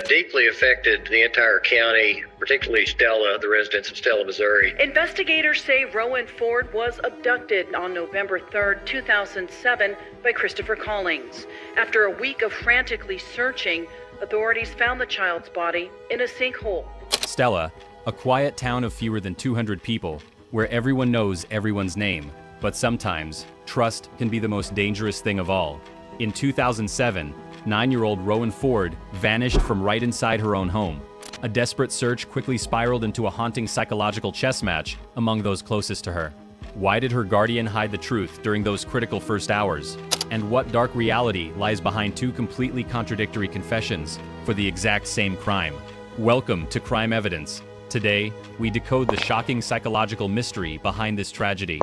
deeply affected the entire county, particularly Stella, the residents of Stella, Missouri. Investigators say Rowan Ford was abducted on November 3rd, 2007 by Christopher Collings. After a week of frantically searching, authorities found the child's body in a sinkhole. Stella, a quiet town of fewer than 200 people, where everyone knows everyone's name. But sometimes, trust can be the most dangerous thing of all. In 2007, 9-year-old Rowan Ford vanished from right inside her own home. A desperate search quickly spiraled into a haunting psychological chess match among those closest to her. Why did her guardian hide the truth during those critical first hours? And what dark reality lies behind two completely contradictory confessions for the exact same crime? Welcome to Crime Evidence. Today, we decode the shocking psychological mystery behind this tragedy.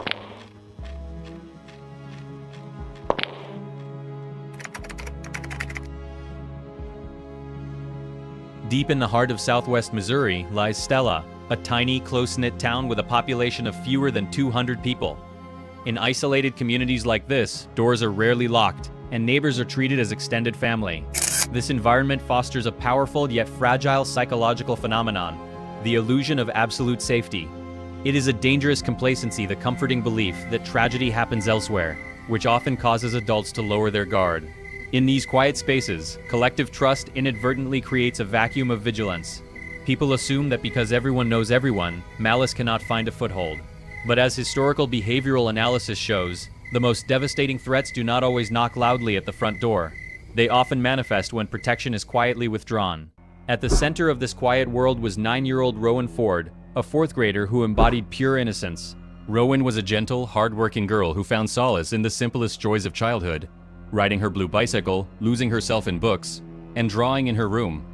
Deep in the heart of southwest Missouri lies Stella, a tiny, close-knit town with a population of fewer than 200 people. In isolated communities like this, doors are rarely locked, and neighbors are treated as extended family. This environment fosters a powerful yet fragile psychological phenomenon, the illusion of absolute safety. It is a dangerous complacency, the comforting belief that tragedy happens elsewhere, which often causes adults to lower their guard. In these quiet spaces, collective trust inadvertently creates a vacuum of vigilance. People assume that because everyone knows everyone, malice cannot find a foothold. But as historical behavioral analysis shows, the most devastating threats do not always knock loudly at the front door. They often manifest when protection is quietly withdrawn. At the center of this quiet world was 9-year-old Rowan Ford, a fourth grader who embodied pure innocence. Rowan was a gentle, hard-working girl who found solace in the simplest joys of childhood. Riding her blue bicycle, losing herself in books, and drawing in her room.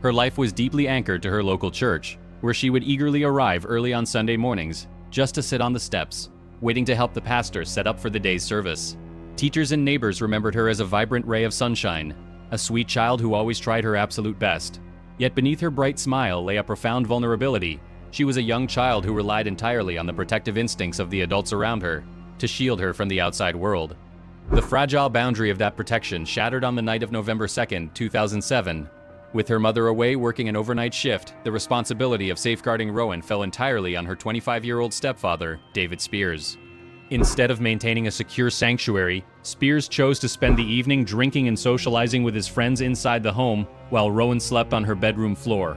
Her life was deeply anchored to her local church, where she would eagerly arrive early on Sunday mornings, just to sit on the steps, waiting to help the pastor set up for the day's service. Teachers and neighbors remembered her as a vibrant ray of sunshine, a sweet child who always tried her absolute best. Yet beneath her bright smile lay a profound vulnerability. She was a young child who relied entirely on the protective instincts of the adults around her, to shield her from the outside world. The fragile boundary of that protection shattered on the night of November 2nd, 2007. With her mother away working an overnight shift, the responsibility of safeguarding Rowan fell entirely on her 25-year-old stepfather, David Spears. Instead of maintaining a secure sanctuary, Spears chose to spend the evening drinking and socializing with his friends inside the home, while Rowan slept on her bedroom floor.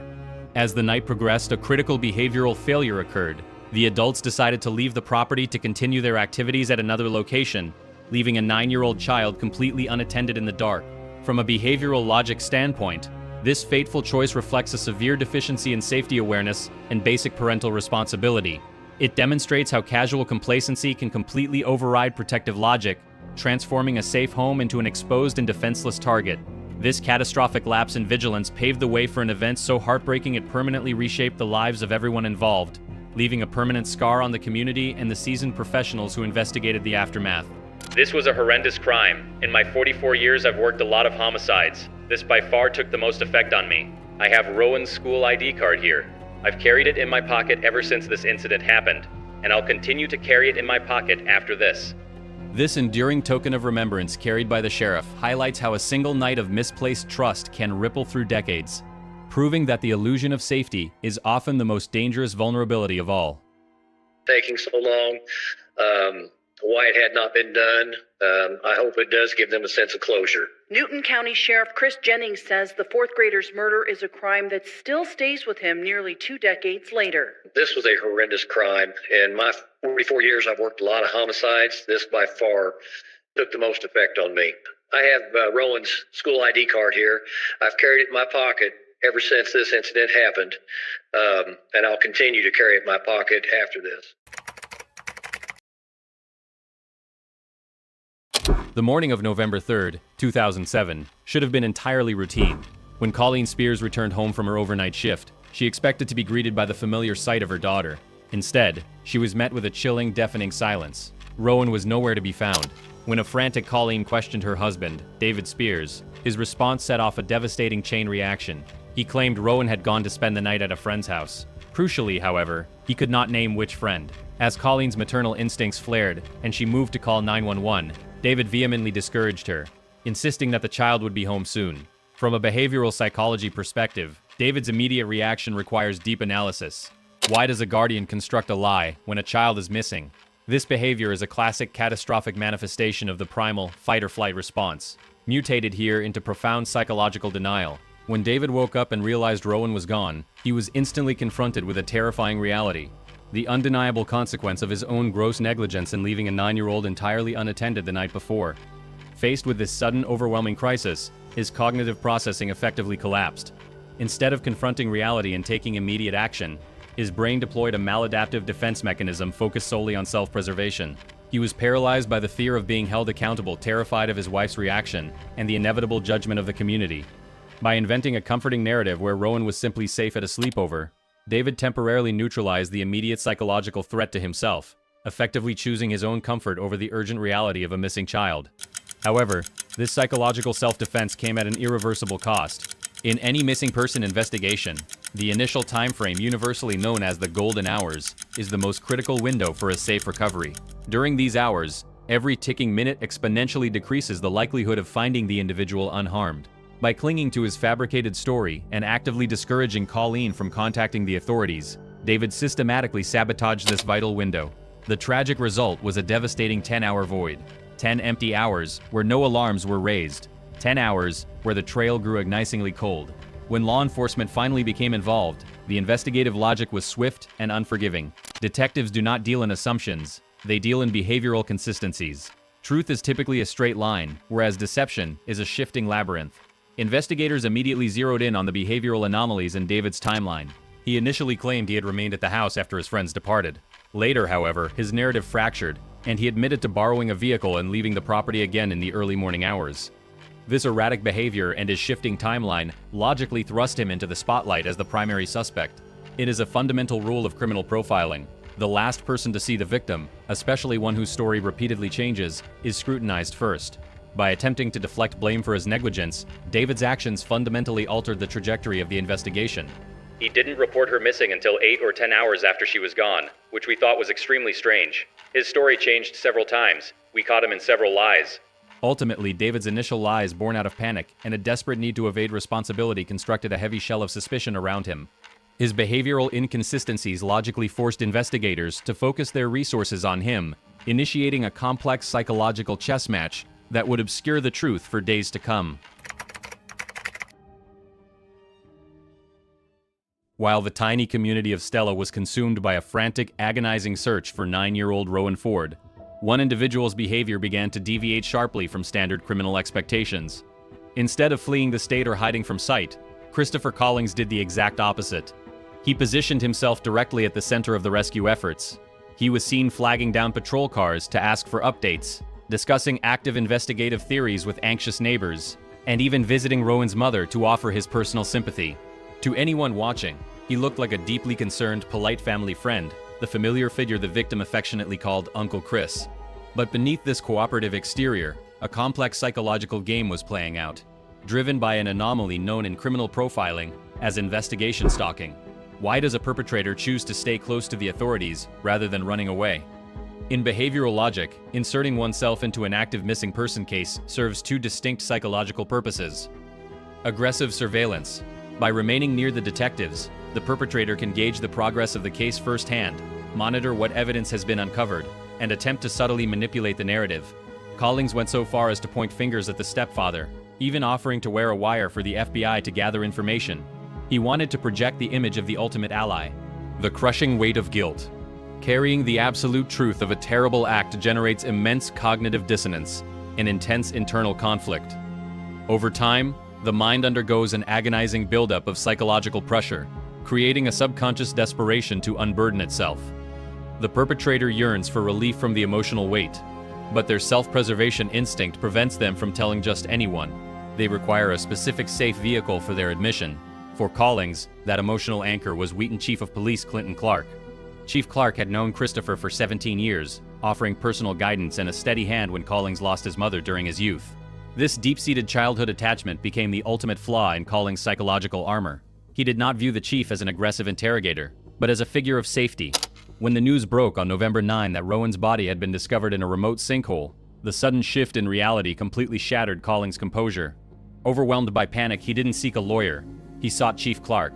As the night progressed, a critical behavioral failure occurred. The adults decided to leave the property to continue their activities at another location, leaving a 9-year-old child completely unattended in the dark. From a behavioral logic standpoint, this fateful choice reflects a severe deficiency in safety awareness and basic parental responsibility. It demonstrates how casual complacency can completely override protective logic, transforming a safe home into an exposed and defenseless target. This catastrophic lapse in vigilance paved the way for an event so heartbreaking it permanently reshaped the lives of everyone involved, leaving a permanent scar on the community and the seasoned professionals who investigated the aftermath. This was a horrendous crime. In my 44 years, I've worked a lot of homicides. This by far took the most effect on me. I have Rowan's school ID card here. I've carried it in my pocket ever since this incident happened, and I'll continue to carry it in my pocket after this. This enduring token of remembrance carried by the sheriff highlights how a single night of misplaced trust can ripple through decades, proving that the illusion of safety is often the most dangerous vulnerability of all. Taking so long, why it had not been done. I hope it does give them a sense of closure. Newton County Sheriff Chris Jennings says the fourth grader's murder is a crime that still stays with him nearly 2 decades later. This was a horrendous crime. In my 44 years, I've worked a lot of homicides. This by far took the most effect on me. I have Rowan's school ID card here. I've carried it in my pocket ever since this incident happened, and I'll continue to carry it in my pocket after this. The morning of November 3rd, 2007, should have been entirely routine. When Colleen Spears returned home from her overnight shift, she expected to be greeted by the familiar sight of her daughter. Instead, she was met with a chilling, deafening silence. Rowan was nowhere to be found. When a frantic Colleen questioned her husband, David Spears, his response set off a devastating chain reaction. He claimed Rowan had gone to spend the night at a friend's house. Crucially, however, he could not name which friend. As Colleen's maternal instincts flared and she moved to call 911, David vehemently discouraged her, insisting that the child would be home soon. From a behavioral psychology perspective, David's immediate reaction requires deep analysis. Why does a guardian construct a lie when a child is missing? This behavior is a classic catastrophic manifestation of the primal fight-or-flight response, mutated here into profound psychological denial. When David woke up and realized Rowan was gone, he was instantly confronted with a terrifying reality: the undeniable consequence of his own gross negligence in leaving a 9-year-old entirely unattended the night before. Faced with this sudden, overwhelming crisis, his cognitive processing effectively collapsed. Instead of confronting reality and taking immediate action, his brain deployed a maladaptive defense mechanism focused solely on self-preservation. He was paralyzed by the fear of being held accountable, terrified of his wife's reaction, and the inevitable judgment of the community. By inventing a comforting narrative where Rowan was simply safe at a sleepover, David temporarily neutralized the immediate psychological threat to himself, effectively choosing his own comfort over the urgent reality of a missing child. However, this psychological self-defense came at an irreversible cost. In any missing person investigation, the initial time frame, universally known as the golden hours, is the most critical window for a safe recovery. During these hours, every ticking minute exponentially decreases the likelihood of finding the individual unharmed. By clinging to his fabricated story and actively discouraging Colleen from contacting the authorities, David systematically sabotaged this vital window. The tragic result was a devastating 10-hour void. 10 empty hours where no alarms were raised. 10 hours where the trail grew agonizingly cold. When law enforcement finally became involved, the investigative logic was swift and unforgiving. Detectives do not deal in assumptions, they deal in behavioral consistencies. Truth is typically a straight line, whereas deception is a shifting labyrinth. Investigators immediately zeroed in on the behavioral anomalies in David's timeline. He initially claimed he had remained at the house after his friends departed. Later, however, his narrative fractured, and he admitted to borrowing a vehicle and leaving the property again in the early morning hours. This erratic behavior and his shifting timeline logically thrust him into the spotlight as the primary suspect. It is a fundamental rule of criminal profiling. The last person to see the victim, especially one whose story repeatedly changes, is scrutinized first. By attempting to deflect blame for his negligence, David's actions fundamentally altered the trajectory of the investigation. He didn't report her missing until 8 or 10 hours after she was gone, which we thought was extremely strange. His story changed several times. We caught him in several lies. Ultimately, David's initial lies, born out of panic and a desperate need to evade responsibility, constructed a heavy shell of suspicion around him. His behavioral inconsistencies logically forced investigators to focus their resources on him, initiating a complex psychological chess match that would obscure the truth for days to come. While the tiny community of Stella was consumed by a frantic, agonizing search for 9-year-old Rowan Ford, one individual's behavior began to deviate sharply from standard criminal expectations. Instead of fleeing the state or hiding from sight, Christopher Collings did the exact opposite. He positioned himself directly at the center of the rescue efforts. He was seen flagging down patrol cars to ask for updates, discussing active investigative theories with anxious neighbors, and even visiting Rowan's mother to offer his personal sympathy. To anyone watching, he looked like a deeply concerned, polite family friend, the familiar figure the victim affectionately called Uncle Chris. But beneath this cooperative exterior, a complex psychological game was playing out, driven by an anomaly known in criminal profiling as investigation stalking. Why does a perpetrator choose to stay close to the authorities rather than running away? In behavioral logic, inserting oneself into an active missing person case serves two distinct psychological purposes. Aggressive surveillance. By remaining near the detectives, the perpetrator can gauge the progress of the case firsthand, monitor what evidence has been uncovered, and attempt to subtly manipulate the narrative. Collings went so far as to point fingers at the stepfather, even offering to wear a wire for the FBI to gather information. He wanted to project the image of the ultimate ally. The crushing weight of guilt. Carrying the absolute truth of a terrible act generates immense cognitive dissonance, an intense internal conflict. Over time, the mind undergoes an agonizing buildup of psychological pressure, creating a subconscious desperation to unburden itself. The perpetrator yearns for relief from the emotional weight, but their self-preservation instinct prevents them from telling just anyone. They require a specific safe vehicle for their admission. For Collings, that emotional anchor was Wheaton Chief of Police Clinton Clark. Chief Clark had known Christopher for 17 years, offering personal guidance and a steady hand when Collings lost his mother during his youth. This deep-seated childhood attachment became the ultimate flaw in Collings' psychological armor. He did not view the chief as an aggressive interrogator, but as a figure of safety. When the news broke on November 9 that Rowan's body had been discovered in a remote sinkhole, the sudden shift in reality completely shattered Collings' composure. Overwhelmed by panic, he didn't seek a lawyer. He sought Chief Clark.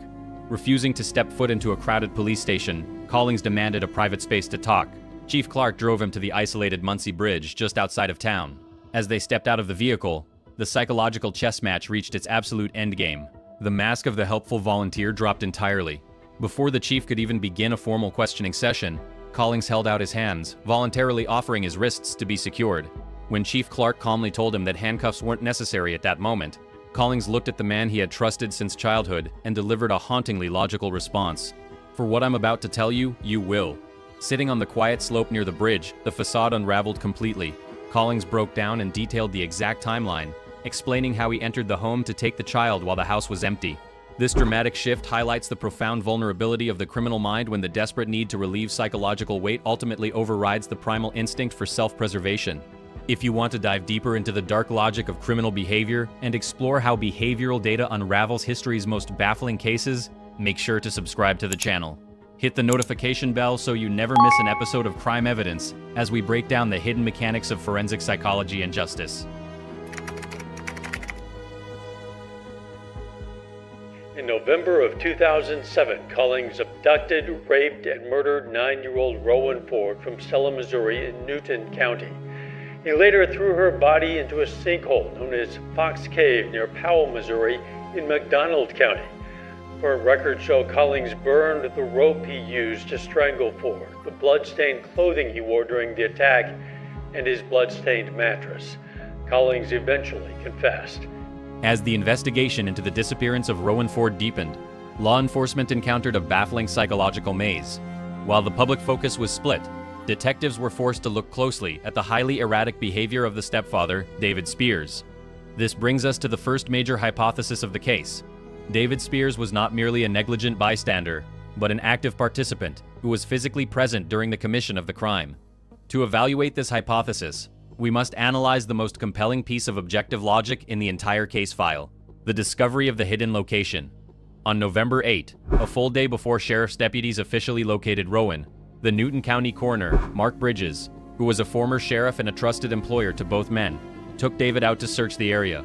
Refusing to step foot into a crowded police station, Collings demanded a private space to talk. Chief Clark drove him to the isolated Muncie Bridge just outside of town. As they stepped out of the vehicle, the psychological chess match reached its absolute endgame. The mask of the helpful volunteer dropped entirely. Before the chief could even begin a formal questioning session, Collings held out his hands, voluntarily offering his wrists to be secured. When Chief Clark calmly told him that handcuffs weren't necessary at that moment, Collings looked at the man he had trusted since childhood and delivered a hauntingly logical response. "For what I'm about to tell you, you will." Sitting on the quiet slope near the bridge, the facade unraveled completely. Collings broke down and detailed the exact timeline, explaining how he entered the home to take the child while the house was empty. This dramatic shift highlights the profound vulnerability of the criminal mind when the desperate need to relieve psychological weight ultimately overrides the primal instinct for self-preservation. If you want to dive deeper into the dark logic of criminal behavior and explore how behavioral data unravels history's most baffling cases, make sure to subscribe to the channel. Hit the notification bell so you never miss an episode of Crime Evidence as we break down the hidden mechanics of forensic psychology and justice. In November of 2007, Collings abducted, raped, and murdered 9-year-old Rowan Ford from Stella, Missouri in Newton County. He later threw her body into a sinkhole known as Fox Cave near Powell, Missouri in McDonald County. Current records show Collings burned the rope he used to strangle Ford, the blood-stained clothing he wore during the attack, and his blood-stained mattress. Collings eventually confessed. As the investigation into the disappearance of Rowan Ford deepened, law enforcement encountered a baffling psychological maze. While the public focus was split, detectives were forced to look closely at the highly erratic behavior of the stepfather, David Spears. This brings us to the first major hypothesis of the case. David Spears was not merely a negligent bystander, but an active participant who was physically present during the commission of the crime. To evaluate this hypothesis, we must analyze the most compelling piece of objective logic in the entire case file: the discovery of the hidden location. On November 8, a full day before sheriff's deputies officially located Rowan, the Newton County coroner, Mark Bridges, who was a former sheriff and a trusted employer to both men, took David out to search the area.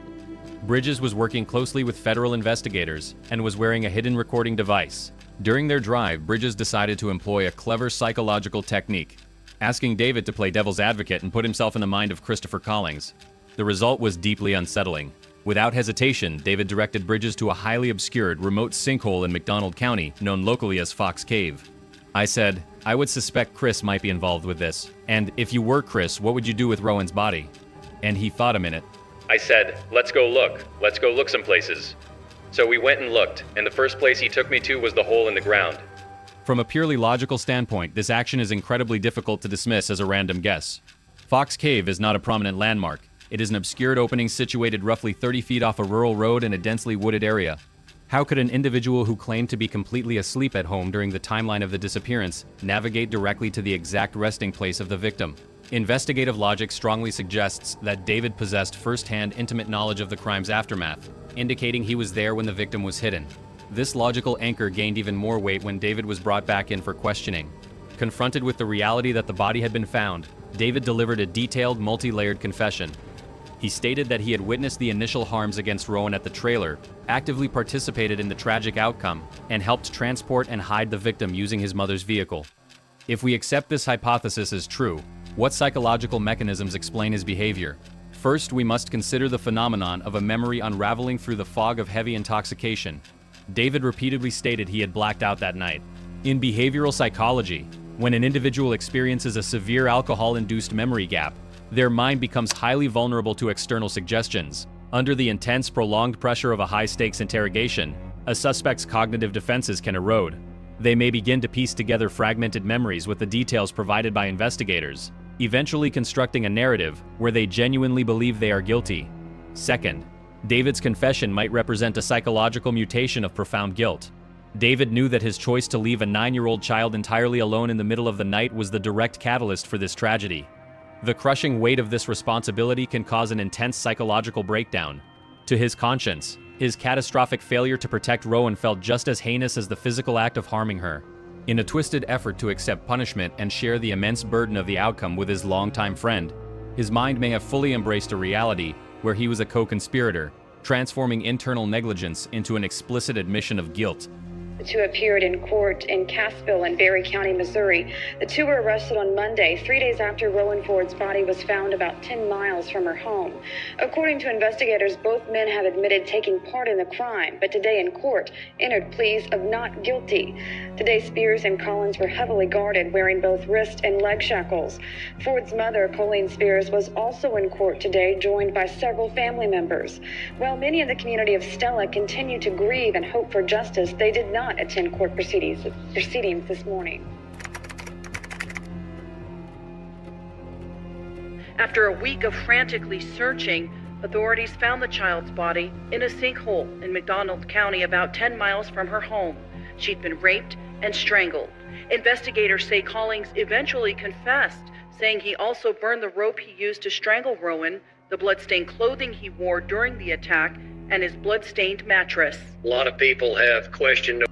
Bridges was working closely with federal investigators and was wearing a hidden recording device. During their drive, Bridges decided to employ a clever psychological technique, asking David to play devil's advocate and put himself in the mind of Christopher Collings. The result was deeply unsettling. Without hesitation, David directed Bridges to a highly obscured, remote sinkhole in McDonald County, known locally as Fox Cave. I said, "I would suspect Chris might be involved with this. And if you were Chris, what would you do with Rowan's body?" And he thought a minute. I said, let's go look some places. So we went and looked, and the first place he took me to was the hole in the ground. From a purely logical standpoint, this action is incredibly difficult to dismiss as a random guess. Fox Cave is not a prominent landmark. It is an obscured opening situated roughly 30 feet off a rural road in a densely wooded area. How could an individual who claimed to be completely asleep at home during the timeline of the disappearance navigate directly to the exact resting place of the victim? Investigative logic strongly suggests that David possessed first-hand intimate knowledge of the crime's aftermath, indicating he was there when the victim was hidden. This logical anchor gained even more weight when David was brought back in for questioning. Confronted with the reality that the body had been found, David delivered a detailed, multi-layered confession. He stated that he had witnessed the initial harms against Rowan at the trailer, actively participated in the tragic outcome, and helped transport and hide the victim using his mother's vehicle. If we accept this hypothesis as true, what psychological mechanisms explain his behavior? First, we must consider the phenomenon of a memory unraveling through the fog of heavy intoxication. David repeatedly stated he had blacked out that night. In behavioral psychology, when an individual experiences a severe alcohol-induced memory gap, their mind becomes highly vulnerable to external suggestions. Under the intense, prolonged pressure of a high-stakes interrogation, a suspect's cognitive defenses can erode. They may begin to piece together fragmented memories with the details provided by investigators, eventually constructing a narrative where they genuinely believe they are guilty. Second, David's confession might represent a psychological mutation of profound guilt. David knew that his choice to leave a 9-year-old child entirely alone in the middle of the night was the direct catalyst for this tragedy. The crushing weight of this responsibility can cause an intense psychological breakdown. To his conscience, his catastrophic failure to protect Rowan felt just as heinous as the physical act of harming her. In a twisted effort to accept punishment and share the immense burden of the outcome with his longtime friend, his mind may have fully embraced a reality where he was a co-conspirator, transforming internal negligence into an explicit admission of guilt. The two appeared in court in Cassville and Berry County, Missouri. The two were arrested on Monday, 3 days after Rowan Ford's body was found about 10 miles from her home. According to investigators, both men have admitted taking part in the crime, but today in court entered pleas of not guilty. Today, Spears and Collins were heavily guarded, wearing both wrist and leg shackles. Ford's mother, Colleen Spears, was also in court today, joined by several family members. While many in the community of Stella continue to grieve and hope for justice, they did not attend court proceedings this morning. After a week of frantically searching, authorities found the child's body in a sinkhole in McDonald County, about 10 miles from her home. She'd been raped and strangled. Investigators say Collins eventually confessed, saying he also burned the rope he used to strangle Rowan, the bloodstained clothing he wore during the attack, and his bloodstained mattress. A lot of people have questioned.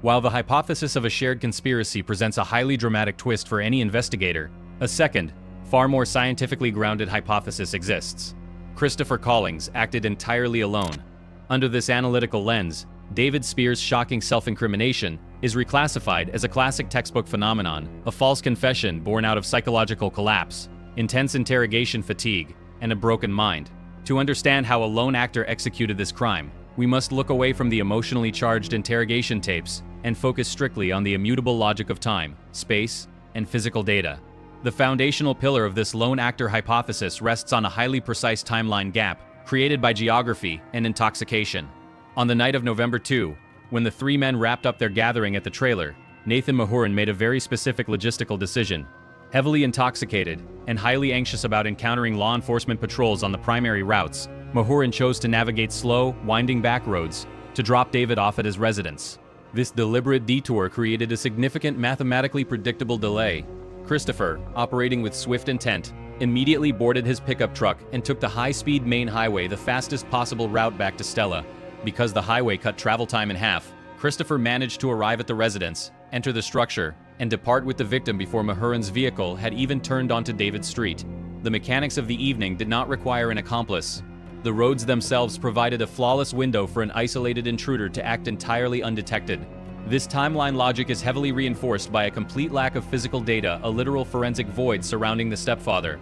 While the hypothesis of a shared conspiracy presents a highly dramatic twist for any investigator, a second, far more scientifically grounded hypothesis exists. Christopher Collins acted entirely alone. Under this analytical lens, David Spears' shocking self-incrimination is reclassified as a classic textbook phenomenon, a false confession born out of psychological collapse, intense interrogation fatigue, and a broken mind. To understand how a lone actor executed this crime, we must look away from the emotionally charged interrogation tapes and focus strictly on the immutable logic of time, space, and physical data. The foundational pillar of this lone actor hypothesis rests on a highly precise timeline gap created by geography and intoxication. On the night of November 2, when the three men wrapped up their gathering at the trailer, Nathan Mahurin made a very specific logistical decision. Heavily intoxicated and highly anxious about encountering law enforcement patrols on the primary routes, Mahurin chose to navigate slow, winding back roads to drop David off at his residence. This deliberate detour created a significant mathematically predictable delay. Christopher, operating with swift intent, immediately boarded his pickup truck and took the high-speed main highway, the fastest possible route back to Stella. Because the highway cut travel time in half, Christopher managed to arrive at the residence, enter the structure, and depart with the victim before Mahurin's vehicle had even turned onto David Street. The mechanics of the evening did not require an accomplice. The roads themselves provided a flawless window for an isolated intruder to act entirely undetected. This timeline logic is heavily reinforced by a complete lack of physical data, a literal forensic void surrounding the stepfather.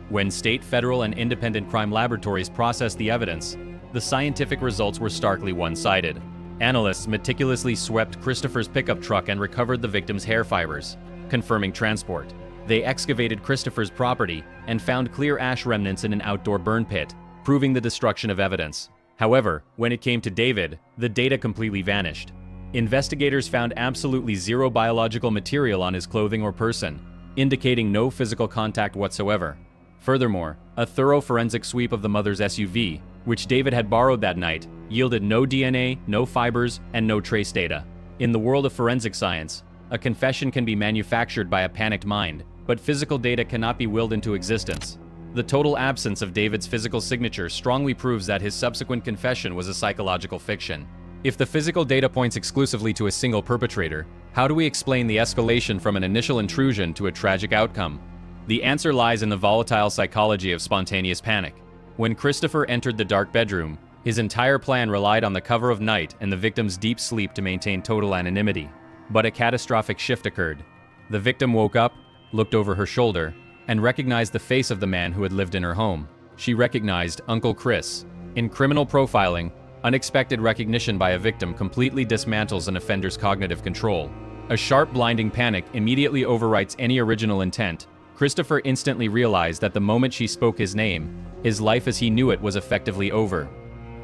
When state, federal, and independent crime laboratories processed the evidence, the scientific results were starkly one-sided. Analysts meticulously swept Christopher's pickup truck and recovered the victim's hair fibers, confirming transport. They excavated Christopher's property and found clear ash remnants in an outdoor burn pit, proving the destruction of evidence. However, when it came to David, the data completely vanished. Investigators found absolutely zero biological material on his clothing or person, indicating no physical contact whatsoever. Furthermore, a thorough forensic sweep of the mother's SUV, which David had borrowed that night, yielded no DNA, no fibers, and no trace data. In the world of forensic science, a confession can be manufactured by a panicked mind, but physical data cannot be willed into existence. The total absence of David's physical signature strongly proves that his subsequent confession was a psychological fiction. If the physical data points exclusively to a single perpetrator, how do we explain the escalation from an initial intrusion to a tragic outcome? The answer lies in the volatile psychology of spontaneous panic. When Christopher entered the dark bedroom, his entire plan relied on the cover of night and the victim's deep sleep to maintain total anonymity. But a catastrophic shift occurred. The victim woke up, looked over her shoulder, and recognized the face of the man who had lived in her home. She recognized Uncle Chris. In criminal profiling, unexpected recognition by a victim completely dismantles an offender's cognitive control. A sharp, blinding panic immediately overwrites any original intent. Christopher instantly realized that the moment she spoke his name, his life as he knew it was effectively over.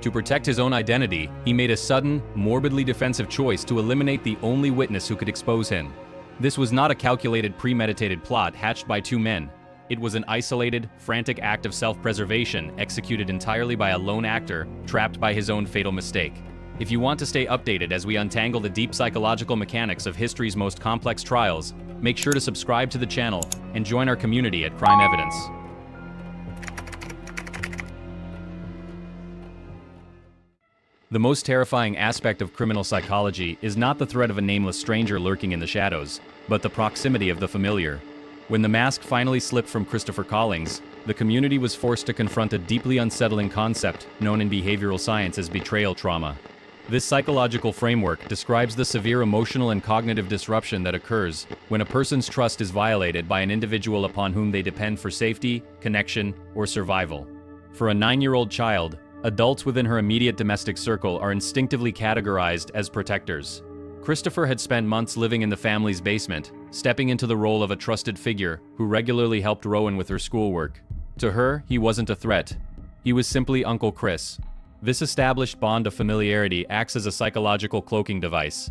To protect his own identity, he made a sudden, morbidly defensive choice to eliminate the only witness who could expose him. This was not a calculated, premeditated plot hatched by two men. It was an isolated, frantic act of self-preservation executed entirely by a lone actor trapped by his own fatal mistake. If you want to stay updated as we untangle the deep psychological mechanics of history's most complex trials, make sure to subscribe to the channel and join our community at Crime Evidence. The most terrifying aspect of criminal psychology is not the threat of a nameless stranger lurking in the shadows, but the proximity of the familiar. When the mask finally slipped from Christopher Collings, the community was forced to confront a deeply unsettling concept known in behavioral science as betrayal trauma. This psychological framework describes the severe emotional and cognitive disruption that occurs when a person's trust is violated by an individual upon whom they depend for safety, connection, or survival. For a 9-year-old child, adults within her immediate domestic circle are instinctively categorized as protectors. Christopher had spent months living in the family's basement, stepping into the role of a trusted figure who regularly helped Rowan with her schoolwork. To her, he wasn't a threat. He was simply Uncle Chris. This established bond of familiarity acts as a psychological cloaking device.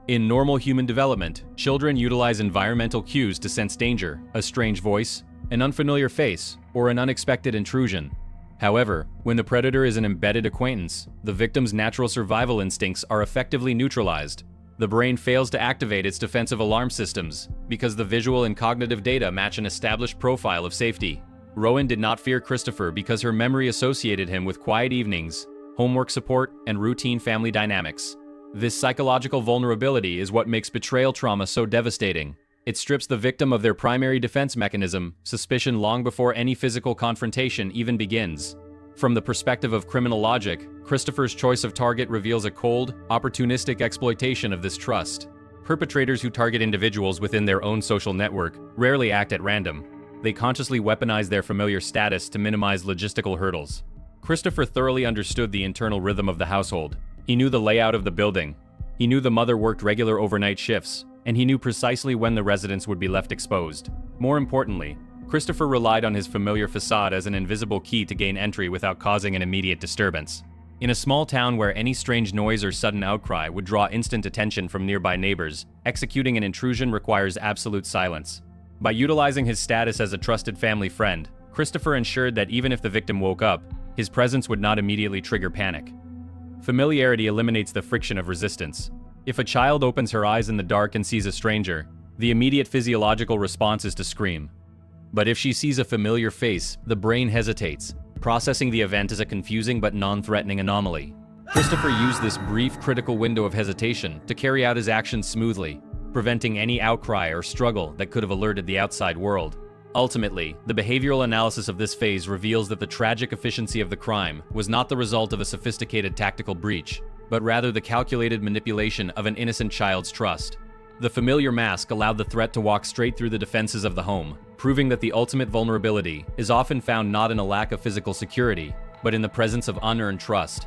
In normal human development, children utilize environmental cues to sense danger, a strange voice, an unfamiliar face, or an unexpected intrusion. However, when the predator is an embedded acquaintance, the victim's natural survival instincts are effectively neutralized. The brain fails to activate its defensive alarm systems because the visual and cognitive data match an established profile of safety. Rowan did not fear Christopher because her memory associated him with quiet evenings, homework support, and routine family dynamics. This psychological vulnerability is what makes betrayal trauma so devastating. It strips the victim of their primary defense mechanism, suspicion, long before any physical confrontation even begins. From the perspective of criminal logic, Christopher's choice of target reveals a cold, opportunistic exploitation of this trust. Perpetrators who target individuals within their own social network rarely act at random. They consciously weaponize their familiar status to minimize logistical hurdles. Christopher thoroughly understood the internal rhythm of the household. He knew the layout of the building. He knew the mother worked regular overnight shifts, and he knew precisely when the residents would be left exposed. More importantly, Christopher relied on his familiar facade as an invisible key to gain entry without causing an immediate disturbance. In a small town where any strange noise or sudden outcry would draw instant attention from nearby neighbors, executing an intrusion requires absolute silence. By utilizing his status as a trusted family friend, Christopher ensured that even if the victim woke up, his presence would not immediately trigger panic. Familiarity eliminates the friction of resistance. If a child opens her eyes in the dark and sees a stranger, the immediate physiological response is to scream. But if she sees a familiar face, the brain hesitates, processing the event as a confusing but non-threatening anomaly. Christopher used this brief, critical window of hesitation to carry out his actions smoothly, preventing any outcry or struggle that could have alerted the outside world. Ultimately, the behavioral analysis of this phase reveals that the tragic efficiency of the crime was not the result of a sophisticated tactical breach, but rather the calculated manipulation of an innocent child's trust. The familiar mask allowed the threat to walk straight through the defenses of the home, proving that the ultimate vulnerability is often found not in a lack of physical security, but in the presence of unearned trust.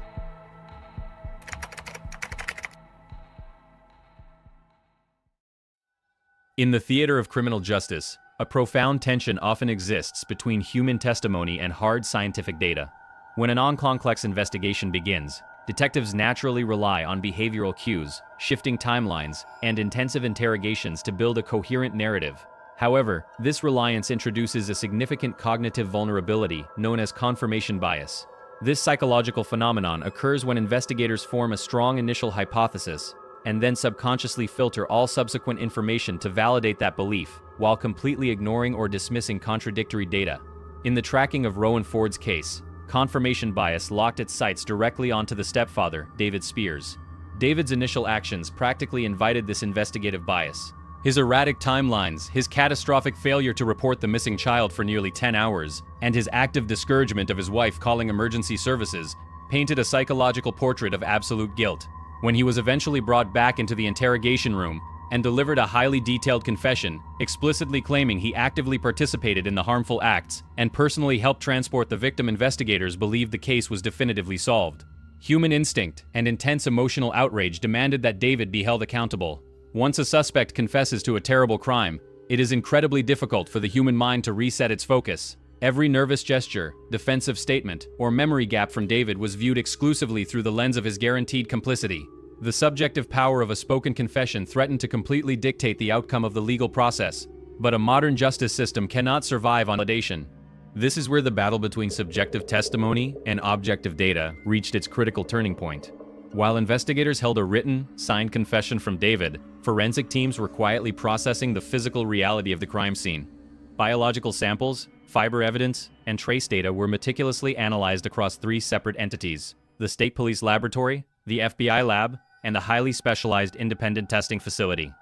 In the theater of criminal justice, a profound tension often exists between human testimony and hard scientific data. When an complex investigation begins, detectives naturally rely on behavioral cues, shifting timelines, and intensive interrogations to build a coherent narrative. However, this reliance introduces a significant cognitive vulnerability known as confirmation bias. This psychological phenomenon occurs when investigators form a strong initial hypothesis and then subconsciously filter all subsequent information to validate that belief, while completely ignoring or dismissing contradictory data. In the tracking of Rowan Ford's case, confirmation bias locked its sights directly onto the stepfather, David Spears. David's initial actions practically invited this investigative bias. His erratic timelines, his catastrophic failure to report the missing child for nearly 10 hours, and his active discouragement of his wife calling emergency services painted a psychological portrait of absolute guilt. When he was eventually brought back into the interrogation room and delivered a highly detailed confession, explicitly claiming he actively participated in the harmful acts and personally helped transport the victim, investigators believed the case was definitively solved. Human instinct and intense emotional outrage demanded that David be held accountable. Once a suspect confesses to a terrible crime, it is incredibly difficult for the human mind to reset its focus. Every nervous gesture, defensive statement, or memory gap from David was viewed exclusively through the lens of his guaranteed complicity. The subjective power of a spoken confession threatened to completely dictate the outcome of the legal process, but a modern justice system cannot survive on validation. This is where the battle between subjective testimony and objective data reached its critical turning point. While investigators held a written, signed confession from David, forensic teams were quietly processing the physical reality of the crime scene. Biological samples, fiber evidence, and trace data were meticulously analyzed across 3 separate entities: the State Police Laboratory, the FBI Lab, and the highly specialized independent testing facility.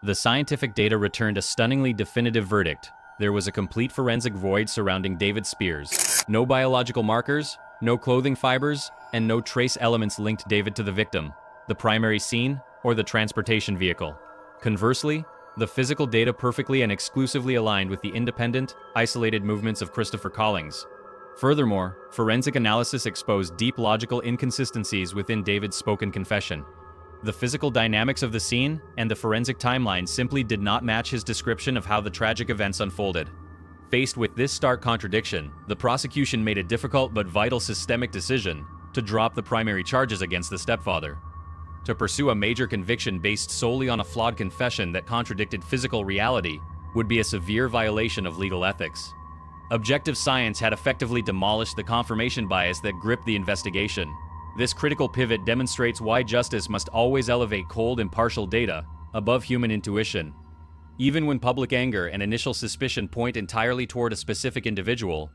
The scientific data returned a stunningly definitive verdict. There was a complete forensic void surrounding David Spears. No biological markers, no clothing fibers, and no trace elements linked David to the victim, the primary scene, or the transportation vehicle. Conversely, the physical data perfectly and exclusively aligned with the independent, isolated movements of Christopher Collings. Furthermore, forensic analysis exposed deep logical inconsistencies within David's spoken confession. The physical dynamics of the scene and the forensic timeline simply did not match his description of how the tragic events unfolded. Faced with this stark contradiction, the prosecution made a difficult but vital systemic decision to drop the primary charges against the stepfather. To pursue a major conviction based solely on a flawed confession that contradicted physical reality would be a severe violation of legal ethics. Objective science had effectively demolished the confirmation bias that gripped the investigation. This critical pivot demonstrates why justice must always elevate cold, impartial data above human intuition. Even when public anger and initial suspicion point entirely toward a specific individual,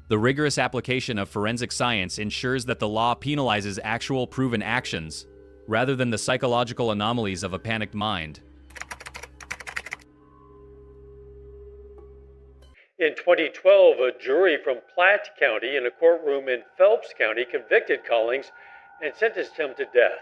the rigorous application of forensic science ensures that the law penalizes actual proven actions, rather than the psychological anomalies of a panicked mind. In 2012, a jury from Platte County in a courtroom in Phelps County convicted Collings and sentenced him to death.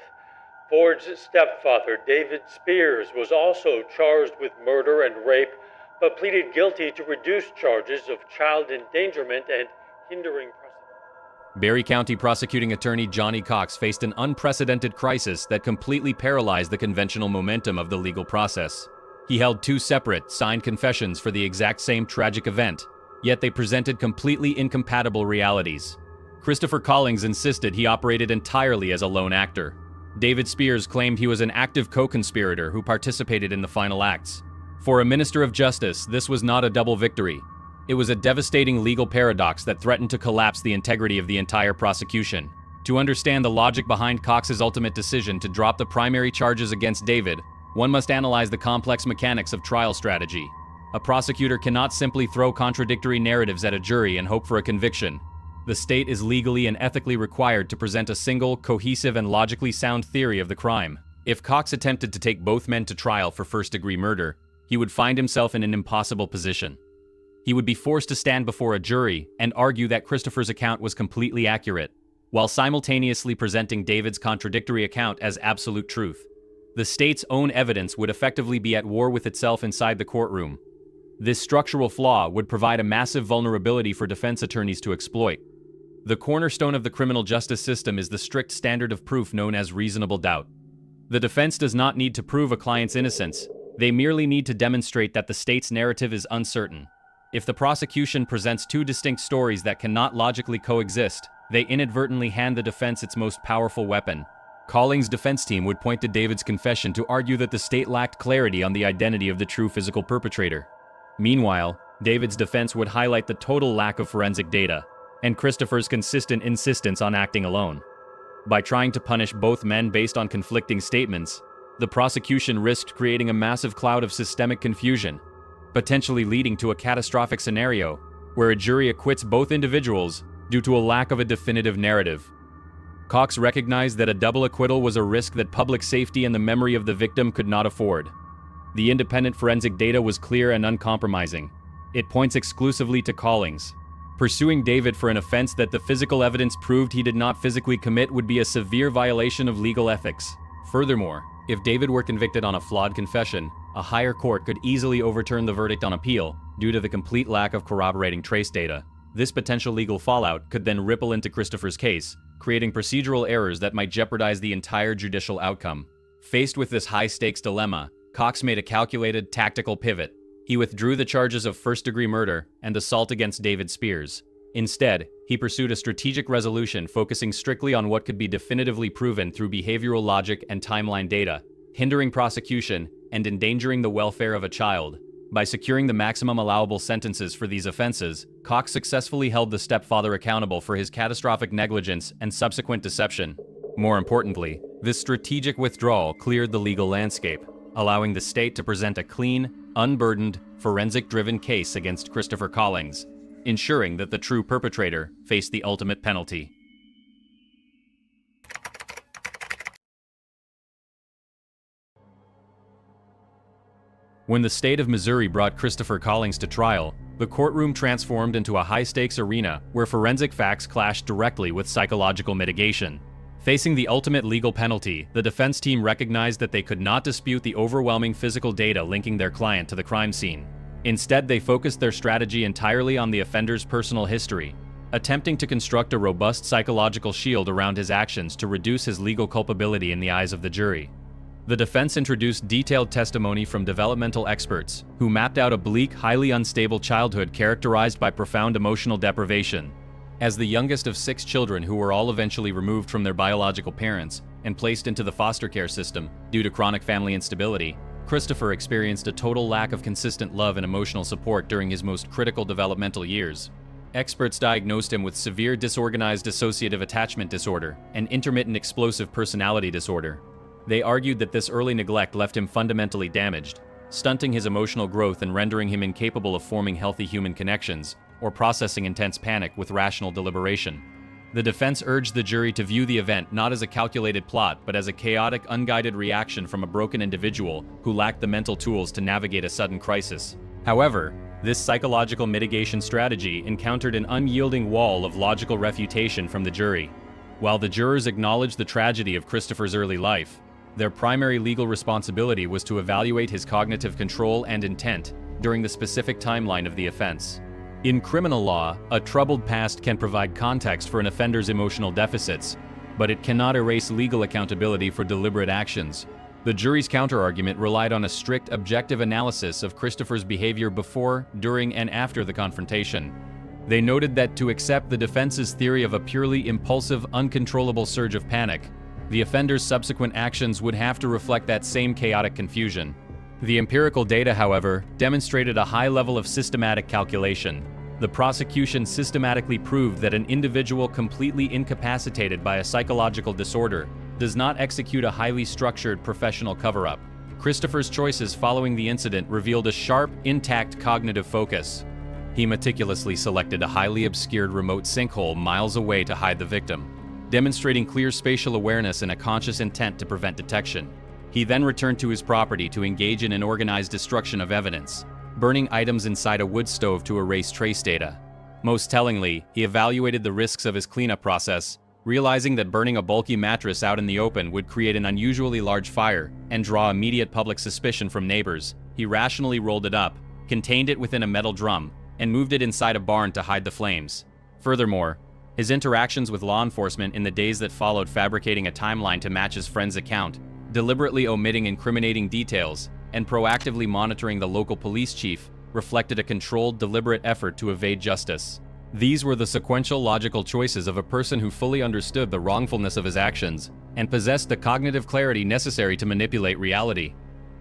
Ford's stepfather, David Spears, was also charged with murder and rape, but pleaded guilty to reduced charges of child endangerment and hindering precedent. Barry County prosecuting attorney Johnny Cox faced an unprecedented crisis that completely paralyzed the conventional momentum of the legal process. He held two separate, signed confessions for the exact same tragic event, yet they presented completely incompatible realities. Christopher Collings insisted he operated entirely as a lone actor. David Spears claimed he was an active co-conspirator who participated in the final acts. For a minister of justice, this was not a double victory. It was a devastating legal paradox that threatened to collapse the integrity of the entire prosecution. To understand the logic behind Cox's ultimate decision to drop the primary charges against David, one must analyze the complex mechanics of trial strategy. A prosecutor cannot simply throw contradictory narratives at a jury and hope for a conviction. The state is legally and ethically required to present a single, cohesive, and logically sound theory of the crime. If Cox attempted to take both men to trial for first-degree murder, he would find himself in an impossible position. He would be forced to stand before a jury and argue that Christopher's account was completely accurate, while simultaneously presenting David's contradictory account as absolute truth. The state's own evidence would effectively be at war with itself inside the courtroom. This structural flaw would provide a massive vulnerability for defense attorneys to exploit. The cornerstone of the criminal justice system is the strict standard of proof known as reasonable doubt. The defense does not need to prove a client's innocence. They merely need to demonstrate that the state's narrative is uncertain. If the prosecution presents two distinct stories that cannot logically coexist, they inadvertently hand the defense its most powerful weapon. Collings' defense team would point to David's confession to argue that the state lacked clarity on the identity of the true physical perpetrator. Meanwhile, David's defense would highlight the total lack of forensic data, and Christopher's consistent insistence on acting alone. By trying to punish both men based on conflicting statements, the prosecution risked creating a massive cloud of systemic confusion, potentially leading to a catastrophic scenario where a jury acquits both individuals due to a lack of a definitive narrative. Cox recognized that a double acquittal was a risk that public safety and the memory of the victim could not afford. The independent forensic data was clear and uncompromising. It points exclusively to Collings. Pursuing David for an offense that the physical evidence proved he did not physically commit would be a severe violation of legal ethics. Furthermore, if David were convicted on a flawed confession, a higher court could easily overturn the verdict on appeal due to the complete lack of corroborating trace data. This potential legal fallout could then ripple into Christopher's case, creating procedural errors that might jeopardize the entire judicial outcome. Faced with this high-stakes dilemma, Cox made a calculated, tactical pivot. He withdrew the charges of first-degree murder and assault against David Spears. Instead, he pursued a strategic resolution focusing strictly on what could be definitively proven through behavioral logic and timeline data, hindering prosecution and endangering the welfare of a child. By securing the maximum allowable sentences for these offenses, Cox successfully held the stepfather accountable for his catastrophic negligence and subsequent deception. More importantly, this strategic withdrawal cleared the legal landscape, allowing the state to present a clean, unburdened, forensic-driven case against Christopher Collings, ensuring that the true perpetrator faced the ultimate penalty. When the state of Missouri brought Christopher Collings to trial, the courtroom transformed into a high-stakes arena where forensic facts clashed directly with psychological mitigation. Facing the ultimate legal penalty, the defense team recognized that they could not dispute the overwhelming physical data linking their client to the crime scene. Instead, they focused their strategy entirely on the offender's personal history, attempting to construct a robust psychological shield around his actions to reduce his legal culpability in the eyes of the jury. The defense introduced detailed testimony from developmental experts who mapped out a bleak, highly unstable childhood characterized by profound emotional deprivation. As the youngest of 6 children who were all eventually removed from their biological parents and placed into the foster care system due to chronic family instability, Christopher experienced a total lack of consistent love and emotional support during his most critical developmental years. Experts diagnosed him with severe disorganized dissociative attachment disorder and intermittent explosive personality disorder. They argued that this early neglect left him fundamentally damaged, stunting his emotional growth and rendering him incapable of forming healthy human connections or processing intense panic with rational deliberation. The defense urged the jury to view the event not as a calculated plot, but as a chaotic, unguided reaction from a broken individual who lacked the mental tools to navigate a sudden crisis. However, this psychological mitigation strategy encountered an unyielding wall of logical refutation from the jury. While the jurors acknowledged the tragedy of Christopher's early life, their primary legal responsibility was to evaluate his cognitive control and intent during the specific timeline of the offense. In criminal law, a troubled past can provide context for an offender's emotional deficits, but it cannot erase legal accountability for deliberate actions. The jury's counterargument relied on a strict, objective analysis of Christopher's behavior before, during, and after the confrontation. They noted that to accept the defense's theory of a purely impulsive, uncontrollable surge of panic, the offender's subsequent actions would have to reflect that same chaotic confusion. The empirical data, however, demonstrated a high level of systematic calculation. The prosecution systematically proved that an individual completely incapacitated by a psychological disorder does not execute a highly structured professional cover-up. Christopher's choices following the incident revealed a sharp, intact cognitive focus. He meticulously selected a highly obscured remote sinkhole miles away to hide the victim, demonstrating clear spatial awareness and a conscious intent to prevent detection. He then returned to his property to engage in an organized destruction of evidence, burning items inside a wood stove to erase trace data. Most tellingly, he evaluated the risks of his cleanup process, realizing that burning a bulky mattress out in the open would create an unusually large fire and draw immediate public suspicion from neighbors. He rationally rolled it up, contained it within a metal drum, and moved it inside a barn to hide the flames. Furthermore, his interactions with law enforcement in the days that followed, fabricating a timeline to match his friend's account, deliberately omitting incriminating details, and proactively monitoring the local police chief, reflected a controlled, deliberate effort to evade justice. These were the sequential, logical choices of a person who fully understood the wrongfulness of his actions and possessed the cognitive clarity necessary to manipulate reality.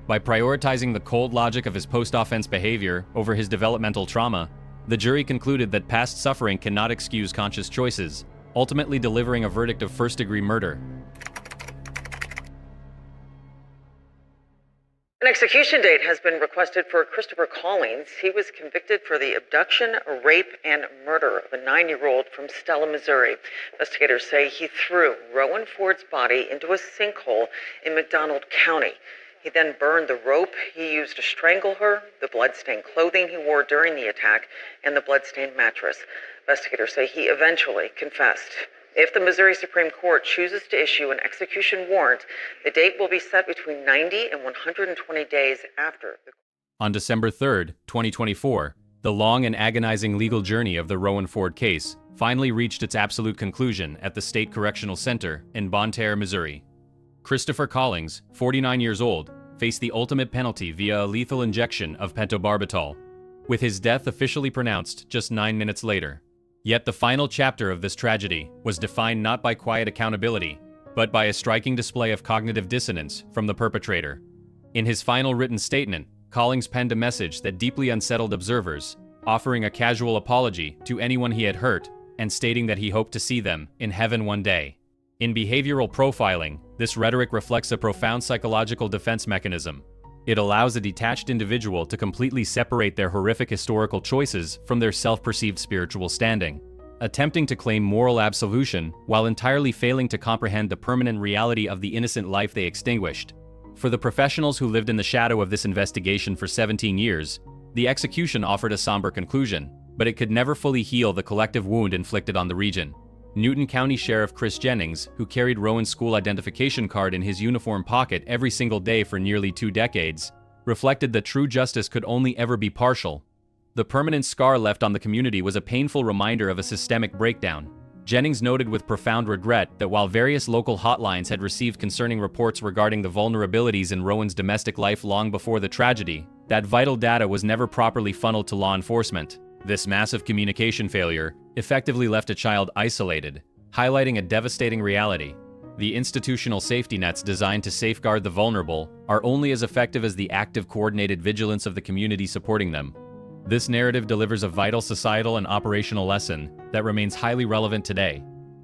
By prioritizing the cold logic of his post-offense behavior over his developmental trauma, the jury concluded that past suffering cannot excuse conscious choices, ultimately delivering a verdict of first-degree murder. An execution date has been requested for Christopher Collings. He was convicted for the abduction, rape, and murder of a 9-year-old from Stella, Missouri. Investigators say he threw Rowan Ford's body into a sinkhole in McDonald County. He then burned the rope he used to strangle her, the blood-stained clothing he wore during the attack, and the blood-stained mattress. Investigators say he eventually confessed. If the Missouri Supreme Court chooses to issue an execution warrant, the date will be set between 90 and 120 days after. On December 3, 2024, the long and agonizing legal journey of the Rowan Ford case finally reached its absolute conclusion at the State Correctional Center in Bonne Terre, Missouri. Christopher Collings, 49 years old, faced the ultimate penalty via a lethal injection of pentobarbital, with his death officially pronounced just 9 minutes later. Yet the final chapter of this tragedy was defined not by quiet accountability, but by a striking display of cognitive dissonance from the perpetrator. In his final written statement, Collings penned a message that deeply unsettled observers, offering a casual apology to anyone he had hurt and stating that he hoped to see them in heaven one day. In behavioral profiling, this rhetoric reflects a profound psychological defense mechanism. It allows a detached individual to completely separate their horrific historical choices from their self-perceived spiritual standing, attempting to claim moral absolution while entirely failing to comprehend the permanent reality of the innocent life they extinguished. For the professionals who lived in the shadow of this investigation for 17 years, the execution offered a somber conclusion, but it could never fully heal the collective wound inflicted on the region. Newton County Sheriff Chris Jennings, who carried Rowan's school identification card in his uniform pocket every single day for nearly 2 decades, reflected that true justice could only ever be partial. The permanent scar left on the community was a painful reminder of a systemic breakdown. Jennings noted with profound regret that while various local hotlines had received concerning reports regarding the vulnerabilities in Rowan's domestic life long before the tragedy, that vital data was never properly funneled to law enforcement. This massive communication failure effectively left a child isolated, highlighting a devastating reality. The institutional safety nets designed to safeguard the vulnerable are only as effective as the active, coordinated vigilance of the community supporting them. This narrative delivers a vital societal and operational lesson that remains highly relevant today.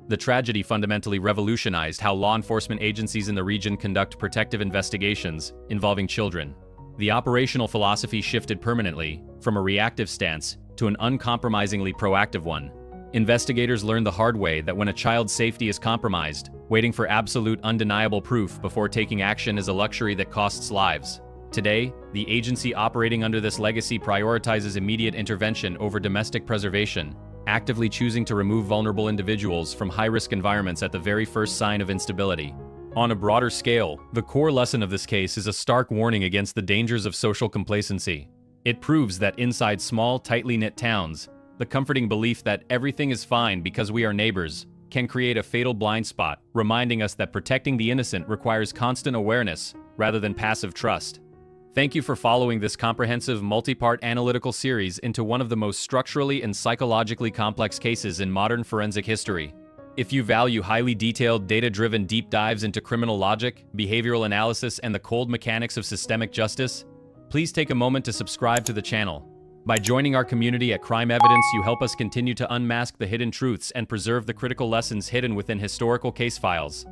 The tragedy fundamentally revolutionized how law enforcement agencies in the region conduct protective investigations involving children. The operational philosophy shifted permanently from a reactive stance to an uncompromisingly proactive one. Investigators learned the hard way that when a child's safety is compromised, waiting for absolute undeniable proof before taking action is a luxury that costs lives. Today, the agency operating under this legacy prioritizes immediate intervention over domestic preservation, actively choosing to remove vulnerable individuals from high-risk environments at the very first sign of instability. On a broader scale, the core lesson of this case is a stark warning against the dangers of social complacency. It proves that inside small, tightly knit towns, the comforting belief that everything is fine because we are neighbors can create a fatal blind spot, reminding us that protecting the innocent requires constant awareness rather than passive trust. Thank you for following this comprehensive, multi-part analytical series into one of the most structurally and psychologically complex cases in modern forensic history. If you value highly detailed, data-driven deep dives into criminal logic, behavioral analysis, and the cold mechanics of systemic justice, please take a moment to subscribe to the channel. By joining our community at Crime Evidence, you help us continue to unmask the hidden truths and preserve the critical lessons hidden within historical case files.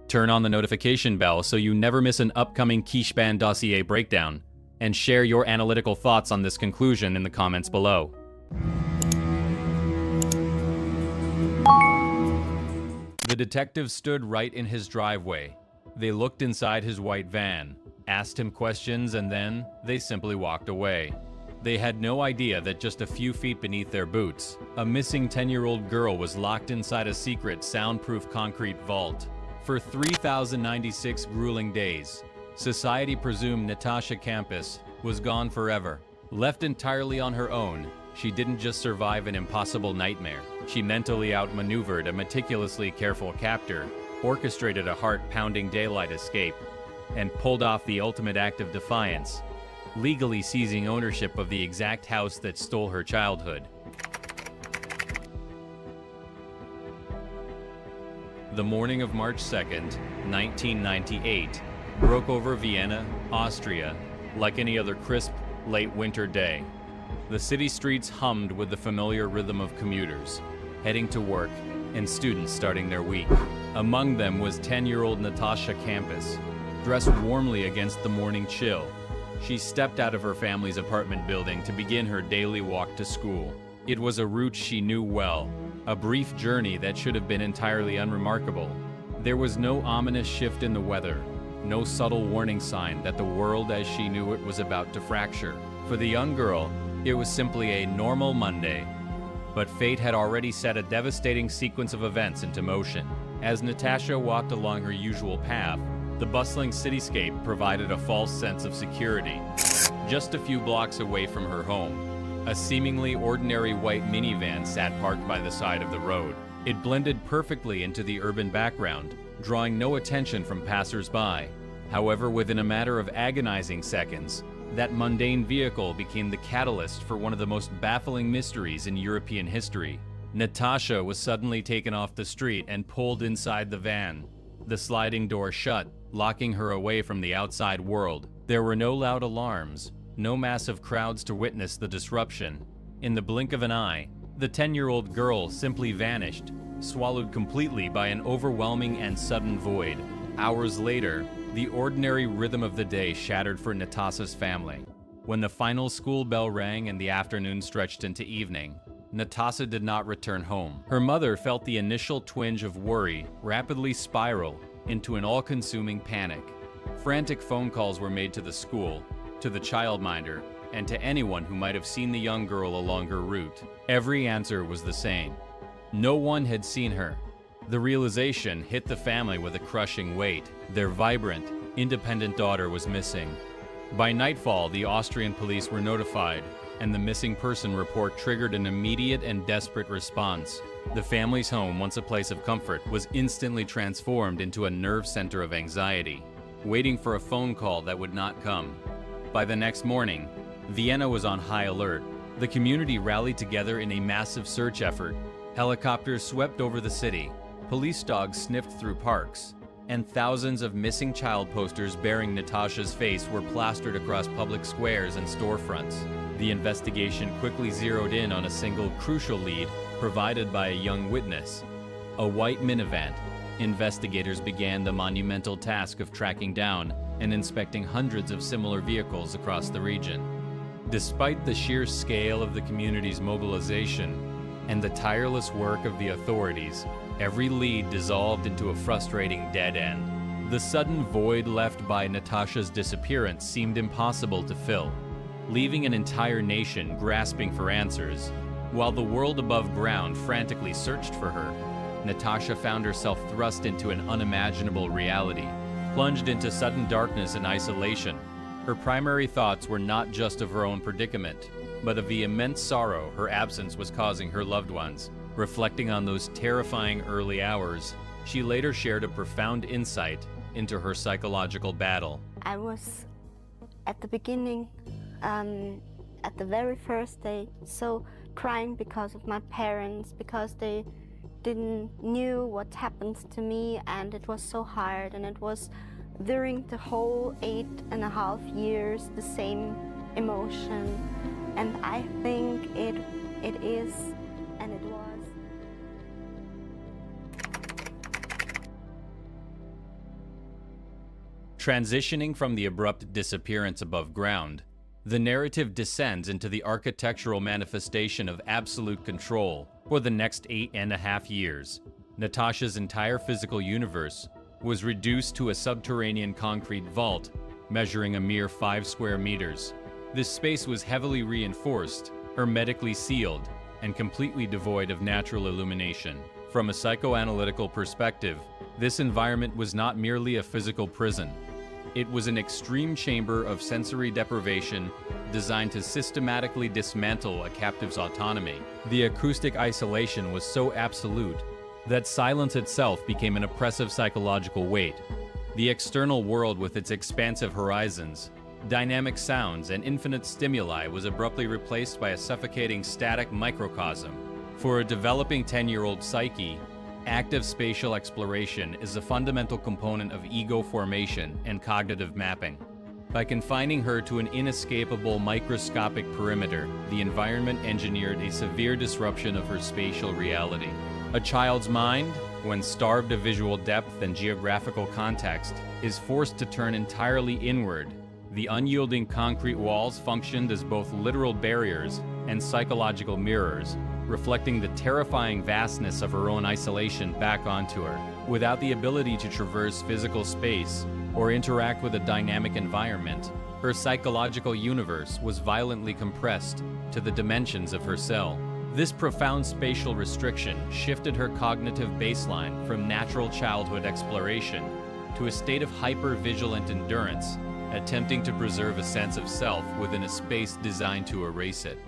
Turn on the notification bell so you never miss an upcoming Kishban dossier breakdown, and share your analytical thoughts on this conclusion in the comments below. The detective stood right in his driveway. They looked inside his white van, asked him questions, and then they simply walked away. They had no idea that just a few feet beneath their boots, a missing 10-year-old girl was locked inside a secret soundproof concrete vault. For 3,096 grueling days, society presumed Natasha Campus was gone forever. Left entirely on her own, she didn't just survive an impossible nightmare. She mentally outmaneuvered a meticulously careful captor, orchestrated a heart-pounding daylight escape, and pulled off the ultimate act of defiance, legally seizing ownership of the exact house that stole her childhood. The morning of March 2nd, 1998, broke over Vienna, Austria, like any other crisp, late winter day. The city streets hummed with the familiar rhythm of commuters, heading to work, and students starting their week. Among them was 10-year-old Natasha Campus, dressed warmly against the morning chill. She stepped out of her family's apartment building to begin her daily walk to school. It was a route she knew well, a brief journey that should have been entirely unremarkable. There was no ominous shift in the weather, no subtle warning sign that the world as she knew it was about to fracture. For the young girl, it was simply a normal Monday. But fate had already set a devastating sequence of events into motion. As Natasha walked along her usual path, the bustling cityscape provided a false sense of security. Just a few blocks away from her home, a seemingly ordinary white minivan sat parked by the side of the road. It blended perfectly into the urban background, drawing no attention from passers-by. However, within a matter of agonizing seconds, that mundane vehicle became the catalyst for one of the most baffling mysteries in European history. Natasha was suddenly taken off the street and pulled inside the van. The sliding door shut, locking her away from the outside world. There were no loud alarms, no massive crowds to witness the disruption. In the blink of an eye, the 10-year-old girl simply vanished, swallowed completely by an overwhelming and sudden void. Hours later, the ordinary rhythm of the day shattered for Natasha's family. When the final school bell rang and the afternoon stretched into evening, Natasha did not return home. Her mother felt the initial twinge of worry rapidly spiral into an all-consuming panic. Frantic phone calls were made to the school, to the childminder, and to anyone who might have seen the young girl along her route. Every answer was the same. No one had seen her. The realization hit the family with a crushing weight. Their vibrant, independent daughter was missing. By nightfall, the Austrian police were notified, and the missing person report triggered an immediate and desperate response. The family's home, once a place of comfort, was instantly transformed into a nerve center of anxiety, waiting for a phone call that would not come. By the next morning, Vienna was on high alert. The community rallied together in a massive search effort. Helicopters swept over the city, police dogs sniffed through parks, and thousands of missing child posters bearing Natasha's face were plastered across public squares and storefronts. The investigation quickly zeroed in on a single crucial lead provided by a young witness, a white minivan. Investigators began the monumental task of tracking down and inspecting hundreds of similar vehicles across the region. Despite the sheer scale of the community's mobilization and the tireless work of the authorities, every lead dissolved into a frustrating dead end. The sudden void left by Natasha's disappearance seemed impossible to fill, leaving an entire nation grasping for answers. While the world above ground frantically searched for her, Natasha found herself thrust into an unimaginable reality, plunged into sudden darkness and isolation. Her primary thoughts were not just of her own predicament, but of the immense sorrow her absence was causing her loved ones. Reflecting on those terrifying early hours, she later shared a profound insight into her psychological battle. I was, at the beginning, at the very first day, so crying because of my parents, because they didn't knew what happened to me, and it was so hard, and it was during the whole 8.5 years the same emotion, and I think it is, and it was. Transitioning from the abrupt disappearance above ground, the narrative descends into the architectural manifestation of absolute control for the next 8.5 years. Natasha's entire physical universe was reduced to a subterranean concrete vault measuring a mere 5 square meters. This space was heavily reinforced, hermetically sealed, and completely devoid of natural illumination. From a psychoanalytical perspective, this environment was not merely a physical prison. It was an extreme chamber of sensory deprivation designed to systematically dismantle a captive's autonomy. The acoustic isolation was so absolute that silence itself became an oppressive psychological weight. The external world, with its expansive horizons, dynamic sounds, and infinite stimuli, was abruptly replaced by a suffocating static microcosm. For a developing 10-year-old psyche, active spatial exploration is a fundamental component of ego formation and cognitive mapping. By confining her to an inescapable microscopic perimeter, the environment engineered a severe disruption of her spatial reality. A child's mind, when starved of visual depth and geographical context, is forced to turn entirely inward. The unyielding concrete walls functioned as both literal barriers and psychological mirrors, reflecting the terrifying vastness of her own isolation back onto her. Without the ability to traverse physical space or interact with a dynamic environment, her psychological universe was violently compressed to the dimensions of her cell. This profound spatial restriction shifted her cognitive baseline from natural childhood exploration to a state of hyper-vigilant endurance, attempting to preserve a sense of self within a space designed to erase it.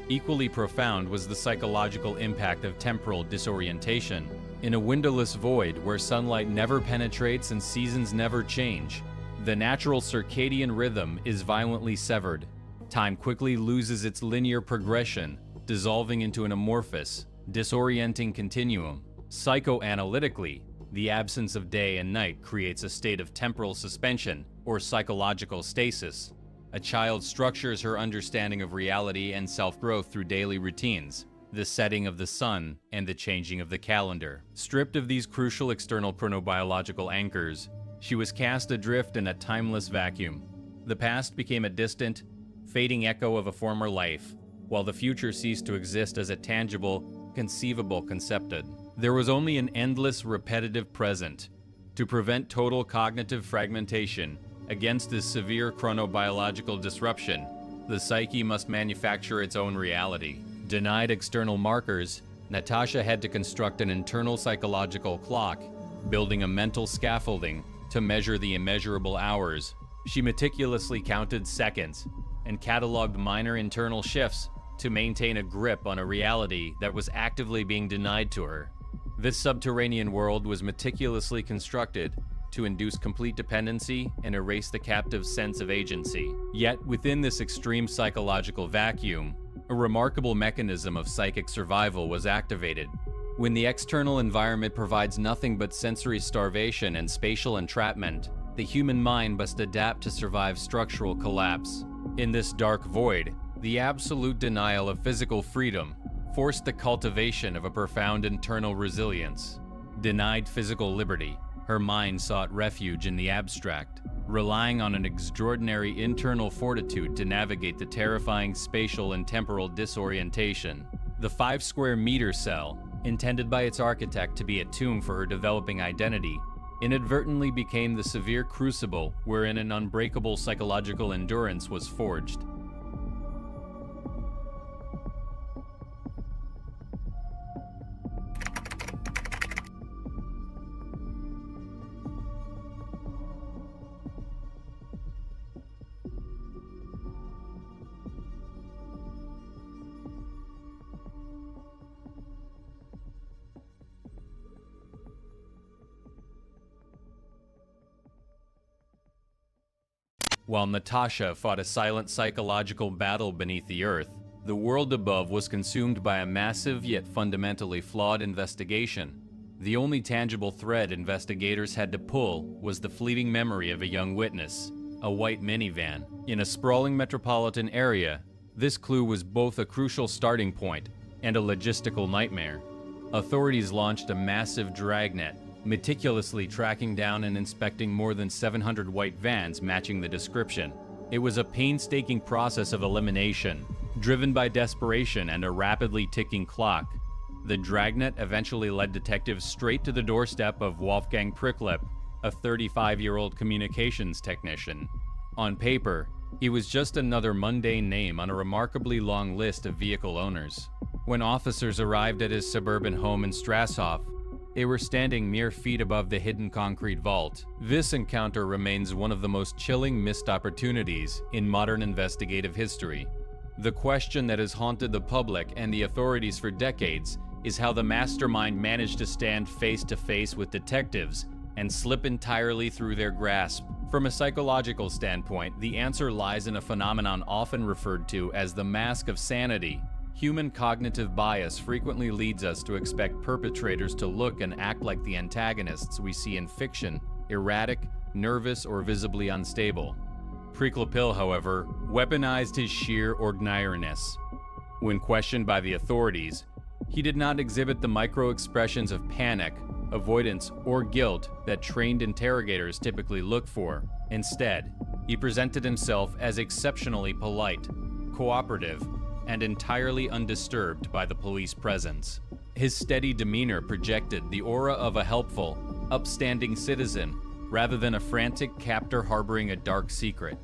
Equally profound was the psychological impact of temporal disorientation. In a windowless void where sunlight never penetrates and seasons never change, the natural circadian rhythm is violently severed. Time quickly loses its linear progression, dissolving into an amorphous, disorienting continuum. Psychoanalytically, the absence of day and night creates a state of temporal suspension or psychological stasis. A child structures her understanding of reality and self-growth through daily routines, the setting of the sun, and the changing of the calendar. Stripped of these crucial external chronobiological anchors, she was cast adrift in a timeless vacuum. The past became a distant, fading echo of a former life, while the future ceased to exist as a tangible, conceivable concepted. There was only an endless, repetitive present, To prevent total cognitive fragmentation against this severe chronobiological disruption, the psyche must manufacture its own reality. Denied external markers, Natasha had to construct an internal psychological clock, building a mental scaffolding to measure the immeasurable hours. She meticulously counted seconds and cataloged minor internal shifts to maintain a grip on a reality that was actively being denied to her. This subterranean world was meticulously constructed to induce complete dependency and erase the captive's sense of agency. Yet, within this extreme psychological vacuum, a remarkable mechanism of psychic survival was activated. When the external environment provides nothing but sensory starvation and spatial entrapment, the human mind must adapt to survive structural collapse. In this dark void, the absolute denial of physical freedom forced the cultivation of a profound internal resilience. Denied physical liberty, her mind sought refuge in the abstract, relying on an extraordinary internal fortitude to navigate the terrifying spatial and temporal disorientation. The 5-square-meter cell, intended by its architect to be a tomb for her developing identity, inadvertently became the severe crucible wherein an unbreakable psychological endurance was forged. While Natasha fought a silent psychological battle beneath the earth, the world above was consumed by a massive yet fundamentally flawed investigation. The only tangible thread investigators had to pull was the fleeting memory of a young witness, a white minivan. In a sprawling metropolitan area, this clue was both a crucial starting point and a logistical nightmare. Authorities launched a massive dragnet, meticulously tracking down and inspecting more than 700 white vans matching the description. It was a painstaking process of elimination, driven by desperation and a rapidly ticking clock. The dragnet eventually led detectives straight to the doorstep of Wolfgang Pricklip, a 35-year-old communications technician. On paper, he was just another mundane name on a remarkably long list of vehicle owners. When officers arrived at his suburban home in Strasshof, they were standing mere feet above the hidden concrete vault. This encounter remains one of the most chilling missed opportunities in modern investigative history. The question that has haunted the public and the authorities for decades is how the mastermind managed to stand face to face with detectives and slip entirely through their grasp. From a psychological standpoint, the answer lies in a phenomenon often referred to as the mask of sanity. Human cognitive bias frequently leads us to expect perpetrators to look and act like the antagonists we see in fiction, erratic, nervous, or visibly unstable. Pricklip, however, weaponized his sheer ordinariness. When questioned by the authorities, he did not exhibit the micro-expressions of panic, avoidance, or guilt that trained interrogators typically look for. Instead, he presented himself as exceptionally polite, cooperative, and entirely undisturbed by the police presence. His steady demeanor projected the aura of a helpful, upstanding citizen rather than a frantic captor harboring a dark secret.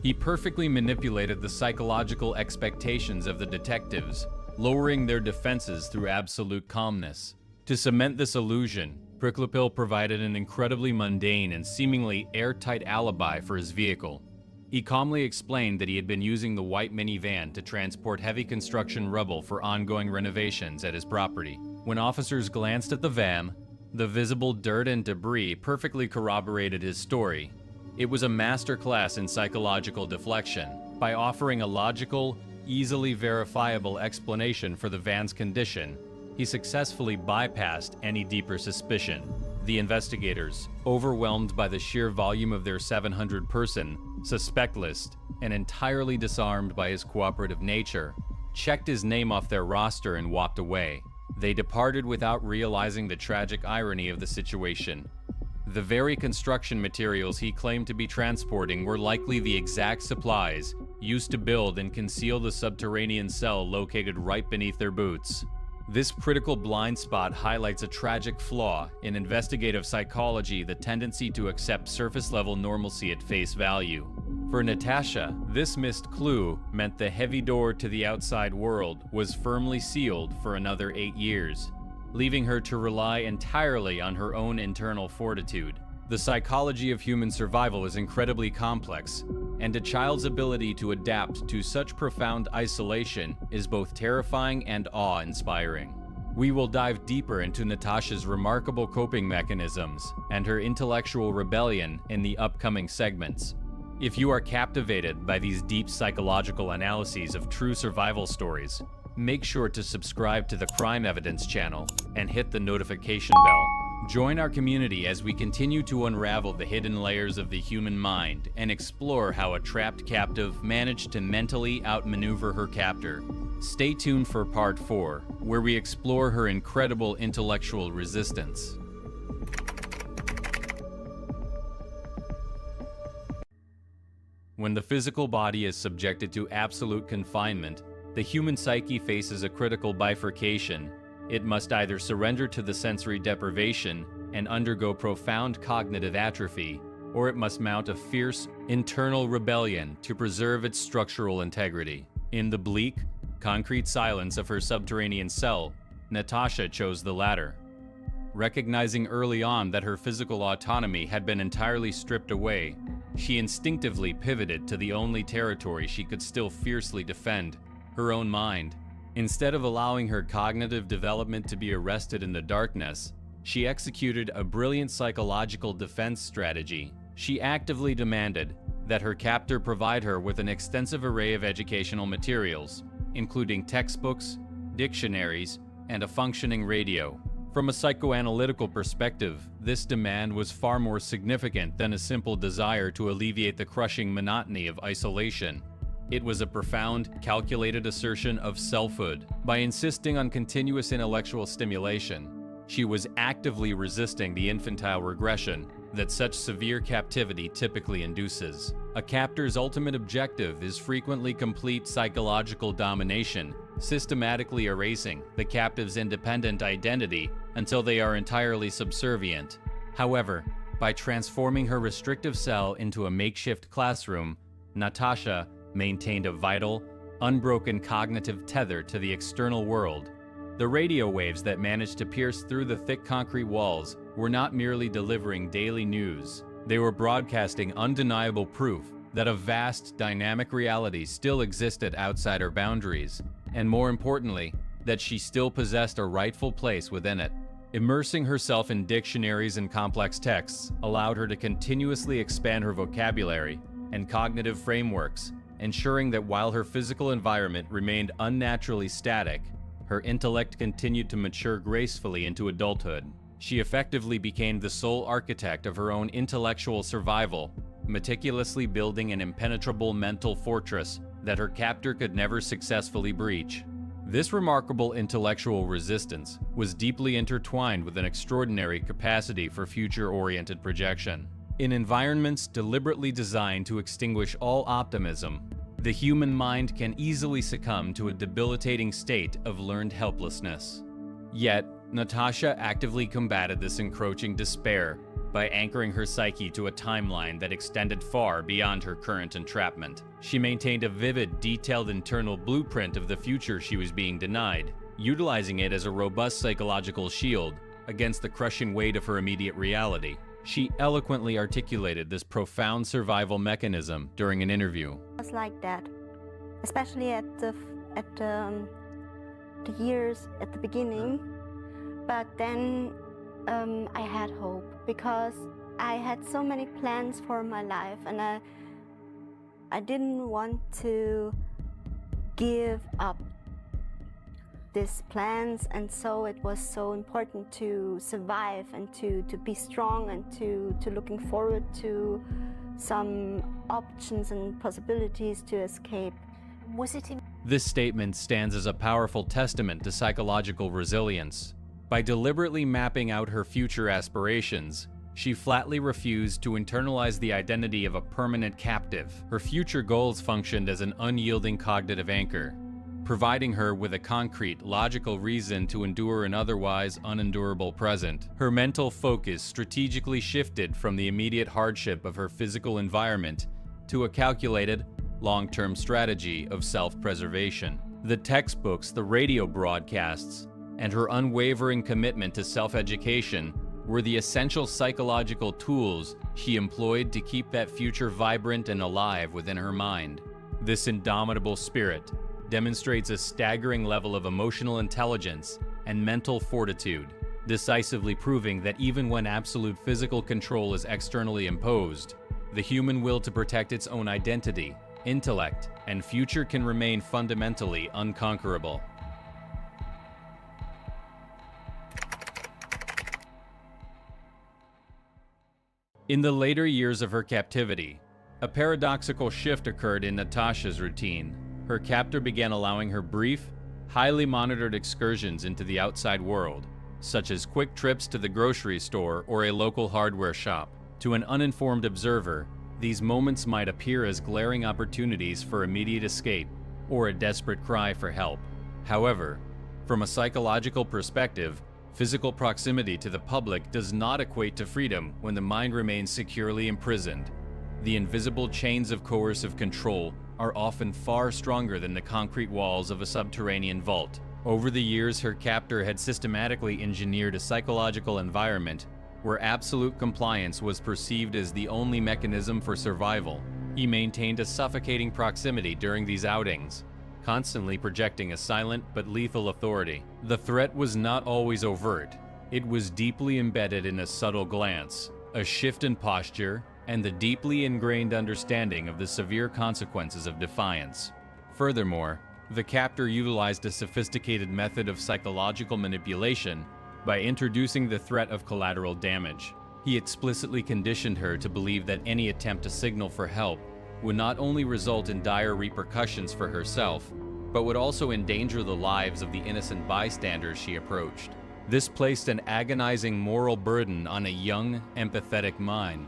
He perfectly manipulated the psychological expectations of the detectives, lowering their defenses through absolute calmness. To cement this illusion, Pricklip provided an incredibly mundane and seemingly airtight alibi for his vehicle. He calmly explained that he had been using the white minivan to transport heavy construction rubble for ongoing renovations at his property. When officers glanced at the van, the visible dirt and debris perfectly corroborated his story. It was a masterclass in psychological deflection. By offering a logical, easily verifiable explanation for the van's condition, he successfully bypassed any deeper suspicion. The investigators, overwhelmed by the sheer volume of their 700-person suspect list and entirely disarmed by his cooperative nature, checked his name off their roster and walked away. They departed without realizing the tragic irony of the situation. The very construction materials he claimed to be transporting were likely the exact supplies used to build and conceal the subterranean cell located right beneath their boots. This critical blind spot highlights a tragic flaw in investigative psychology, the tendency to accept surface-level normalcy at face value. For Natasha, this missed clue meant the heavy door to the outside world was firmly sealed for another 8 years, leaving her to rely entirely on her own internal fortitude. The psychology of human survival is incredibly complex, and a child's ability to adapt to such profound isolation is both terrifying and awe-inspiring. We will dive deeper into Natasha's remarkable coping mechanisms and her intellectual rebellion in the upcoming segments. If you are captivated by these deep psychological analyses of true survival stories, make sure to subscribe to the Crime Evidence channel and hit the notification bell. Join our community as we continue to unravel the hidden layers of the human mind and explore how a trapped captive managed to mentally outmaneuver her captor. Stay tuned for Part 4, where we explore her incredible intellectual resistance. When the physical body is subjected to absolute confinement, the human psyche faces a critical bifurcation. It must either surrender to the sensory deprivation and undergo profound cognitive atrophy, or it must mount a fierce internal rebellion to preserve its structural integrity. In the bleak, concrete silence of her subterranean cell, Natasha chose the latter. Recognizing early on that her physical autonomy had been entirely stripped away, she instinctively pivoted to the only territory she could still fiercely defend, her own mind. Instead of allowing her cognitive development to be arrested in the darkness, she executed a brilliant psychological defense strategy. She actively demanded that her captor provide her with an extensive array of educational materials, including textbooks, dictionaries, and a functioning radio. From a psychoanalytical perspective, this demand was far more significant than a simple desire to alleviate the crushing monotony of isolation. It was a profound, calculated assertion of selfhood. By insisting on continuous intellectual stimulation, she was actively resisting the infantile regression that such severe captivity typically induces. A captor's ultimate objective is frequently complete psychological domination, systematically erasing the captive's independent identity until they are entirely subservient. However, by transforming her restrictive cell into a makeshift classroom, Natasha maintained a vital, unbroken cognitive tether to the external world. The radio waves that managed to pierce through the thick concrete walls were not merely delivering daily news. They were broadcasting undeniable proof that a vast, dynamic reality still existed outside her boundaries, and more importantly, that she still possessed a rightful place within it. Immersing herself in dictionaries and complex texts allowed her to continuously expand her vocabulary and cognitive frameworks, ensuring that while her physical environment remained unnaturally static, her intellect continued to mature gracefully into adulthood. She effectively became the sole architect of her own intellectual survival, meticulously building an impenetrable mental fortress that her captor could never successfully breach. This remarkable intellectual resistance was deeply intertwined with an extraordinary capacity for future-oriented projection. In environments deliberately designed to extinguish all optimism, the human mind can easily succumb to a debilitating state of learned helplessness. Yet, Natasha actively combated this encroaching despair by anchoring her psyche to a timeline that extended far beyond her current entrapment. She maintained a vivid, detailed internal blueprint of the future she was being denied, utilizing it as a robust psychological shield against the crushing weight of her immediate reality. She eloquently articulated this profound survival mechanism during an interview. It was like that, especially at the years at the beginning. But then I had hope because I had so many plans for my life, and I didn't want to give up these plans, and so it was so important to survive and to be strong and to looking forward to some options and possibilities to escape. This statement stands as a powerful testament to psychological resilience. By deliberately mapping out her future aspirations, she flatly refused to internalize the identity of a permanent captive. Her future goals functioned as an unyielding cognitive anchor, providing her with a concrete, logical reason to endure an otherwise unendurable present. Her mental focus strategically shifted from the immediate hardship of her physical environment to a calculated, long-term strategy of self-preservation. The textbooks, the radio broadcasts, and her unwavering commitment to self-education were the essential psychological tools she employed to keep that future vibrant and alive within her mind. This indomitable spirit demonstrates a staggering level of emotional intelligence and mental fortitude, decisively proving that even when absolute physical control is externally imposed, the human will to protect its own identity, intellect, and future can remain fundamentally unconquerable. In the later years of her captivity, a paradoxical shift occurred in Natasha's routine. Her captor began allowing her brief, highly monitored excursions into the outside world, such as quick trips to the grocery store or a local hardware shop. To an uninformed observer, these moments might appear as glaring opportunities for immediate escape or a desperate cry for help. However, from a psychological perspective, physical proximity to the public does not equate to freedom when the mind remains securely imprisoned. The invisible chains of coercive control are often far stronger than the concrete walls of a subterranean vault. Over the years, her captor had systematically engineered a psychological environment where absolute compliance was perceived as the only mechanism for survival. He maintained a suffocating proximity during these outings, constantly projecting a silent but lethal authority. The threat was not always overt. It was deeply embedded in a subtle glance, a shift in posture, and the deeply ingrained understanding of the severe consequences of defiance. Furthermore, the captor utilized a sophisticated method of psychological manipulation by introducing the threat of collateral damage. He explicitly conditioned her to believe that any attempt to signal for help would not only result in dire repercussions for herself, but would also endanger the lives of the innocent bystanders she approached. This placed an agonizing moral burden on a young, empathetic mind.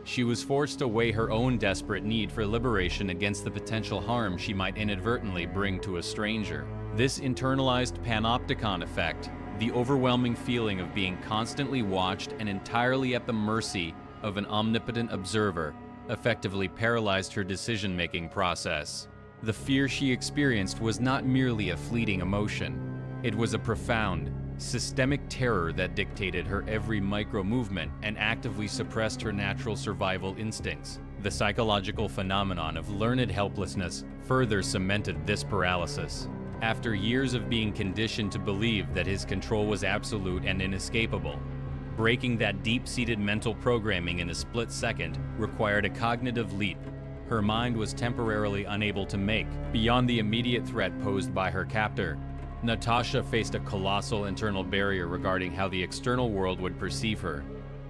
She was forced to weigh her own desperate need for liberation against the potential harm she might inadvertently bring to a stranger. This internalized panopticon effect, the overwhelming feeling of being constantly watched and entirely at the mercy of an omnipotent observer, effectively paralyzed her decision-making process. The fear she experienced was not merely a fleeting emotion. It was a profound, systemic terror that dictated her every micro-movement and actively suppressed her natural survival instincts. The psychological phenomenon of learned helplessness further cemented this paralysis. After years of being conditioned to believe that his control was absolute and inescapable, breaking that deep-seated mental programming in a split second required a cognitive leap her mind was temporarily unable to make. Beyond the immediate threat posed by her captor, Natasha faced a colossal internal barrier regarding how the external world would perceive her.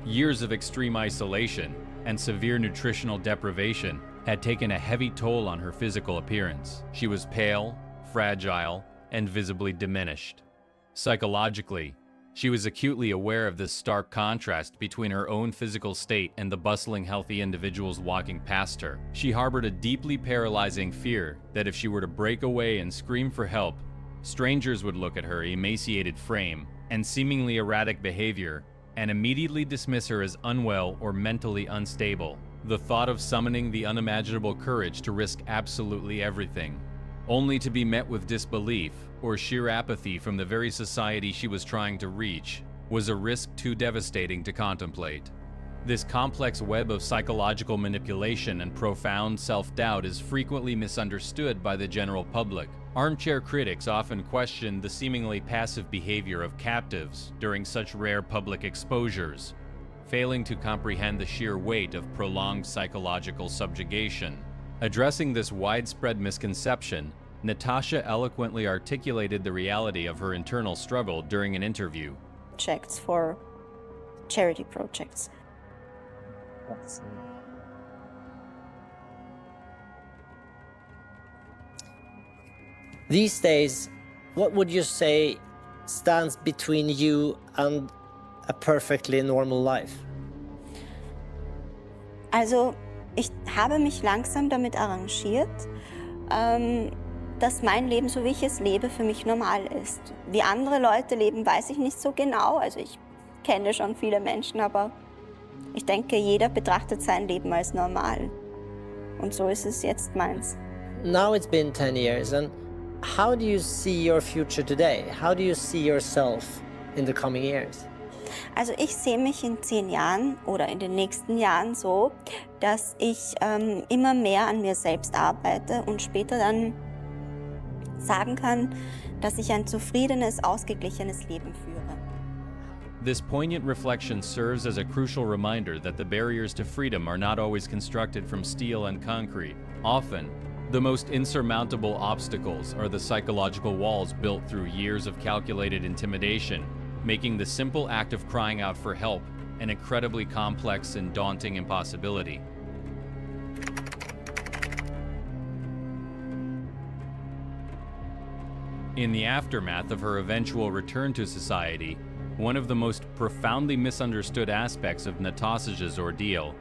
Years of extreme isolation and severe nutritional deprivation had taken a heavy toll on her physical appearance. She was pale, fragile, and visibly diminished. Psychologically, she was acutely aware of this stark contrast between her own physical state and the bustling, healthy individuals walking past her. She harbored a deeply paralyzing fear that if she were to break away and scream for help, strangers would look at her emaciated frame and seemingly erratic behavior and immediately dismiss her as unwell or mentally unstable. The thought of summoning the unimaginable courage to risk absolutely everything, only to be met with disbelief or sheer apathy from the very society she was trying to reach, was a risk too devastating to contemplate. This complex web of psychological manipulation and profound self-doubt is frequently misunderstood by the general public. Armchair critics often question the seemingly passive behavior of captives during such rare public exposures, failing to comprehend the sheer weight of prolonged psychological subjugation. Addressing this widespread misconception, Natasha eloquently articulated the reality of her internal struggle during an interview. Projects for charity projects. These days, what would you say stands between you and a perfectly normal life? Also, ich habe mich langsam damit arrangiert, dass mein Leben, so wie ich es lebe, für mich normal ist. Wie andere Leute leben, weiß ich nicht so genau. Also ich kenne schon viele Menschen, aber ich denke, jeder betrachtet sein Leben als normal. Und so ist es jetzt meins. Now it's been 10 years, and how do you see your future today? How do you see yourself in the coming years? Also ich sehe mich in 10 Jahren oder in den nächsten Jahren so, dass ich immer mehr an mir selbst arbeite und später dann sagen kann, dass ich ein zufriedenes, ausgeglichenes Leben führe. This poignant reflection serves as a crucial reminder that the barriers to freedom are not always constructed from steel and concrete. Often, the most insurmountable obstacles are the psychological walls built through years of calculated intimidation, making the simple act of crying out for help an incredibly complex and daunting impossibility. In the aftermath of her eventual return to society, one of the most profoundly misunderstood aspects of Natasha's ordeal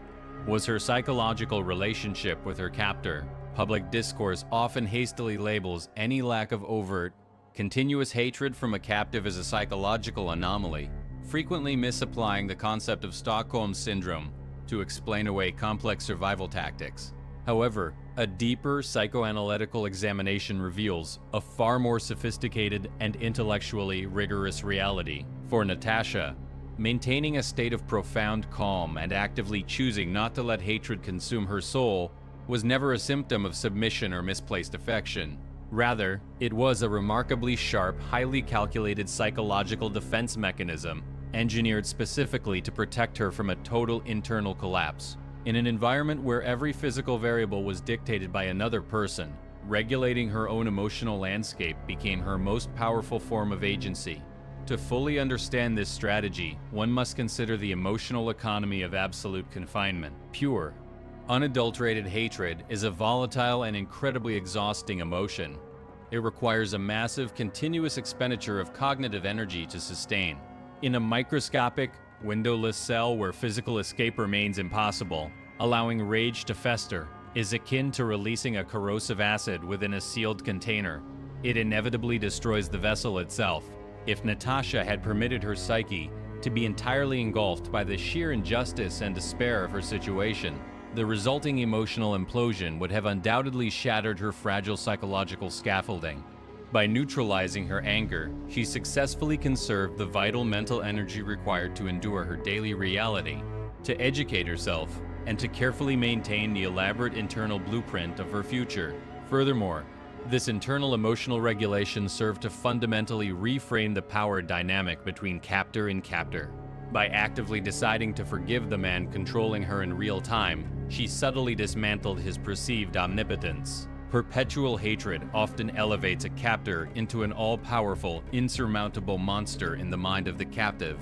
was her psychological relationship with her captor. Public discourse often hastily labels any lack of overt, continuous hatred from a captive as a psychological anomaly, frequently misapplying the concept of Stockholm Syndrome to explain away complex survival tactics. However, a deeper psychoanalytical examination reveals a far more sophisticated and intellectually rigorous reality. For Natasha, maintaining a state of profound calm and actively choosing not to let hatred consume her soul was never a symptom of submission or misplaced affection. Rather, it was a remarkably sharp, highly calculated psychological defense mechanism engineered specifically to protect her from a total internal collapse. In an environment where every physical variable was dictated by another person, regulating her own emotional landscape became her most powerful form of agency. To fully understand this strategy, one must consider the emotional economy of absolute confinement. Pure, unadulterated hatred is a volatile and incredibly exhausting emotion. It requires a massive, continuous expenditure of cognitive energy to sustain. In a microscopic, windowless cell where physical escape remains impossible, allowing rage to fester is akin to releasing a corrosive acid within a sealed container. It inevitably destroys the vessel itself. If Natasha had permitted her psyche to be entirely engulfed by the sheer injustice and despair of her situation, the resulting emotional implosion would have undoubtedly shattered her fragile psychological scaffolding. By neutralizing her anger, she successfully conserved the vital mental energy required to endure her daily reality, to educate herself, and to carefully maintain the elaborate internal blueprint of her future. Furthermore, this internal emotional regulation served to fundamentally reframe the power dynamic between captor and captor. By actively deciding to forgive the man controlling her in real time, she subtly dismantled his perceived omnipotence. Perpetual hatred often elevates a captor into an all-powerful, insurmountable monster in the mind of the captive.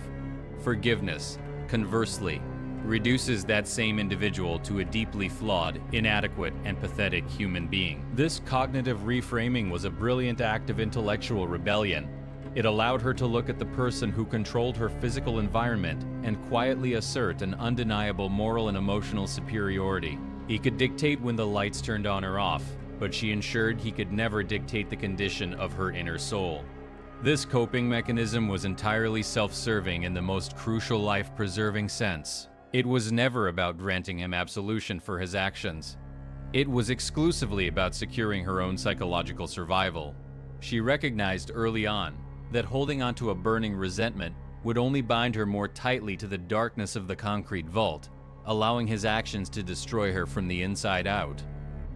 Forgiveness, conversely, reduces that same individual to a deeply flawed, inadequate, and pathetic human being. This cognitive reframing was a brilliant act of intellectual rebellion. It allowed her to look at the person who controlled her physical environment and quietly assert an undeniable moral and emotional superiority. He could dictate when the lights turned on or off, but she ensured he could never dictate the condition of her inner soul. This coping mechanism was entirely self-serving in the most crucial life-preserving sense. It was never about granting him absolution for his actions. It was exclusively about securing her own psychological survival. She recognized early on that holding onto a burning resentment would only bind her more tightly to the darkness of the concrete vault, allowing his actions to destroy her from the inside out.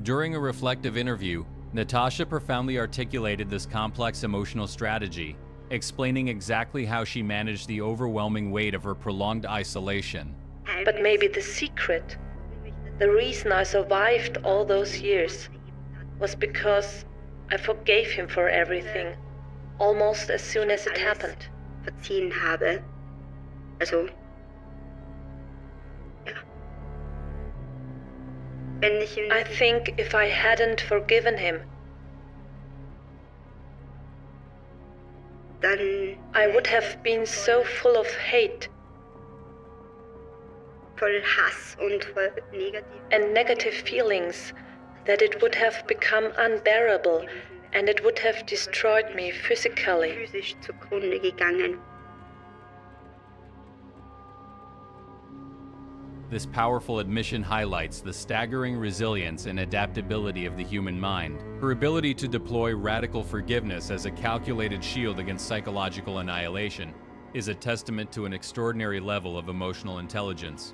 During a reflective interview, Natasha profoundly articulated this complex emotional strategy, explaining exactly how she managed the overwhelming weight of her prolonged isolation. But maybe the secret, the reason I survived all those years, was because I forgave him for everything, almost as soon as it happened. Verziehen habe. Also, ja. I think if I hadn't forgiven him, dann I would have been so full of hate voll Hass und voll and negative feelings that it would have become unbearable and it would have destroyed me physically. Physisch zugrunde gegangen. This powerful admission highlights the staggering resilience and adaptability of the human mind. Her ability to deploy radical forgiveness as a calculated shield against psychological annihilation is a testament to an extraordinary level of emotional intelligence.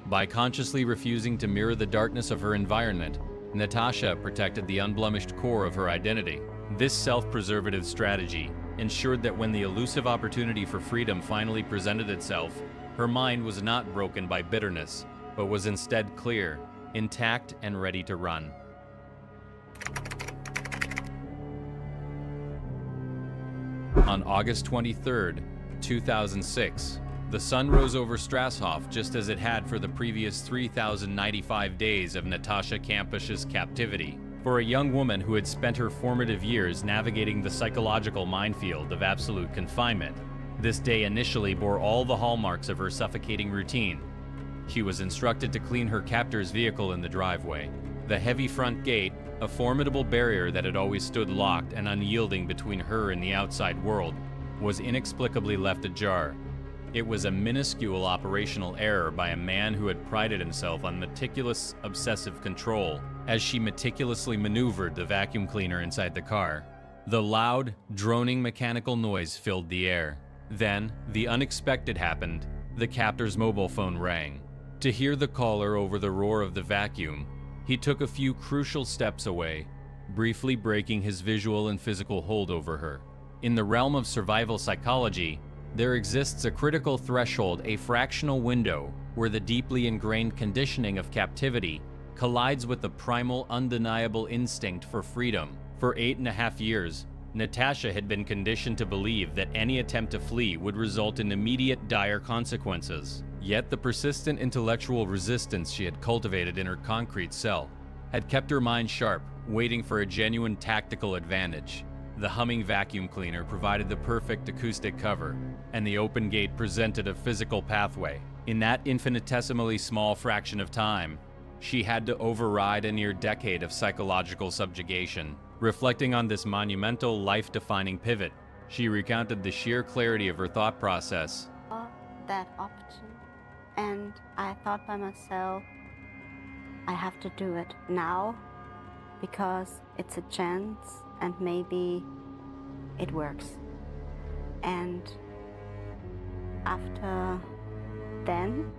By consciously refusing to mirror the darkness of her environment, Natasha protected the unblemished core of her identity. This self-preservative strategy ensured that when the elusive opportunity for freedom finally presented itself, her mind was not broken by bitterness, but was instead clear, intact, and ready to run. On August 23, 2006, the sun rose over Strasshof just as it had for the previous 3,095 days of Natasha Kampusch's captivity. For a young woman who had spent her formative years navigating the psychological minefield of absolute confinement, this day initially bore all the hallmarks of her suffocating routine. She was instructed to clean her captor's vehicle in the driveway. The heavy front gate, a formidable barrier that had always stood locked and unyielding between her and the outside world, was inexplicably left ajar. It was a minuscule operational error by a man who had prided himself on meticulous, obsessive control as she meticulously maneuvered the vacuum cleaner inside the car. The loud, droning mechanical noise filled the air. Then, the unexpected happened. The captor's mobile phone rang. To hear the caller over the roar of the vacuum, he took a few crucial steps away, briefly breaking his visual and physical hold over her. In the realm of survival psychology, there exists a critical threshold, a fractional window, where the deeply ingrained conditioning of captivity collides with the primal, undeniable instinct for freedom. For 8.5 years, Natasha had been conditioned to believe that any attempt to flee would result in immediate, dire consequences. Yet the persistent intellectual resistance she had cultivated in her concrete cell had kept her mind sharp, waiting for a genuine tactical advantage. The humming vacuum cleaner provided the perfect acoustic cover, and the open gate presented a physical pathway. In that infinitesimally small fraction of time, she had to override a near decade of psychological subjugation. Reflecting on this monumental, life-defining pivot, she recounted the sheer clarity of her thought process. That option, and I thought by myself, I have to do it now because it's a chance and maybe it works. And after then,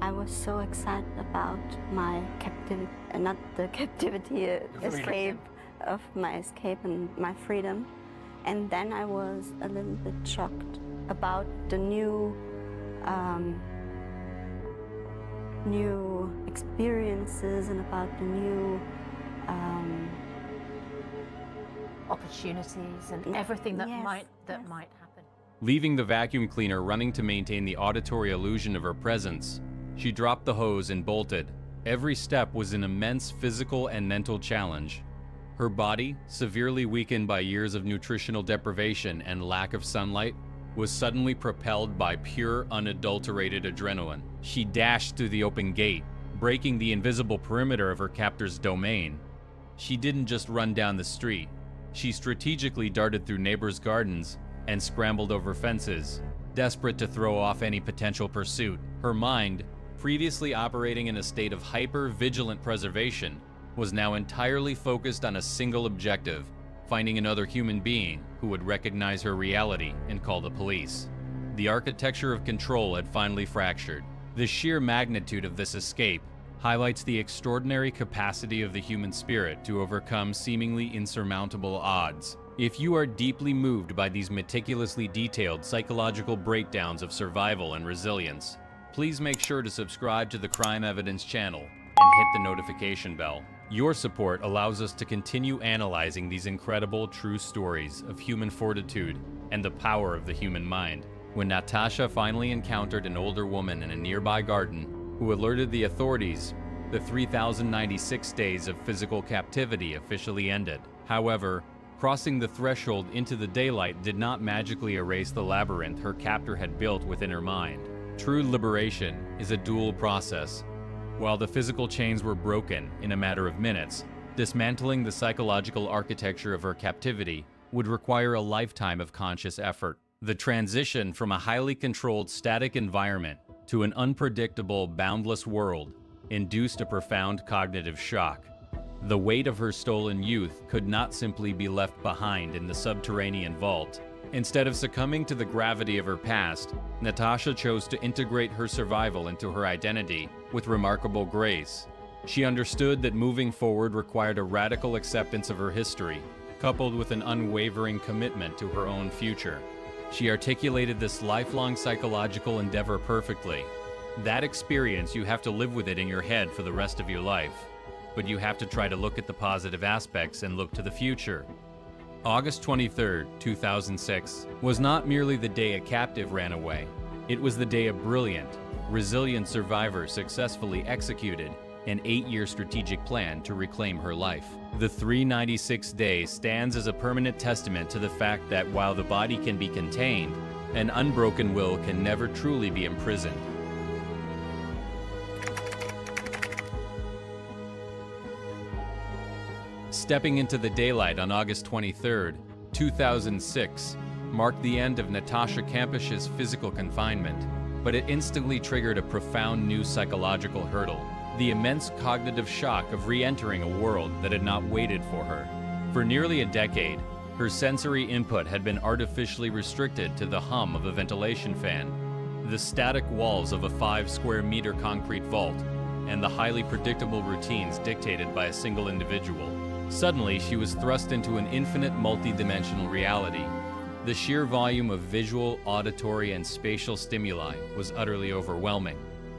I was so excited about my captivity, not the captivity, escape of my escape and my freedom. And then I was a little bit shocked about the new experiences and about the new opportunities and everything that might happen. Leaving the vacuum cleaner running to maintain the auditory illusion of her presence, she dropped the hose and bolted. Every step was an immense physical and mental challenge. Her body, severely weakened by years of nutritional deprivation and lack of sunlight, was suddenly propelled by pure, unadulterated adrenaline. She dashed through the open gate, breaking the invisible perimeter of her captor's domain. She didn't just run down the street. She strategically darted through neighbors' gardens and scrambled over fences, desperate to throw off any potential pursuit. Her mind, previously operating in a state of hyper-vigilant preservation, was now entirely focused on a single objective: finding another human being who would recognize her reality and call the police. The architecture of control had finally fractured. The sheer magnitude of this escape highlights the extraordinary capacity of the human spirit to overcome seemingly insurmountable odds. If you are deeply moved by these meticulously detailed psychological breakdowns of survival and resilience, please make sure to subscribe to the Crime Evidence channel and hit the notification bell. Your support allows us to continue analyzing these incredible true stories of human fortitude and the power of the human mind. When Natasha finally encountered an older woman in a nearby garden who alerted the authorities, the 3,096 days of physical captivity officially ended. However, crossing the threshold into the daylight did not magically erase the labyrinth her captor had built within her mind. True liberation is a dual process. While the physical chains were broken in a matter of minutes, Dismantling the psychological architecture of her captivity would require a lifetime of conscious effort. The transition from a highly controlled, static environment to an unpredictable, boundless world induced a profound cognitive shock. The weight of her stolen youth could not simply be left behind in the subterranean vault. Instead of succumbing to the gravity of her past, Natasha chose to integrate her survival into her identity with remarkable grace. She understood that moving forward required a radical acceptance of her history, coupled with an unwavering commitment to her own future. She articulated this lifelong psychological endeavor perfectly. That experience, you have to live with it in your head for the rest of your life. But you have to try to look at the positive aspects and look to the future. August 23, 2006, was not merely the day a captive ran away. It was the day a brilliant, resilient survivor successfully executed an 8-year strategic plan to reclaim her life. The 396 day stands as a permanent testament to the fact that while the body can be contained, an unbroken will can never truly be imprisoned. Stepping into the daylight on August 23, 2006, marked the end of Natasha Kampish's physical confinement, but it instantly triggered a profound new psychological hurdle: the immense cognitive shock of re-entering a world that had not waited for her. For nearly a decade, her sensory input had been artificially restricted to the hum of a ventilation fan, the static walls of a 5-square-meter concrete vault, and the highly predictable routines dictated by a single individual. Suddenly, she was thrust into an infinite multi-dimensional reality. The sheer volume of visual, auditory, and spatial stimuli was utterly overwhelming.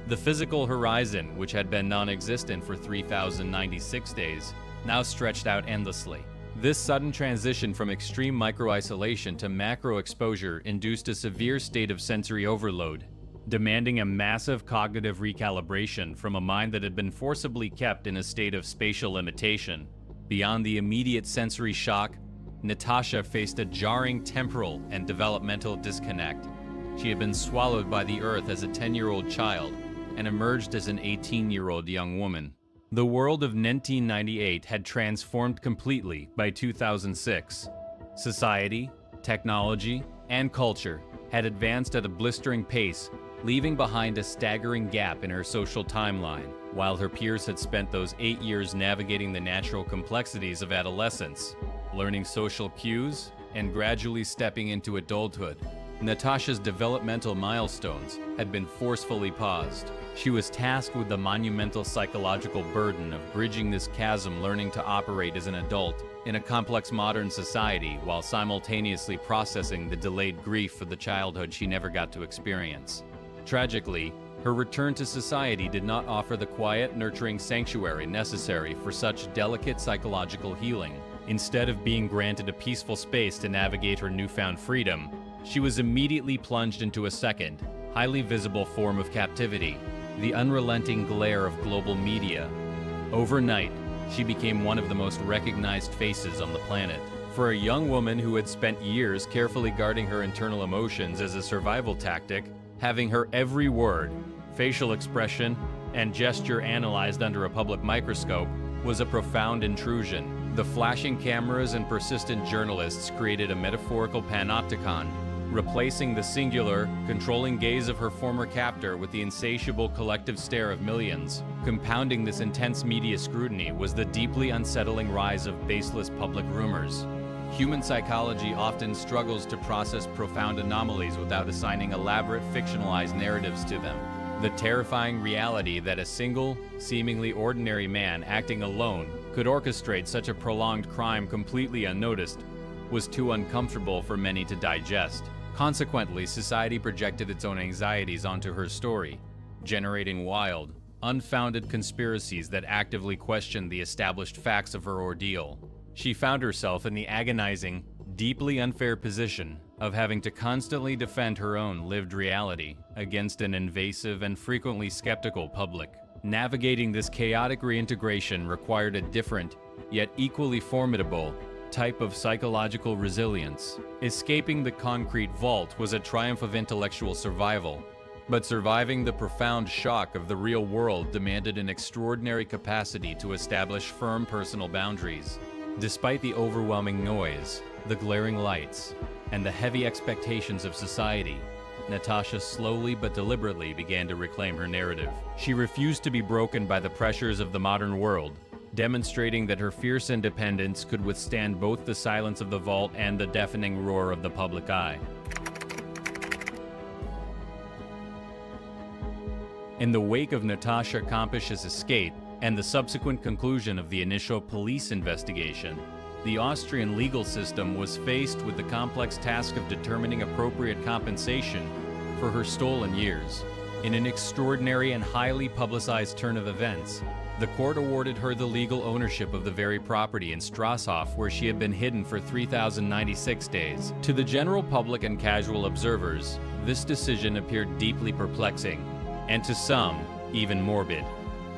The physical horizon, which had been non-existent for 3,096 days, now stretched out endlessly. This sudden transition from extreme micro-isolation to macro-exposure induced a severe state of sensory overload, demanding a massive cognitive recalibration from a mind that had been forcibly kept in a state of spatial limitation. Beyond the immediate sensory shock, Natasha faced a jarring temporal and developmental disconnect. She had been swallowed by the earth as a 10-year-old child and emerged as an 18-year-old young woman. The world of 1998 had transformed completely by 2006. Society, technology, and culture had advanced at a blistering pace, leaving behind a staggering gap in her social timeline. While her peers had spent those 8 years navigating the natural complexities of adolescence, learning social cues, and gradually stepping into adulthood, Natasha's developmental milestones had been forcefully paused. She was tasked with the monumental psychological burden of bridging this chasm, learning to operate as an adult in a complex modern society while simultaneously processing the delayed grief for the childhood she never got to experience. Tragically, her return to society did not offer the quiet, nurturing sanctuary necessary for such delicate psychological healing. Instead of being granted a peaceful space to navigate her newfound freedom, she was immediately plunged into a second, highly visible form of captivity: the unrelenting glare of global media. Overnight, she became one of the most recognized faces on the planet. For a young woman who had spent years carefully guarding her internal emotions as a survival tactic, having her every word, facial expression, and gesture analyzed under a public microscope was a profound intrusion. The flashing cameras and persistent journalists created a metaphorical panopticon, replacing the singular, controlling gaze of her former captor with the insatiable collective stare of millions. Compounding this intense media scrutiny was the deeply unsettling rise of baseless public rumors. Human psychology often struggles to process profound anomalies without assigning elaborate fictionalized narratives to them. The terrifying reality that a single, seemingly ordinary man acting alone could orchestrate such a prolonged crime completely unnoticed was too uncomfortable for many to digest. Consequently, society projected its own anxieties onto her story, generating wild, unfounded conspiracies that actively questioned the established facts of her ordeal. She found herself in the agonizing, deeply unfair position of having to constantly defend her own lived reality against an invasive and frequently skeptical public. Navigating this chaotic reintegration required a different, yet equally formidable, type of psychological resilience. Escaping the concrete vault was a triumph of intellectual survival, But surviving the profound shock of the real world demanded an extraordinary capacity to establish firm personal boundaries. Despite the overwhelming noise, the glaring lights, and the heavy expectations of society, Natasha slowly but deliberately began to reclaim her narrative. She refused to be broken by the pressures of the modern world, demonstrating that her fierce independence could withstand both the silence of the vault and the deafening roar of the public eye. In the wake of Natasha Kampusch's escape and the subsequent conclusion of the initial police investigation, the Austrian legal system was faced with the complex task of determining appropriate compensation for her stolen years. In an extraordinary and highly publicized turn of events, the court awarded her the legal ownership of the very property in Strasshof where she had been hidden for 3,096 days. To the general public and casual observers, this decision appeared deeply perplexing, and to some, even morbid.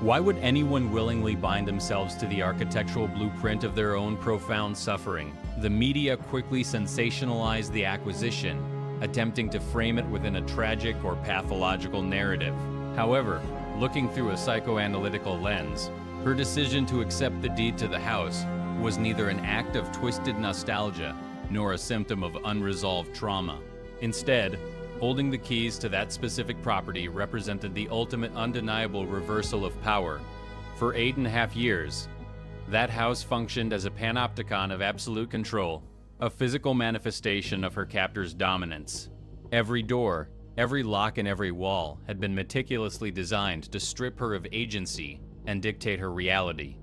Why would anyone willingly bind themselves to the architectural blueprint of their own profound suffering? The media quickly sensationalized the acquisition, attempting to frame it within a tragic or pathological narrative. However, looking through a psychoanalytical lens, her decision to accept the deed to the house was neither an act of twisted nostalgia nor a symptom of unresolved trauma. Instead, holding the keys to that specific property represented the ultimate undeniable reversal of power. For 8.5 years, that house functioned as a panopticon of absolute control, a physical manifestation of her captor's dominance. Every door, every lock and every wall had been meticulously designed to strip her of agency and dictate her reality.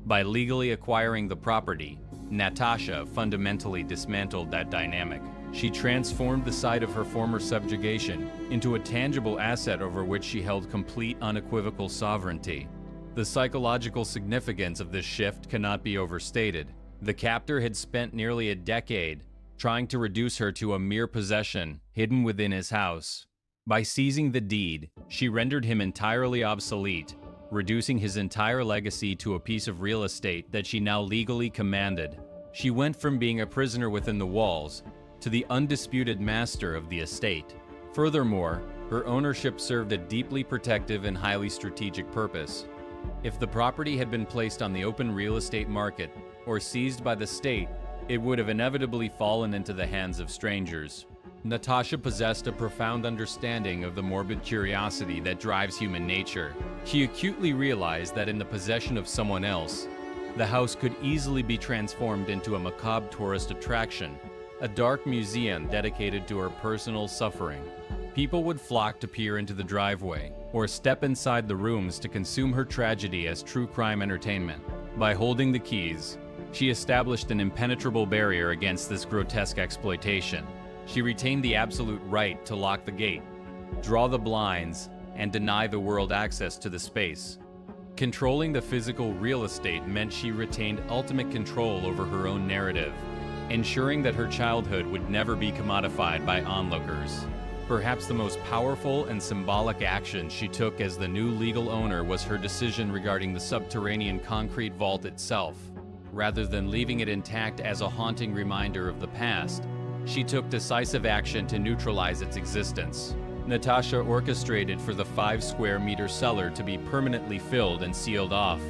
By legally acquiring the property, Natasha fundamentally dismantled that dynamic. She transformed the site of her former subjugation into a tangible asset over which she held complete, unequivocal sovereignty. The psychological significance of this shift cannot be overstated. The captor had spent nearly a decade trying to reduce her to a mere possession hidden within his house. By seizing the deed, she rendered him entirely obsolete, reducing his entire legacy to a piece of real estate that she now legally commanded. She went from being a prisoner within the walls to the undisputed master of the estate. Furthermore, her ownership served a deeply protective and highly strategic purpose. If the property had been placed on the open real estate market or seized by the state, it would have inevitably fallen into the hands of strangers. Natasha possessed a profound understanding of the morbid curiosity that drives human nature. She acutely realized that in the possession of someone else, the house could easily be transformed into a macabre tourist attraction, a dark museum dedicated to her personal suffering. People would flock to peer into the driveway or step inside the rooms to consume her tragedy as true crime entertainment. By holding the keys, she established an impenetrable barrier against this grotesque exploitation. She retained the absolute right to lock the gate, draw the blinds, and deny the world access to the space. Controlling the physical real estate meant she retained ultimate control over her own narrative, ensuring that her childhood would never be commodified by onlookers. Perhaps the most powerful and symbolic action she took as the new legal owner was her decision regarding the subterranean concrete vault itself. Rather than leaving it intact as a haunting reminder of the past, she took decisive action to neutralize its existence. Natasha orchestrated for the 5-square-meter cellar to be permanently filled and sealed off.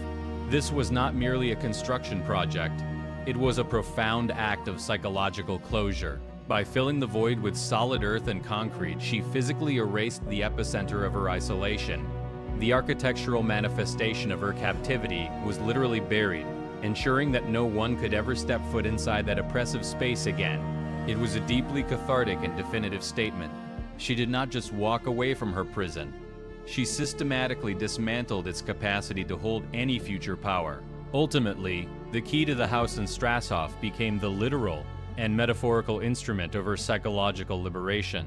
This was not merely a construction project. It was a profound act of psychological closure. By filling the void with solid earth and concrete, she physically erased the epicenter of her isolation. The architectural manifestation of her captivity was literally buried, ensuring that no one could ever step foot inside that oppressive space again. It was a deeply cathartic and definitive statement. She did not just walk away from her prison. She systematically dismantled its capacity to hold any future power. Ultimately, the key to the house in Strasshof became the literal and metaphorical instrument of her psychological liberation.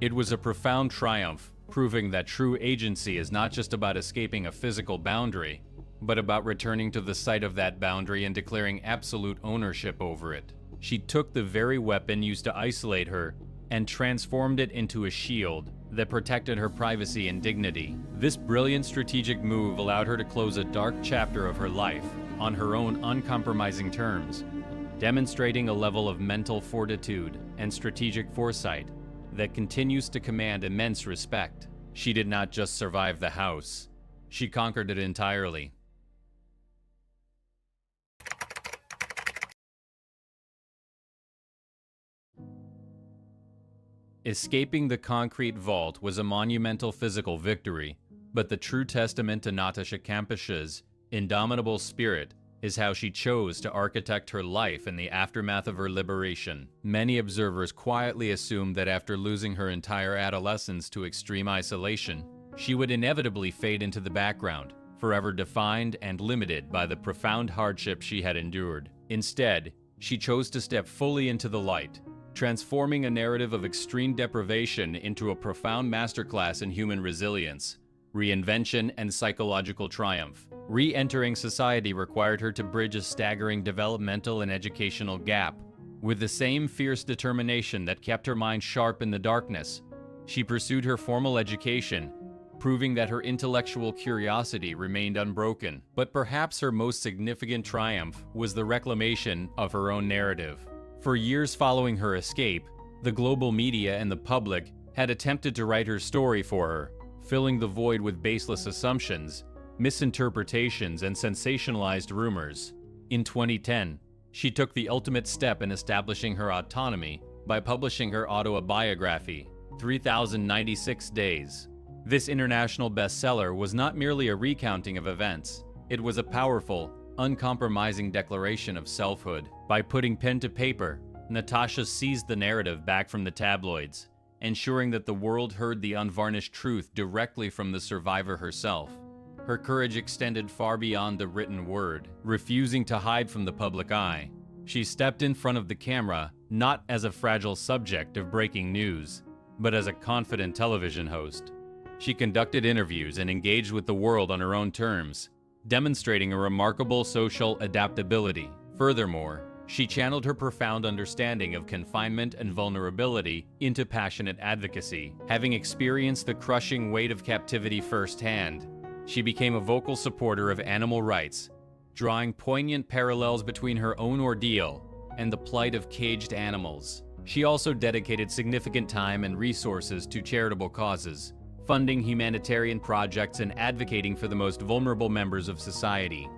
It was a profound triumph, proving that true agency is not just about escaping a physical boundary, but about returning to the site of that boundary and declaring absolute ownership over it. She took the very weapon used to isolate her and transformed it into a shield that protected her privacy and dignity. This brilliant strategic move allowed her to close a dark chapter of her life on her own uncompromising terms, demonstrating a level of mental fortitude and strategic foresight that continues to command immense respect. She did not just survive the house, she conquered it entirely. Escaping the concrete vault was a monumental physical victory, but the true testament to Natasha Kampusch's indomitable spirit is how she chose to architect her life in the aftermath of her liberation. Many observers quietly assumed that after losing her entire adolescence to extreme isolation, she would inevitably fade into the background, forever defined and limited by the profound hardship she had endured. Instead, she chose to step fully into the light, transforming a narrative of extreme deprivation into a profound masterclass in human resilience, reinvention, and psychological triumph. Re-entering society required her to bridge a staggering developmental and educational gap. With the same fierce determination that kept her mind sharp in the darkness, she pursued her formal education, proving that her intellectual curiosity remained unbroken. But perhaps her most significant triumph was the reclamation of her own narrative. For years following her escape, the global media and the public had attempted to write her story for her, filling the void with baseless assumptions, misinterpretations, and sensationalized rumors. In 2010, she took the ultimate step in establishing her autonomy by publishing her autobiography, 3096 Days. This international bestseller was not merely a recounting of events, it was a powerful, uncompromising declaration of selfhood. By putting pen to paper, Natasha seized the narrative back from the tabloids, ensuring that the world heard the unvarnished truth directly from the survivor herself. Her courage extended far beyond the written word. Refusing to hide from the public eye, she stepped in front of the camera not as a fragile subject of breaking news, but as a confident television host. She conducted interviews and engaged with the world on her own terms, demonstrating a remarkable social adaptability. Furthermore, she channeled her profound understanding of confinement and vulnerability into passionate advocacy. Having experienced the crushing weight of captivity firsthand, she became a vocal supporter of animal rights, drawing poignant parallels between her own ordeal and the plight of caged animals. She also dedicated significant time and resources to charitable causes, funding humanitarian projects and advocating for the most vulnerable members of society.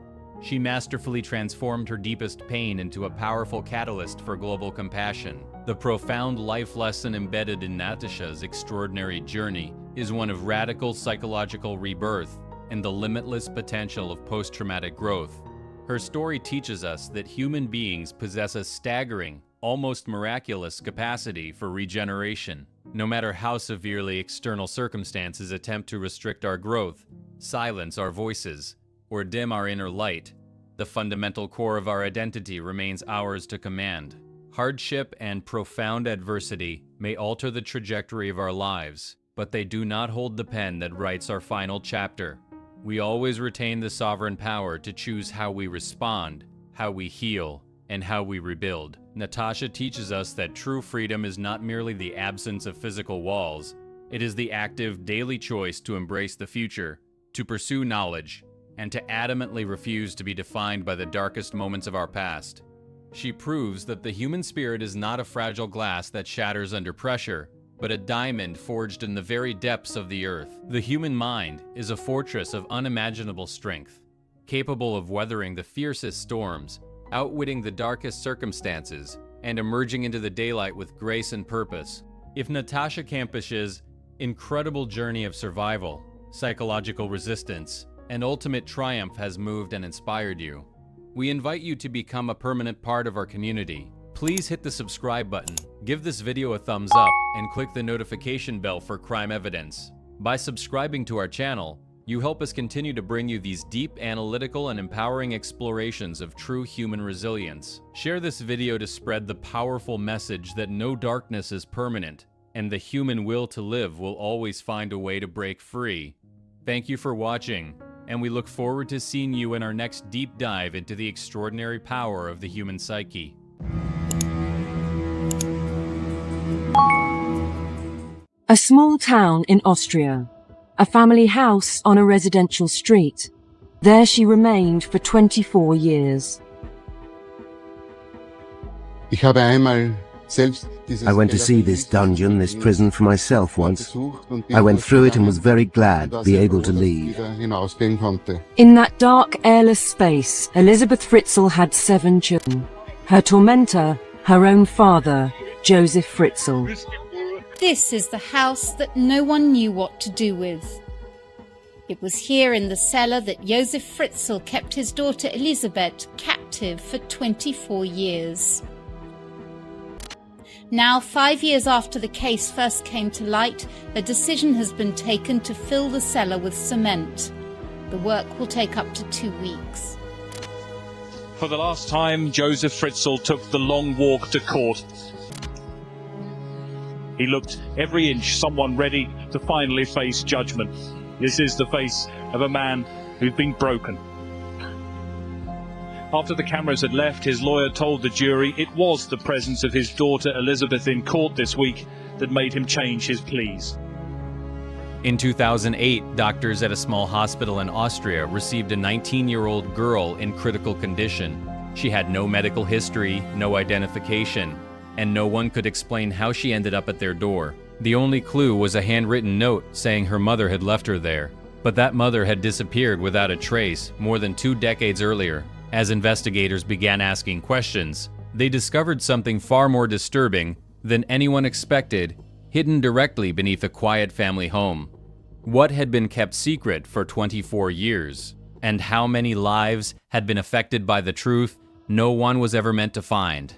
She masterfully transformed her deepest pain into a powerful catalyst for global compassion. The profound life lesson embedded in Natasha's extraordinary journey is one of radical psychological rebirth and the limitless potential of post-traumatic growth. Her story teaches us that human beings possess a staggering, almost miraculous capacity for regeneration. No matter how severely external circumstances attempt to restrict our growth, silence our voices, or dim our inner light, the fundamental core of our identity remains ours to command. Hardship and profound adversity may alter the trajectory of our lives, but they do not hold the pen that writes our final chapter. We always retain the sovereign power to choose how we respond, how we heal, and how we rebuild. Natasha teaches us that true freedom is not merely the absence of physical walls, it is the active, daily choice to embrace the future, to pursue knowledge, and to adamantly refuse to be defined by the darkest moments of our past. She proves that the human spirit is not a fragile glass that shatters under pressure, but a diamond forged in the very depths of the earth. The human mind is a fortress of unimaginable strength, capable of weathering the fiercest storms, outwitting the darkest circumstances, and emerging into the daylight with grace and purpose. If Natasha Kampusch's incredible journey of survival, psychological resistance, and ultimate triumph has moved and inspired you, we invite you to become a permanent part of our community. Please hit the subscribe button, give this video a thumbs up, and click the notification bell for crime evidence. By subscribing to our channel, you help us continue to bring you these deep, analytical, and empowering explorations of true human resilience. Share this video to spread the powerful message that no darkness is permanent, and the human will to live will always find a way to break free. Thank you for watching, and we look forward to seeing you in our next deep dive into the extraordinary power of the human psyche. A small town in Austria. A family house on a residential street. There she remained for 24 years. Ich habe einmal I went to see this dungeon, this prison for myself once. I went through it and was very glad to be able to leave. In that dark, airless space, Elisabeth Fritzl had 7 children. Her tormentor, her own father, Joseph Fritzl. This is the house that no one knew what to do with. It was here in the cellar that Josef Fritzl kept his daughter Elisabeth captive for 24 years. Now, 5 years after the case first came to light, a decision has been taken to fill the cellar with cement. The work will take up to 2 weeks. For the last time, Josef Fritzl took the long walk to court. He looked every inch someone ready to finally face judgment. This is the face of a man who'd been broken. After the cameras had left, his lawyer told the jury it was the presence of his daughter Elisabeth in court this week that made him change his pleas. In 2008, doctors at a small hospital in Austria received a 19-year-old girl in critical condition. She had no medical history, no identification, and no one could explain how she ended up at their door. The only clue was a handwritten note saying her mother had left her there. But that mother had disappeared without a trace more than 2 decades earlier. As investigators began asking questions, they discovered something far more disturbing than anyone expected, hidden directly beneath a quiet family home. What had been kept secret for 24 years? And how many lives had been affected by the truth no one was ever meant to find?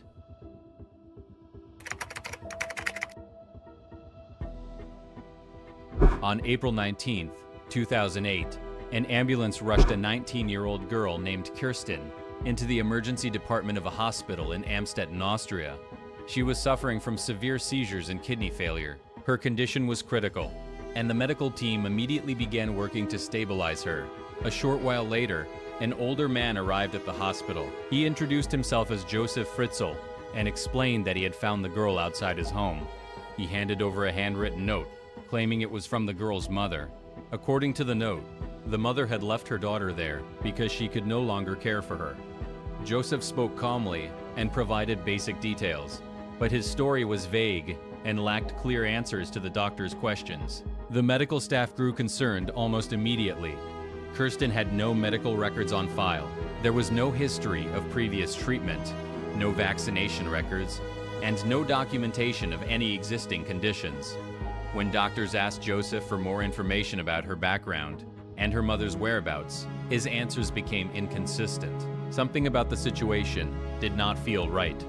On April 19, 2008, an ambulance rushed a 19-year-old girl named Kirsten into the emergency department of a hospital in Amstetten, Austria. She was suffering from severe seizures and kidney failure. Her condition was critical, and the medical team immediately began working to stabilize her. A short while later, an older man arrived at the hospital. He introduced himself as Josef Fritzl and explained that he had found the girl outside his home. He handed over a handwritten note, claiming it was from the girl's mother. According to the note, the mother had left her daughter there because she could no longer care for her. Joseph spoke calmly and provided basic details, but his story was vague and lacked clear answers to the doctor's questions. The medical staff grew concerned almost immediately. Kirsten had no medical records on file. There was no history of previous treatment, no vaccination records, and no documentation of any existing conditions. When doctors asked Joseph for more information about her background and her mother's whereabouts, his answers became inconsistent. Something about the situation did not feel right.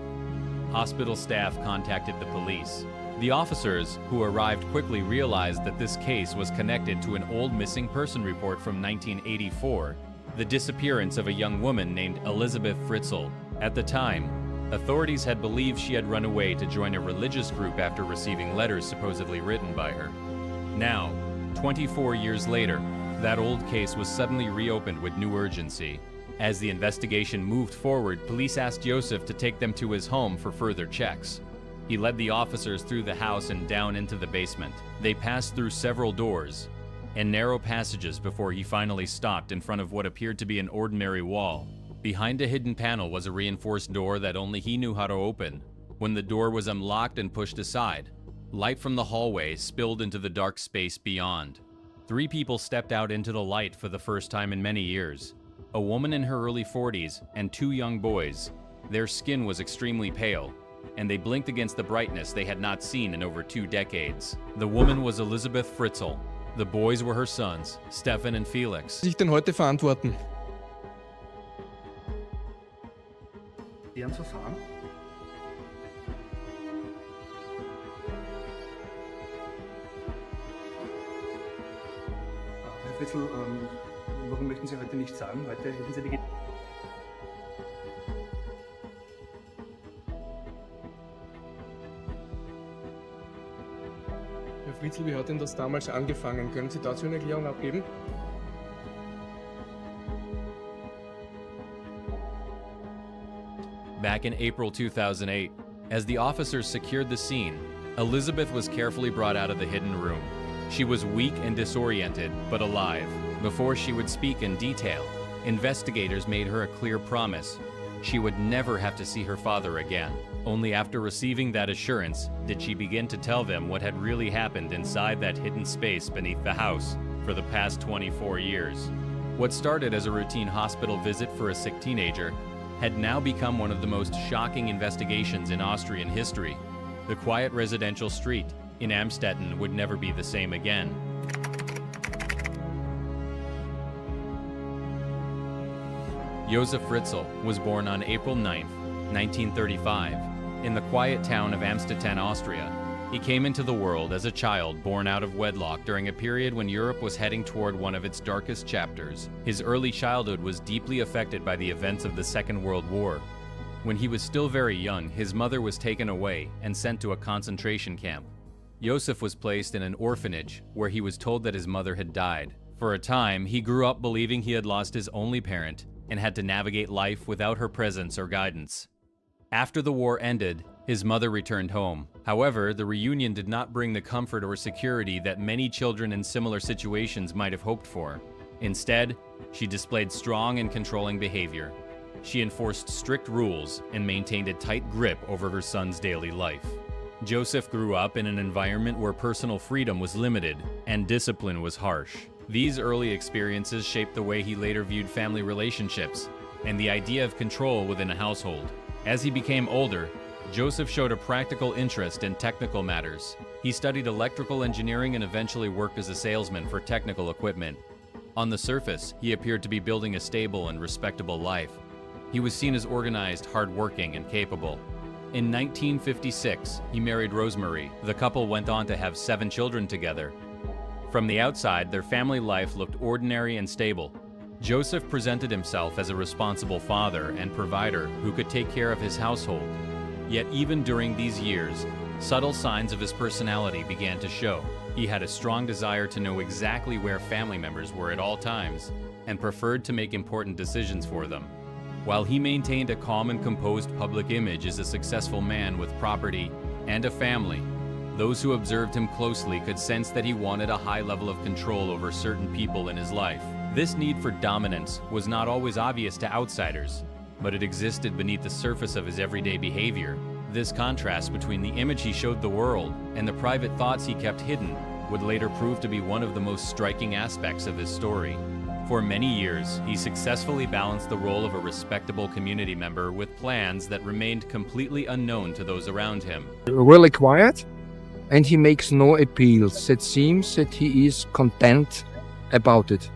Hospital staff contacted the police. The officers, who arrived quickly, realized that this case was connected to an old missing person report from 1984, the disappearance of a young woman named Elisabeth Fritzl. At the time, authorities had believed she had run away to join a religious group after receiving letters supposedly written by her. Now, 24 years later, that old case was suddenly reopened with new urgency. As the investigation moved forward, police asked Joseph to take them to his home for further checks. He led the officers through the house and down into the basement. They passed through several doors and narrow passages before he finally stopped in front of what appeared to be an ordinary wall. Behind a hidden panel was a reinforced door that only he knew how to open. When the door was unlocked and pushed aside, light from the hallway spilled into the dark space beyond. 3 people stepped out into the light for the first time in many years. A woman in her early 40s and 2 young boys. Their skin was extremely pale, and they blinked against the brightness they had not seen in over 2 decades. The woman was Elisabeth Fritzl. The boys were her sons, Stefan and Felix. Sich denn heute verantworten? Deren Verfahren? Herr Fritzl, warum möchten Sie heute nicht sagen? Heute hätten Sie die... Herr Fritzl, wie hat denn das damals angefangen? Können Sie dazu eine Erklärung abgeben? Back in April 2008, as the officers secured the scene, Elisabeth was carefully brought out of the hidden room. She was weak and disoriented, but alive. Before she would speak in detail, investigators made her a clear promise. She would never have to see her father again. Only after receiving that assurance did she begin to tell them what had really happened inside that hidden space beneath the house for the past 24 years. What started as a routine hospital visit for a sick teenager had now become one of the most shocking investigations in Austrian history. The quiet residential street in Amstetten would never be the same again. Josef Fritzl was born on April 9, 1935, in the quiet town of Amstetten, Austria. He came into the world as a child born out of wedlock during a period when Europe was heading toward one of its darkest chapters. His early childhood was deeply affected by the events of the Second World War. When he was still very young, his mother was taken away and sent to a concentration camp. Josef was placed in an orphanage where he was told that his mother had died. For a time, he grew up believing he had lost his only parent and had to navigate life without her presence or guidance. After the war ended, his mother returned home. However, the reunion did not bring the comfort or security that many children in similar situations might have hoped for. Instead, she displayed strong and controlling behavior. She enforced strict rules and maintained a tight grip over her son's daily life. Joseph grew up in an environment where personal freedom was limited and discipline was harsh. These early experiences shaped the way he later viewed family relationships and the idea of control within a household. As he became older, Joseph showed a practical interest in technical matters. He studied electrical engineering and eventually worked as a salesman for technical equipment. On the surface, he appeared to be building a stable and respectable life. He was seen as organized, hardworking, and capable. In 1956, he married Rosemary. The couple went on to have 7 children together. From the outside, their family life looked ordinary and stable. Joseph presented himself as a responsible father and provider who could take care of his household. Yet even during these years, subtle signs of his personality began to show. He had a strong desire to know exactly where family members were at all times and preferred to make important decisions for them. While he maintained a calm and composed public image as a successful man with property and a family, those who observed him closely could sense that he wanted a high level of control over certain people in his life. This need for dominance was not always obvious to outsiders, but it existed beneath the surface of his everyday behavior. This contrast between the image he showed the world and the private thoughts he kept hidden would later prove to be one of the most striking aspects of his story. For many years, he successfully balanced the role of a respectable community member with plans that remained completely unknown to those around him. Really quiet, and he makes no appeals. It seems that he is content about it.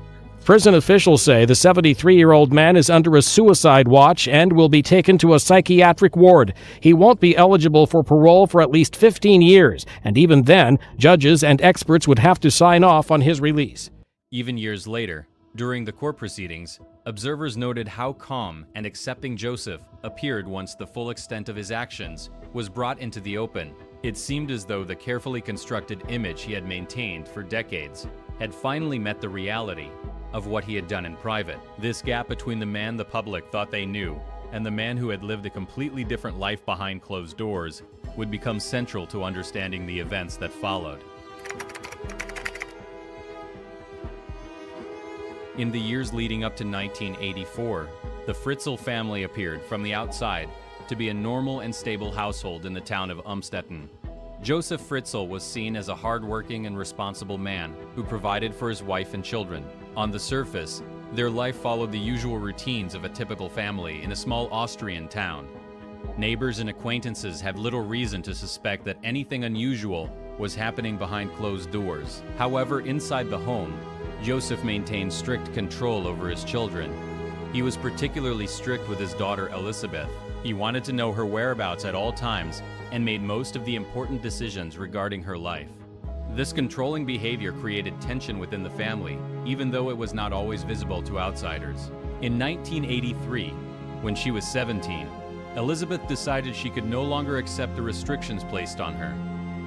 Prison officials say the 73-year-old man is under a suicide watch and will be taken to a psychiatric ward. He won't be eligible for parole for at least 15 years, and even then, judges and experts would have to sign off on his release. Even years later, during the court proceedings, observers noted how calm and accepting Joseph appeared once the full extent of his actions was brought into the open. It seemed as though the carefully constructed image he had maintained for decades had finally met the reality of what he had done in private. This gap between the man the public thought they knew and the man who had lived a completely different life behind closed doors would become central to understanding the events that followed. In the years leading up to 1984, the Fritzl family appeared from the outside to be a normal and stable household in the town of Amstetten. Joseph Fritzl was seen as a hard-working and responsible man who provided for his wife and children. On the surface, their life followed the usual routines of a typical family in a small Austrian town. Neighbors and acquaintances had little reason to suspect that anything unusual was happening behind closed doors. However, inside the home, Joseph maintained strict control over his children. He was particularly strict with his daughter Elisabeth. He wanted to know her whereabouts at all times and made most of the important decisions regarding her life. This controlling behavior created tension within the family, even though it was not always visible to outsiders. In 1983, when she was 17, Elisabeth decided she could no longer accept the restrictions placed on her.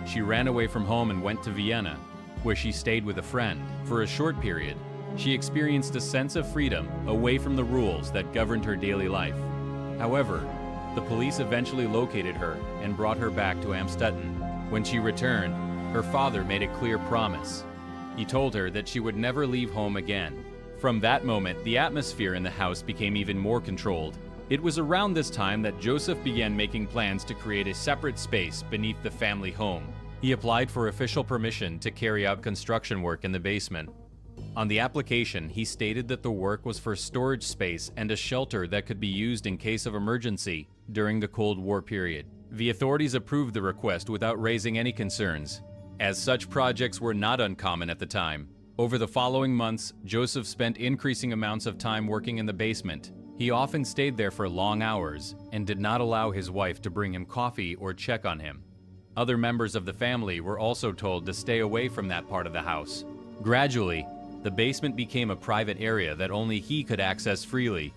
She ran away from home and went to Vienna, where she stayed with a friend. For a short period, she experienced a sense of freedom away from the rules that governed her daily life. However, the police eventually located her and brought her back to Amstetten. When she returned, her father made a clear promise. He told her that she would never leave home again. From that moment, the atmosphere in the house became even more controlled. It was around this time that Joseph began making plans to create a separate space beneath the family home. He applied for official permission to carry out construction work in the basement. On the application, he stated that the work was for storage space and a shelter that could be used in case of emergency during the Cold War period. The authorities approved the request without raising any concerns, as such projects were not uncommon at the time. Over the following months, Joseph spent increasing amounts of time working in the basement. He often stayed there for long hours and did not allow his wife to bring him coffee or check on him. Other members of the family were also told to stay away from that part of the house. Gradually, the basement became a private area that only he could access freely.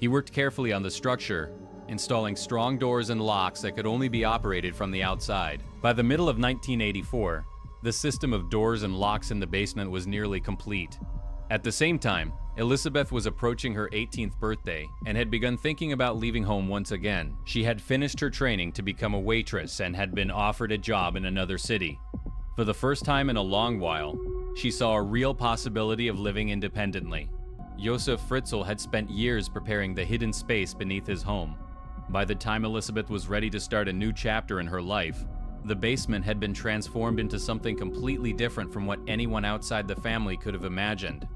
He worked carefully on the structure, installing strong doors and locks that could only be operated from the outside. By the middle of 1984, the system of doors and locks in the basement was nearly complete. At the same time, Elizabeth was approaching her 18th birthday and had begun thinking about leaving home once again. She had finished her training to become a waitress and had been offered a job in another city. For the first time in a long while, she saw a real possibility of living independently. Josef Fritzl had spent years preparing the hidden space beneath his home. By the time Elizabeth was ready to start a new chapter in her life, the basement had been transformed into something completely different from what anyone outside the family could have imagined.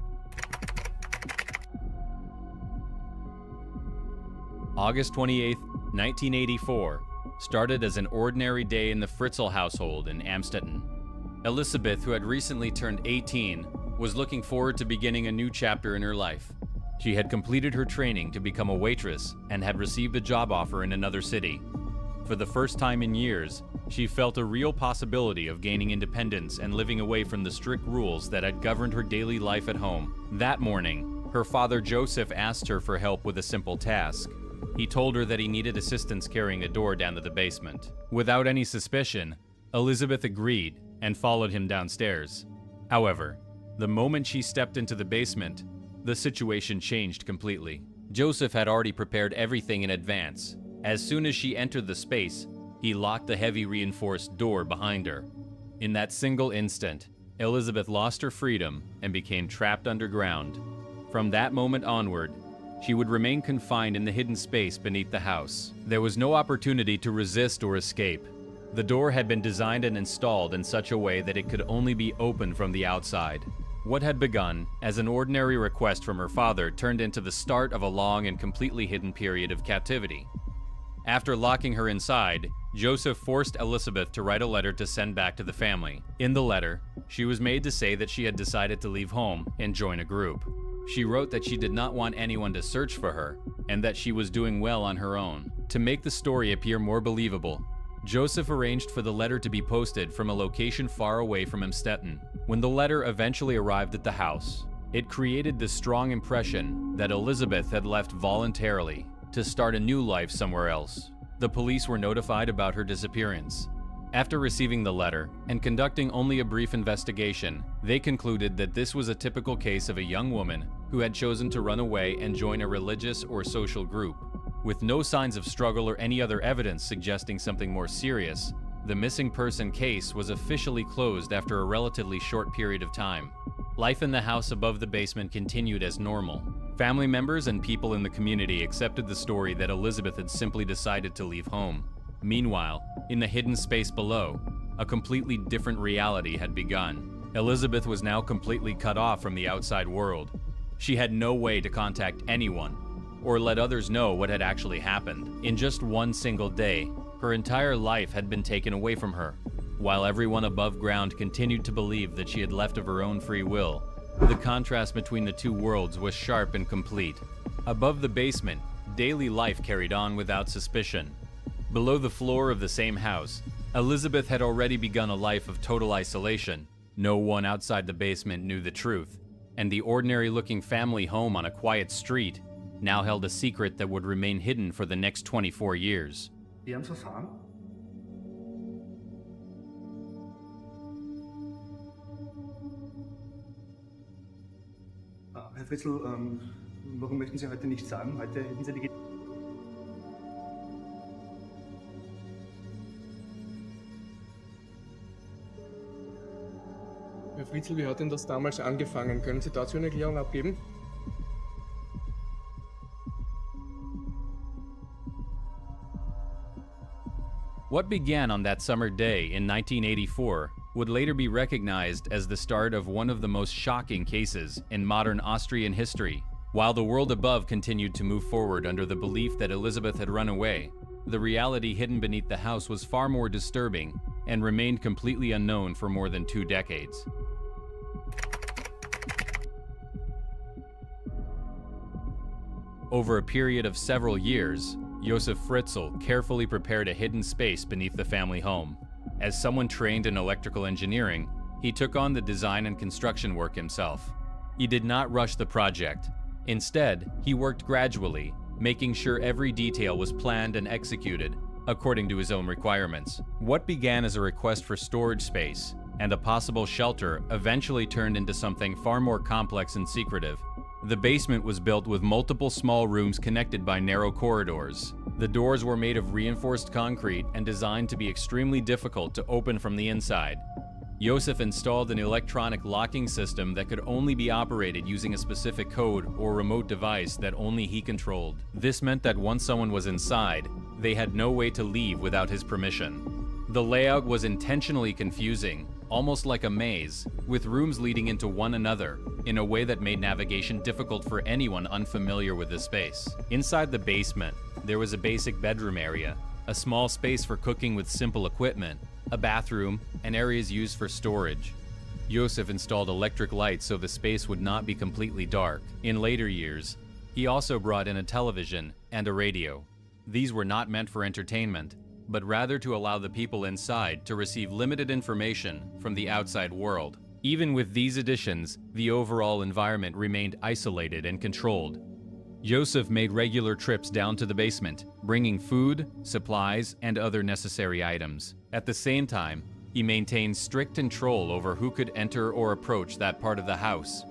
August 28, 1984, started as an ordinary day in the Fritzl household in Amstetten. Elizabeth, who had recently turned 18, was looking forward to beginning a new chapter in her life. She had completed her training to become a waitress and had received a job offer in another city. For the first time in years, she felt a real possibility of gaining independence and living away from the strict rules that had governed her daily life at home. That morning, her father Joseph asked her for help with a simple task. He told her that he needed assistance carrying a door down to the basement. Without any suspicion, Elizabeth agreed and followed him downstairs. However, the moment she stepped into the basement, the situation changed completely. Joseph had already prepared everything in advance. As soon as she entered the space, he locked the heavy reinforced door behind her. In that single instant, Elizabeth lost her freedom and became trapped underground. From that moment onward, she would remain confined in the hidden space beneath the house. There was no opportunity to resist or escape. The door had been designed and installed in such a way that it could only be opened from the outside. What had begun as an ordinary request from her father turned into the start of a long and completely hidden period of captivity. After locking her inside, Joseph forced Elizabeth to write a letter to send back to the family. In the letter, she was made to say that she had decided to leave home and join a group. She wrote that she did not want anyone to search for her and that she was doing well on her own. To make the story appear more believable, Joseph arranged for the letter to be posted from a location far away from Amstetten. When the letter eventually arrived at the house, it created the strong impression that Elizabeth had left voluntarily to start a new life somewhere else. The police were notified about her disappearance. After receiving the letter and conducting only a brief investigation, they concluded that this was a typical case of a young woman who had chosen to run away and join a religious or social group. With no signs of struggle or any other evidence suggesting something more serious, the missing person case was officially closed after a relatively short period of time. Life in the house above the basement continued as normal. Family members and people in the community accepted the story that Elizabeth had simply decided to leave home. Meanwhile, in the hidden space below, a completely different reality had begun. Elizabeth was now completely cut off from the outside world. She had no way to contact anyone or let others know what had actually happened. In just one single day, her entire life had been taken away from her, while everyone above ground continued to believe that she had left of her own free will. The contrast between the two worlds was sharp and complete. Above the basement, daily life carried on without suspicion. Below the floor of the same house, Elizabeth had already begun a life of total isolation. No one outside the basement knew the truth, and the ordinary-looking family home on a quiet street now held a secret that would remain hidden for the next 24 years. Ihrem Verfahren? Herr Fritzl, warum möchten Sie heute nichts sagen? Heute hätten Sie die... Herr Fritzl, wie hat denn das damals angefangen? Können Sie dazu eine Erklärung abgeben? What began on that summer day in 1984 would later be recognized as the start of one of the most shocking cases in modern Austrian history. While the world above continued to move forward under the belief that Elizabeth had run away, the reality hidden beneath the house was far more disturbing and remained completely unknown for more than 2 decades. Over a period of several years, Josef Fritzl carefully prepared a hidden space beneath the family home. As someone trained in electrical engineering, he took on the design and construction work himself. He did not rush the project. Instead, he worked gradually, making sure every detail was planned and executed according to his own requirements. What began as a request for storage space and a possible shelter eventually turned into something far more complex and secretive. The basement was built with multiple small rooms connected by narrow corridors. The doors were made of reinforced concrete and designed to be extremely difficult to open from the inside. Josef installed an electronic locking system that could only be operated using a specific code or remote device that only he controlled. This meant that once someone was inside, they had no way to leave without his permission. The layout was intentionally confusing, almost like a maze, with rooms leading into one another, in a way that made navigation difficult for anyone unfamiliar with the space. Inside the basement, there was a basic bedroom area, a small space for cooking with simple equipment, a bathroom, and areas used for storage. Josef installed electric lights so the space would not be completely dark. In later years, he also brought in a television and a radio. These were not meant for entertainment, but rather to allow the people inside to receive limited information from the outside world. Even with these additions, the overall environment remained isolated and controlled. Josef made regular trips down to the basement, bringing food, supplies, and other necessary items. At the same time, he maintained strict control over who could enter or approach that part of the house.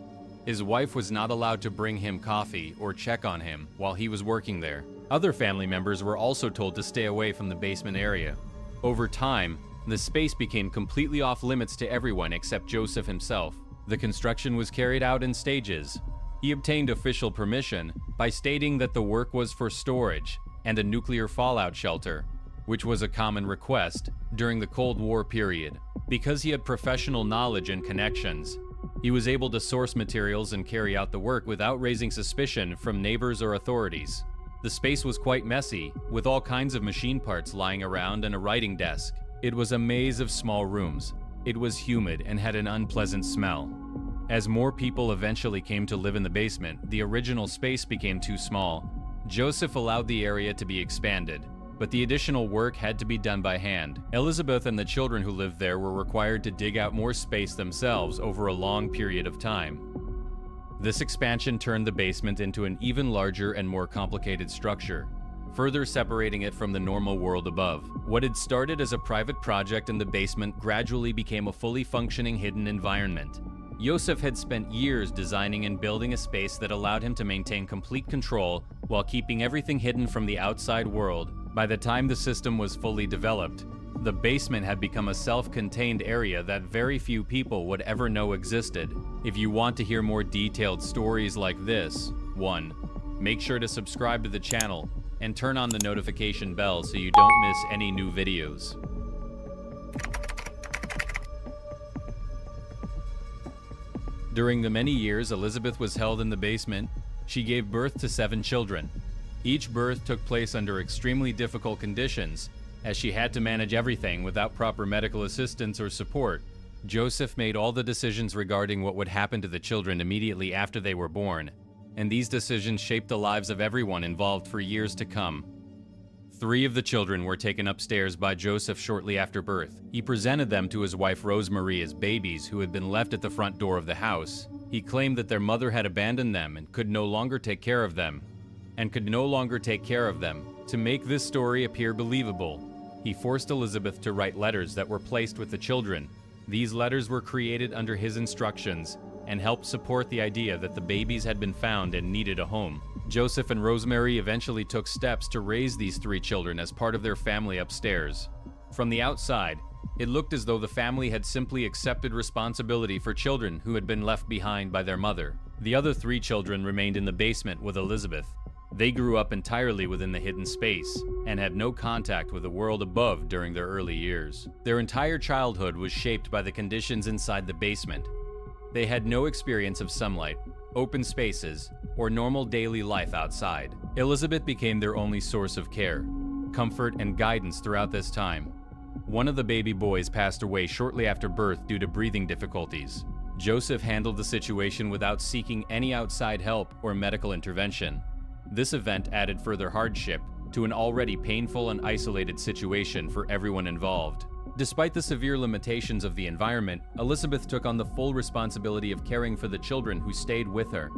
His wife was not allowed to bring him coffee or check on him while he was working there. Other family members were also told to stay away from the basement area. Over time, the space became completely off limits to everyone except Josef himself. The construction was carried out in stages. He obtained official permission by stating that the work was for storage and a nuclear fallout shelter, which was a common request during the Cold War period. Because he had professional knowledge and connections, he was able to source materials and carry out the work without raising suspicion from neighbors or authorities. The space was quite messy, with all kinds of machine parts lying around and a writing desk. It was a maze of small rooms. It was humid and had an unpleasant smell. As more people eventually came to live in the basement, the original space became too small. Josef allowed the area to be expanded, but the additional work had to be done by hand. Elizabeth and the children who lived there were required to dig out more space themselves over a long period of time. This expansion turned the basement into an even larger and more complicated structure, further separating it from the normal world above. What had started as a private project in the basement gradually became a fully functioning hidden environment. Josef had spent years designing and building a space that allowed him to maintain complete control while keeping everything hidden from the outside world. By the time the system was fully developed, the basement had become a self-contained area that very few people would ever know existed. If you want to hear more detailed stories like this, 1. Make sure to subscribe to the channel and turn on the notification bell so you don't miss any new videos. During the many years Elizabeth was held in the basement, she gave birth to 7 children. Each birth took place under extremely difficult conditions, as she had to manage everything without proper medical assistance or support. Josef made all the decisions regarding what would happen to the children immediately after they were born, and these decisions shaped the lives of everyone involved for years to come. 3 of the children were taken upstairs by Josef shortly after birth. He presented them to his wife Rosemary as babies who had been left at the front door of the house. He claimed that their mother had abandoned them and could no longer take care of them. To make this story appear believable, he forced Elizabeth to write letters that were placed with the children. These letters were created under his instructions and helped support the idea that the babies had been found and needed a home. Josef and Rosemary eventually took steps to raise these 3 children as part of their family upstairs. From the outside, it looked as though the family had simply accepted responsibility for children who had been left behind by their mother. The other 3 children remained in the basement with Elizabeth. They grew up entirely within the hidden space and had no contact with the world above during their early years. Their entire childhood was shaped by the conditions inside the basement. They had no experience of sunlight, open spaces, or normal daily life outside. Elizabeth became their only source of care, comfort, and guidance throughout this time. One of the baby boys passed away shortly after birth due to breathing difficulties. Joseph handled the situation without seeking any outside help or medical intervention. This event added further hardship to an already painful and isolated situation for everyone involved. Despite the severe limitations of the environment, Elizabeth took on the full responsibility of caring for the children who stayed with her.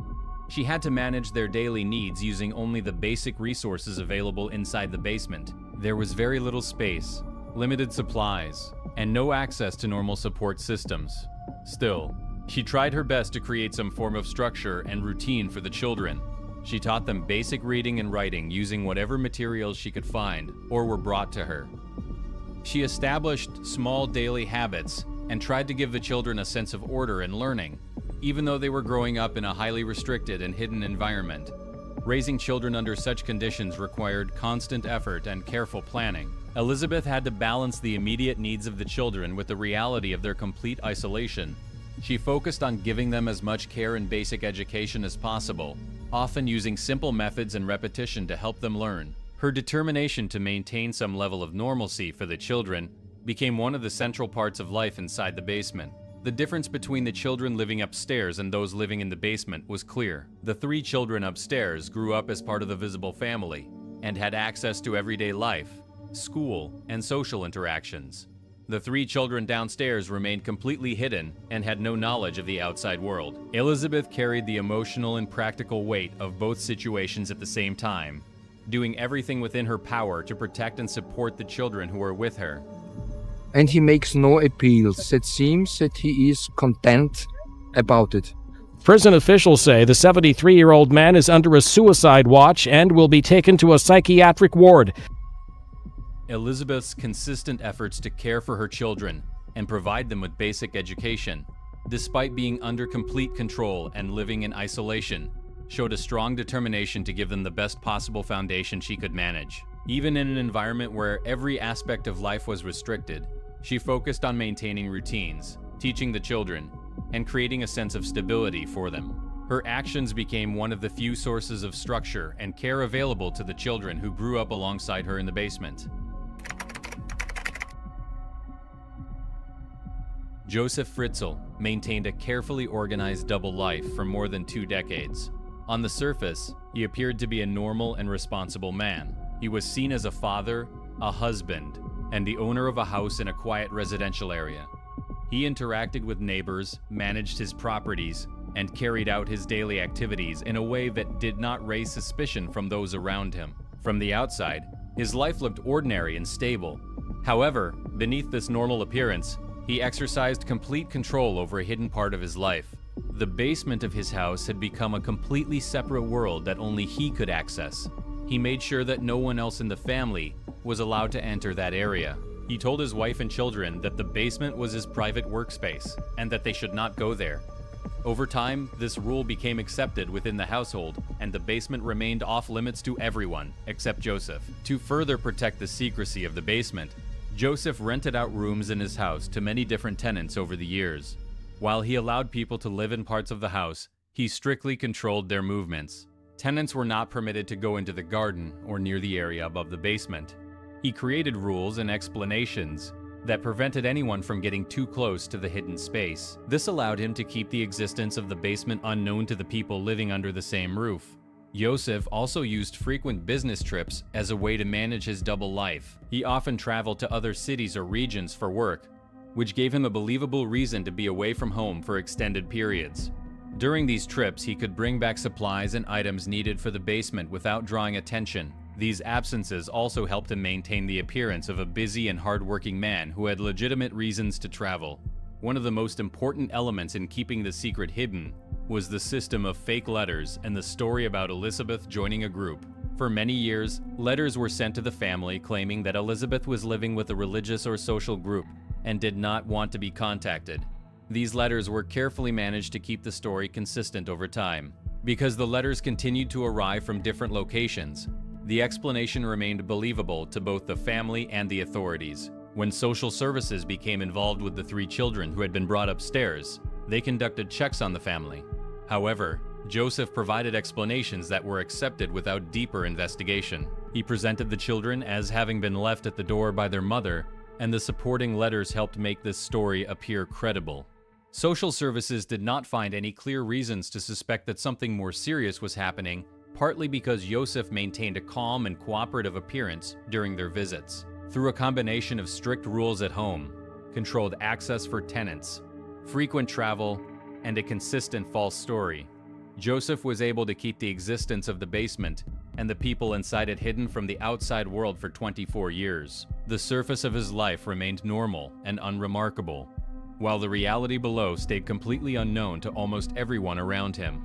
She had to manage their daily needs using only the basic resources available inside the basement. There was very little space, limited supplies, and no access to normal support systems. Still, she tried her best to create some form of structure and routine for the children. She taught them basic reading and writing using whatever materials she could find or were brought to her. She established small daily habits and tried to give the children a sense of order and learning, even though they were growing up in a highly restricted and hidden environment. Raising children under such conditions required constant effort and careful planning. Elizabeth had to balance the immediate needs of the children with the reality of their complete isolation. She focused on giving them as much care and basic education as possible, often using simple methods and repetition to help them learn. Her determination to maintain some level of normalcy for the children became one of the central parts of life inside the basement. The difference between the children living upstairs and those living in the basement was clear. The 3 children upstairs grew up as part of the visible family and had access to everyday life, school, and social interactions. The 3 children downstairs remained completely hidden and had no knowledge of the outside world. Elizabeth carried the emotional and practical weight of both situations at the same time, doing everything within her power to protect and support the children who were with her. And he makes no appeals. It seems that he is content about it. Prison officials say the 73-year-old man is under a suicide watch and will be taken to a psychiatric ward. Elizabeth's consistent efforts to care for her children and provide them with basic education, despite being under complete control and living in isolation, showed a strong determination to give them the best possible foundation she could manage. Even in an environment where every aspect of life was restricted, she focused on maintaining routines, teaching the children, and creating a sense of stability for them. Her actions became one of the few sources of structure and care available to the children who grew up alongside her in the basement. Joseph Fritzl maintained a carefully organized double life for more than 2 decades. On the surface, he appeared to be a normal and responsible man. He was seen as a father, a husband, and the owner of a house in a quiet residential area. He interacted with neighbors, managed his properties, and carried out his daily activities in a way that did not raise suspicion from those around him. From the outside, his life looked ordinary and stable. However, beneath this normal appearance, he exercised complete control over a hidden part of his life. The basement of his house had become a completely separate world that only he could access. He made sure that no one else in the family was allowed to enter that area. He told his wife and children that the basement was his private workspace and that they should not go there. Over time, this rule became accepted within the household, and the basement remained off limits to everyone except Joseph. To further protect the secrecy of the basement, Joseph rented out rooms in his house to many different tenants over the years. While he allowed people to live in parts of the house, he strictly controlled their movements. Tenants were not permitted to go into the garden or near the area above the basement. He created rules and explanations that prevented anyone from getting too close to the hidden space. This allowed him to keep the existence of the basement unknown to the people living under the same roof. Joseph also used frequent business trips as a way to manage his double life. He often traveled to other cities or regions for work, which gave him a believable reason to be away from home for extended periods. During these trips, he could bring back supplies and items needed for the basement without drawing attention. These absences also helped him maintain the appearance of a busy and hardworking man who had legitimate reasons to travel. One of the most important elements in keeping the secret hidden was the system of fake letters and the story about Elizabeth joining a group. For many years, letters were sent to the family claiming that Elizabeth was living with a religious or social group and did not want to be contacted. These letters were carefully managed to keep the story consistent over time. Because the letters continued to arrive from different locations, the explanation remained believable to both the family and the authorities. When social services became involved with the 3 children who had been brought upstairs, they conducted checks on the family. However, Joseph provided explanations that were accepted without deeper investigation. He presented the children as having been left at the door by their mother, and the supporting letters helped make this story appear credible. Social services did not find any clear reasons to suspect that something more serious was happening, partly because Joseph maintained a calm and cooperative appearance during their visits. Through a combination of strict rules at home, controlled access for tenants, frequent travel, and a consistent false story, Joseph was able to keep the existence of the basement and the people inside it hidden from the outside world for 24 years. The surface of his life remained normal and unremarkable, while the reality below stayed completely unknown to almost everyone around him.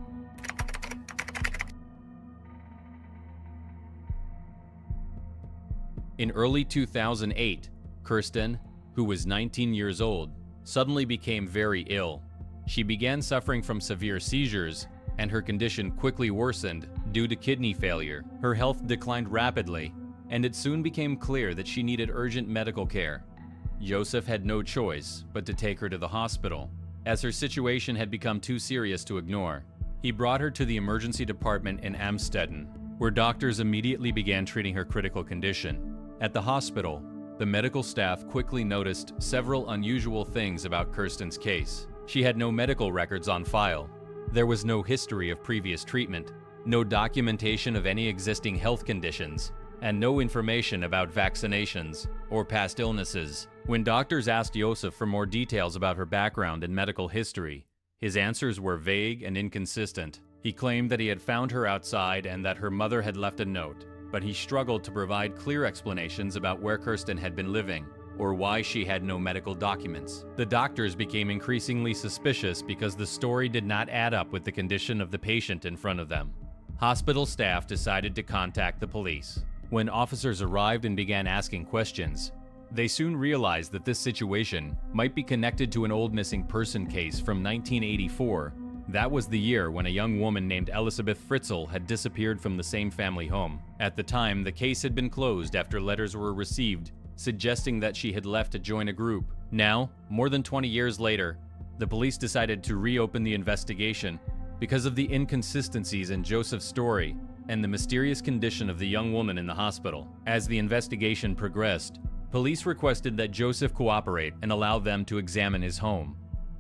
In early 2008, Kirsten, who was 19 years old, suddenly became very ill. She began suffering from severe seizures, and her condition quickly worsened due to kidney failure. Her health declined rapidly, and it soon became clear that she needed urgent medical care. Joseph had no choice but to take her to the hospital, as her situation had become too serious to ignore. He brought her to the emergency department in Amstetten, where doctors immediately began treating her critical condition. At the hospital, the medical staff quickly noticed several unusual things about Kirsten's case. She had no medical records on file. There was no history of previous treatment, no documentation of any existing health conditions, and no information about vaccinations or past illnesses. When doctors asked Joseph for more details about her background and medical history, his answers were vague and inconsistent. He claimed that he had found her outside and that her mother had left a note, but he struggled to provide clear explanations about where Kirsten had been living or why she had no medical documents. The doctors became increasingly suspicious because the story did not add up with the condition of the patient in front of them. Hospital staff decided to contact the police. When officers arrived and began asking questions, they soon realized that this situation might be connected to an old missing person case from 1984. That was the year when a young woman named Elisabeth Fritzl had disappeared from the same family home. At the time, the case had been closed after letters were received suggesting that she had left to join a group. Now, more than 20 years later, the police decided to reopen the investigation because of the inconsistencies in Joseph's story and the mysterious condition of the young woman in the hospital. As the investigation progressed, police requested that Joseph cooperate and allow them to examine his home.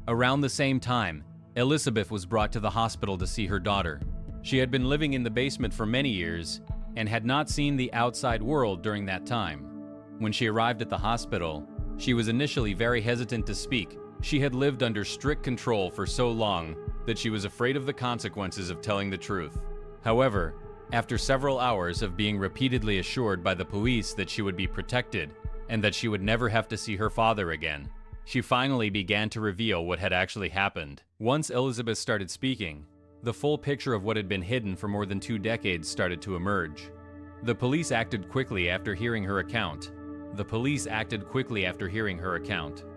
Around the same time, Elisabeth was brought to the hospital to see her daughter. She had been living in the basement for many years and had not seen the outside world during that time. When she arrived at the hospital, she was initially very hesitant to speak. She had lived under strict control for so long that she was afraid of the consequences of telling the truth. However, after several hours of being repeatedly assured by the police that she would be protected and that she would never have to see her father again, she finally began to reveal what had actually happened. Once Elizabeth started speaking, the full picture of what had been hidden for more than 2 decades started to emerge. The police acted quickly after hearing her account.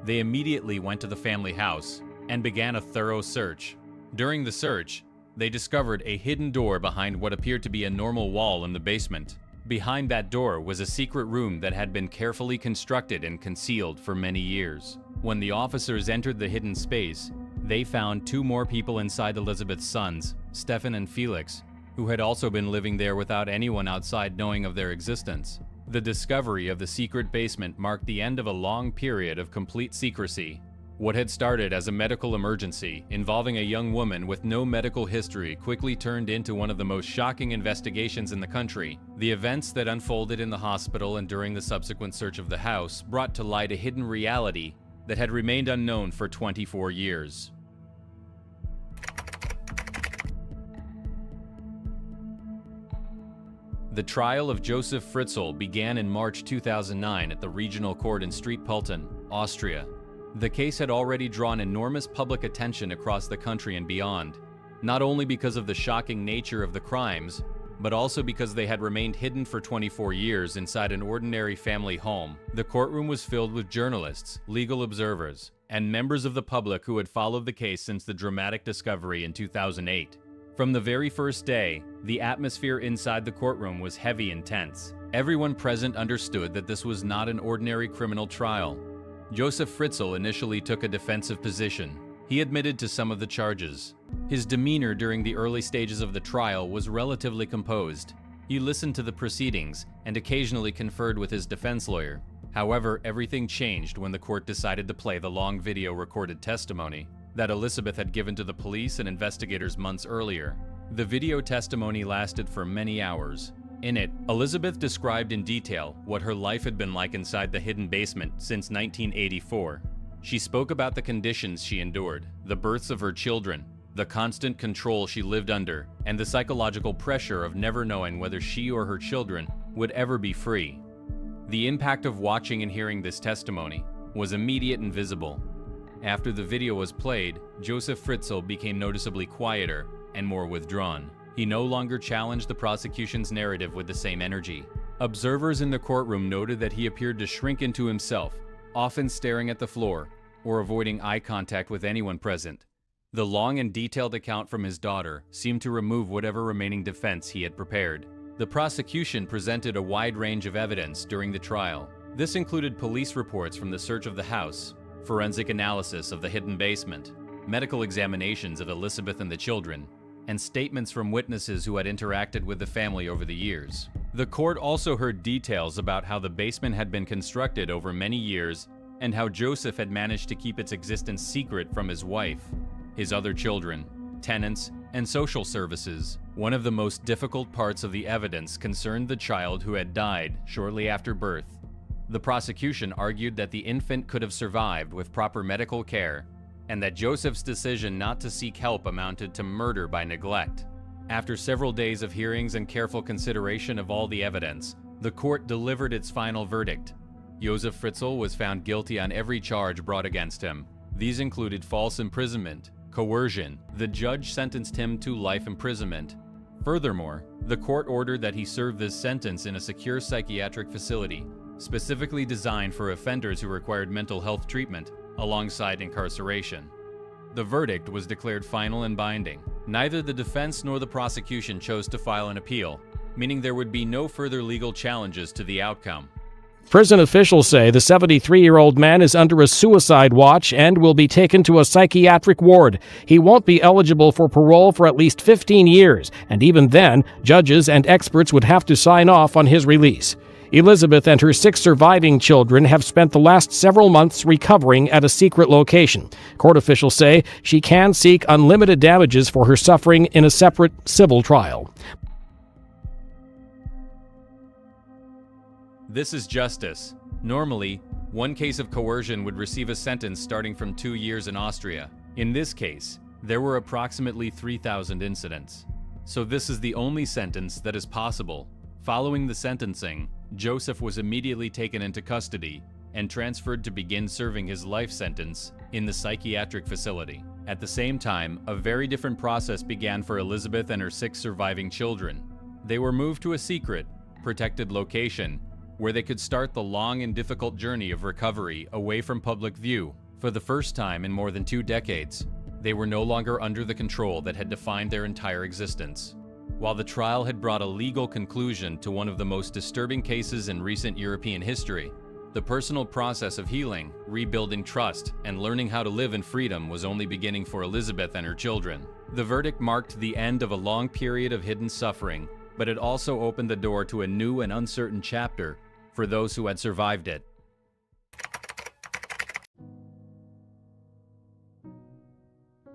They immediately went to the family house and began a thorough search. During the search, they discovered a hidden door behind what appeared to be a normal wall in the basement. Behind that door was a secret room that had been carefully constructed and concealed for many years. When the officers entered the hidden space, they found 2 more people inside Elizabeth's sons, Stefan and Felix, who had also been living there without anyone outside knowing of their existence. The discovery of the secret basement marked the end of a long period of complete secrecy. What had started as a medical emergency involving a young woman with no medical history quickly turned into one of the most shocking investigations in the country. The events that unfolded in the hospital and during the subsequent search of the house brought to light a hidden reality that had remained unknown for 24 years. The trial of Joseph Fritzl began in March 2009 at the Regional Court in Streetpulten, Austria. The case had already drawn enormous public attention across the country and beyond, not only because of the shocking nature of the crimes, but also because they had remained hidden for 24 years inside an ordinary family home. The courtroom was filled with journalists, legal observers, and members of the public who had followed the case since the dramatic discovery in 2008. From the very first day, the atmosphere inside the courtroom was heavy and tense. Everyone present understood that this was not an ordinary criminal trial. Josef Fritzl initially took a defensive position. He admitted to some of the charges. His demeanor during the early stages of the trial was relatively composed. He listened to the proceedings and occasionally conferred with his defense lawyer. However, everything changed when the court decided to play the long video recorded testimony that Elizabeth had given to the police and investigators months earlier. The video testimony lasted for many hours. In it, Elizabeth described in detail what her life had been like inside the hidden basement since 1984. She spoke about the conditions she endured, the births of her children, the constant control she lived under, and the psychological pressure of never knowing whether she or her children would ever be free. The impact of watching and hearing this testimony was immediate and visible. After the video was played, Josef Fritzl became noticeably quieter and more withdrawn. He no longer challenged the prosecution's narrative with the same energy. Observers in the courtroom noted that he appeared to shrink into himself, often staring at the floor or avoiding eye contact with anyone present. The long and detailed account from his daughter seemed to remove whatever remaining defense he had prepared. The prosecution presented a wide range of evidence during the trial. This included police reports from the search of the house, forensic analysis of the hidden basement, medical examinations of Elizabeth and the children, and statements from witnesses who had interacted with the family over the years. The court also heard details about how the basement had been constructed over many years and how Josef had managed to keep its existence secret from his wife, his other children, tenants, and social services. One of the most difficult parts of the evidence concerned the child who had died shortly after birth. The prosecution argued that the infant could have survived with proper medical care, and that Josef's decision not to seek help amounted to murder by neglect. After several days of hearings and careful consideration of all the evidence, the court delivered its final verdict. Josef Fritzl was found guilty on every charge brought against him. These included false imprisonment, coercion. The judge sentenced him to life imprisonment. Furthermore, the court ordered that he serve this sentence in a secure psychiatric facility, specifically designed for offenders who required mental health treatment, alongside incarceration. The verdict was declared final and binding. Neither the defense nor the prosecution chose to file an appeal, meaning there would be no further legal challenges to the outcome. Prison officials say the 73-year-old man is under a suicide watch and will be taken to a psychiatric ward. He won't be eligible for parole for at least 15 years, and even then, judges and experts would have to sign off on his release. Elizabeth and her 6 surviving children have spent the last several months recovering at a secret location. Court officials say she can seek unlimited damages for her suffering in a separate civil trial. This is justice. Normally, one case of coercion would receive a sentence starting from 2 years in Austria. In this case, there were approximately 3,000 incidents. So this is the only sentence that is possible. Following the sentencing, Josef was immediately taken into custody and transferred to begin serving his life sentence in the psychiatric facility. At the same time, a very different process began for Elizabeth and her 6 surviving children. They were moved to a secret, protected location where they could start the long and difficult journey of recovery away from public view. For the first time in more than 2 decades, they were no longer under the control that had defined their entire existence. While the trial had brought a legal conclusion to one of the most disturbing cases in recent European history, the personal process of healing, rebuilding trust, and learning how to live in freedom was only beginning for Elizabeth and her children. The verdict marked the end of a long period of hidden suffering, but it also opened the door to a new and uncertain chapter for those who had survived it.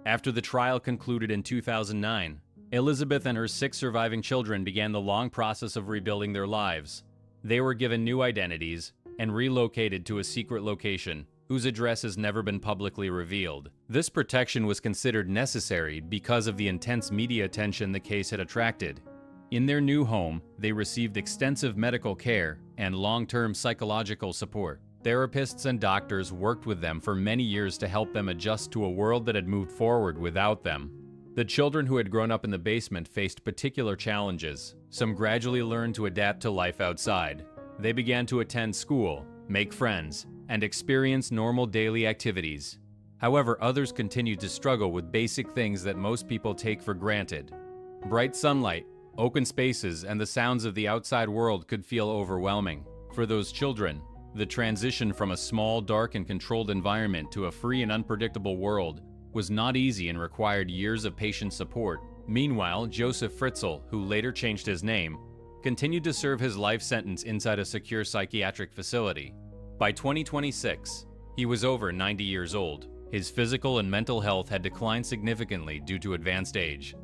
After the trial concluded in 2009, Elizabeth and her 6 surviving children began the long process of rebuilding their lives. They were given new identities and relocated to a secret location whose address has never been publicly revealed. This protection was considered necessary because of the intense media attention the case had attracted. In their new home, they received extensive medical care and long-term psychological support. Therapists and doctors worked with them for many years to help them adjust to a world that had moved forward without them. The children who had grown up in the basement faced particular challenges. Some gradually learned to adapt to life outside. They began to attend school, make friends, and experience normal daily activities. However, others continued to struggle with basic things that most people take for granted. Bright sunlight, open spaces, and the sounds of the outside world could feel overwhelming. For those children, the transition from a small, dark, and controlled environment to a free and unpredictable world was not easy and required years of patient support. Meanwhile, Joseph Fritzl, who later changed his name, continued to serve his life sentence inside a secure psychiatric facility. By 2026, he was over 90 years old. His physical and mental health had declined significantly due to advanced age.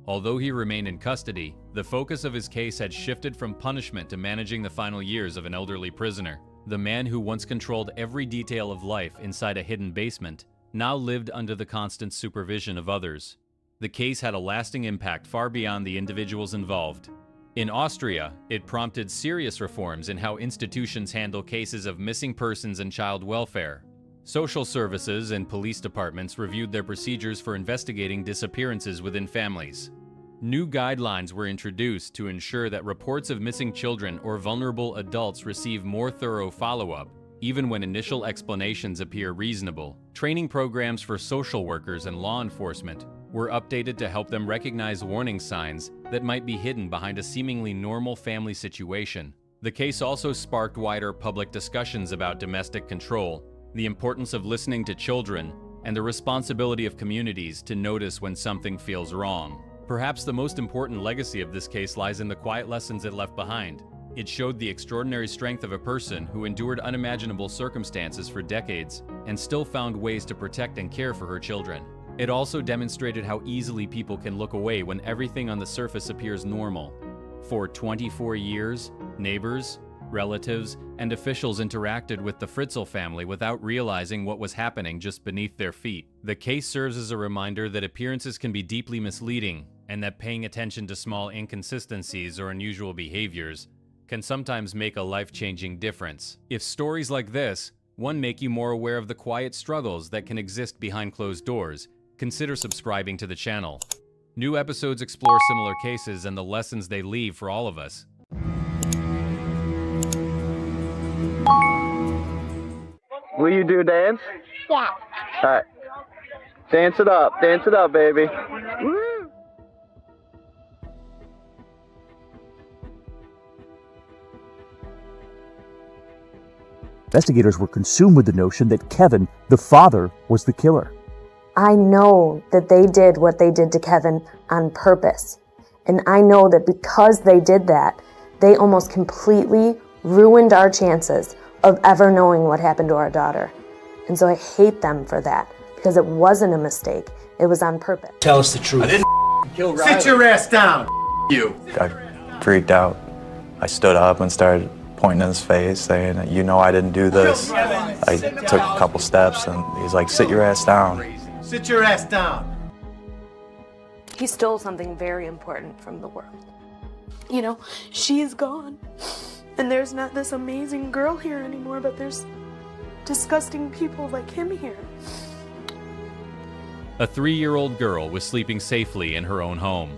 Although he remained in custody, the focus of his case had shifted from punishment to managing the final years of an elderly prisoner. The man who once controlled every detail of life inside a hidden basement now lived under the constant supervision of others. The case had a lasting impact far beyond the individuals involved. In Austria, it prompted serious reforms in how institutions handle cases of missing persons and child welfare. Social services and police departments reviewed their procedures for investigating disappearances within families. New guidelines were introduced to ensure that reports of missing children or vulnerable adults receive more thorough follow-up, even when initial explanations appear reasonable. Training programs for social workers and law enforcement were updated to help them recognize warning signs that might be hidden behind a seemingly normal family situation. The case also sparked wider public discussions about domestic control, the importance of listening to children, and the responsibility of communities to notice when something feels wrong. Perhaps the most important legacy of this case lies in the quiet lessons it left behind. It showed the extraordinary strength of a person who endured unimaginable circumstances for decades and still found ways to protect and care for her children. It also demonstrated how easily people can look away when everything on the surface appears normal. For 24 years, neighbors, relatives, and officials interacted with the Fritzl family without realizing what was happening just beneath their feet. The case serves as a reminder that appearances can be deeply misleading, and that paying attention to small inconsistencies or unusual behaviors can sometimes make a life-changing difference. If stories like this, one, make you more aware of the quiet struggles that can exist behind closed doors, consider subscribing to the channel. New episodes explore similar cases and the lessons they leave for all of us. Will you do a dance? Yeah. Alright. Dance it up, baby. Woo! Investigators were consumed with the notion that Kevin, the father, was the killer. I know that they did what they did to Kevin on purpose. And I know that because they did that, they almost completely ruined our chances of ever knowing what happened to our daughter. And so I hate them for that, because it wasn't a mistake. It was on purpose. Tell us the truth. I didn't kill Riley. Sit your ass down, you. I freaked out. I stood up and started pointing in his face, saying, I didn't do this. I took a couple steps, and he's like, sit your ass down. Sit your ass down. He stole something very important from the world. She's gone. And there's not this amazing girl here anymore, but there's disgusting people like him here. A 3-year-old girl was sleeping safely in her own home.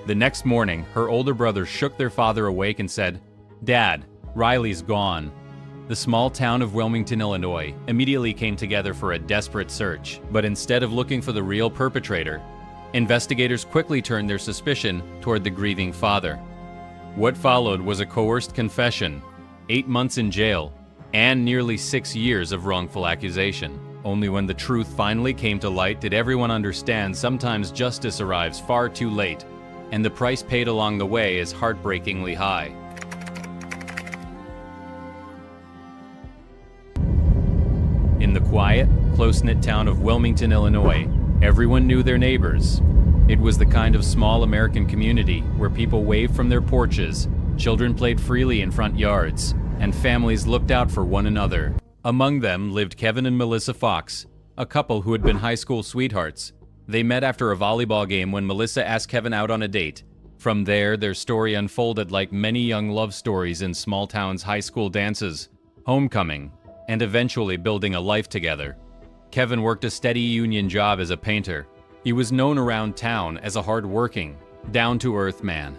The next morning, her older brothers shook their father awake and said, "Dad, Riley's gone." The small town of Wilmington, Illinois, immediately came together for a desperate search. But instead of looking for the real perpetrator, investigators quickly turned their suspicion toward the grieving father. What followed was a coerced confession, 8 months in jail, and nearly 6 years of wrongful accusation. Only when the truth finally came to light did everyone understand sometimes justice arrives far too late, and the price paid along the way is heartbreakingly high. In the quiet, close-knit town of Wilmington, Illinois, everyone knew their neighbors. It was the kind of small American community where people waved from their porches, children played freely in front yards, and families looked out for one another. Among them lived Kevin and Melissa Fox, a couple who had been high school sweethearts. They met after a volleyball game when Melissa asked Kevin out on a date. From there, their story unfolded like many young love stories in small towns' high school dances, homecoming, and eventually building a life together. Kevin worked a steady union job as a painter. He was known around town as a hard-working, down-to-earth man.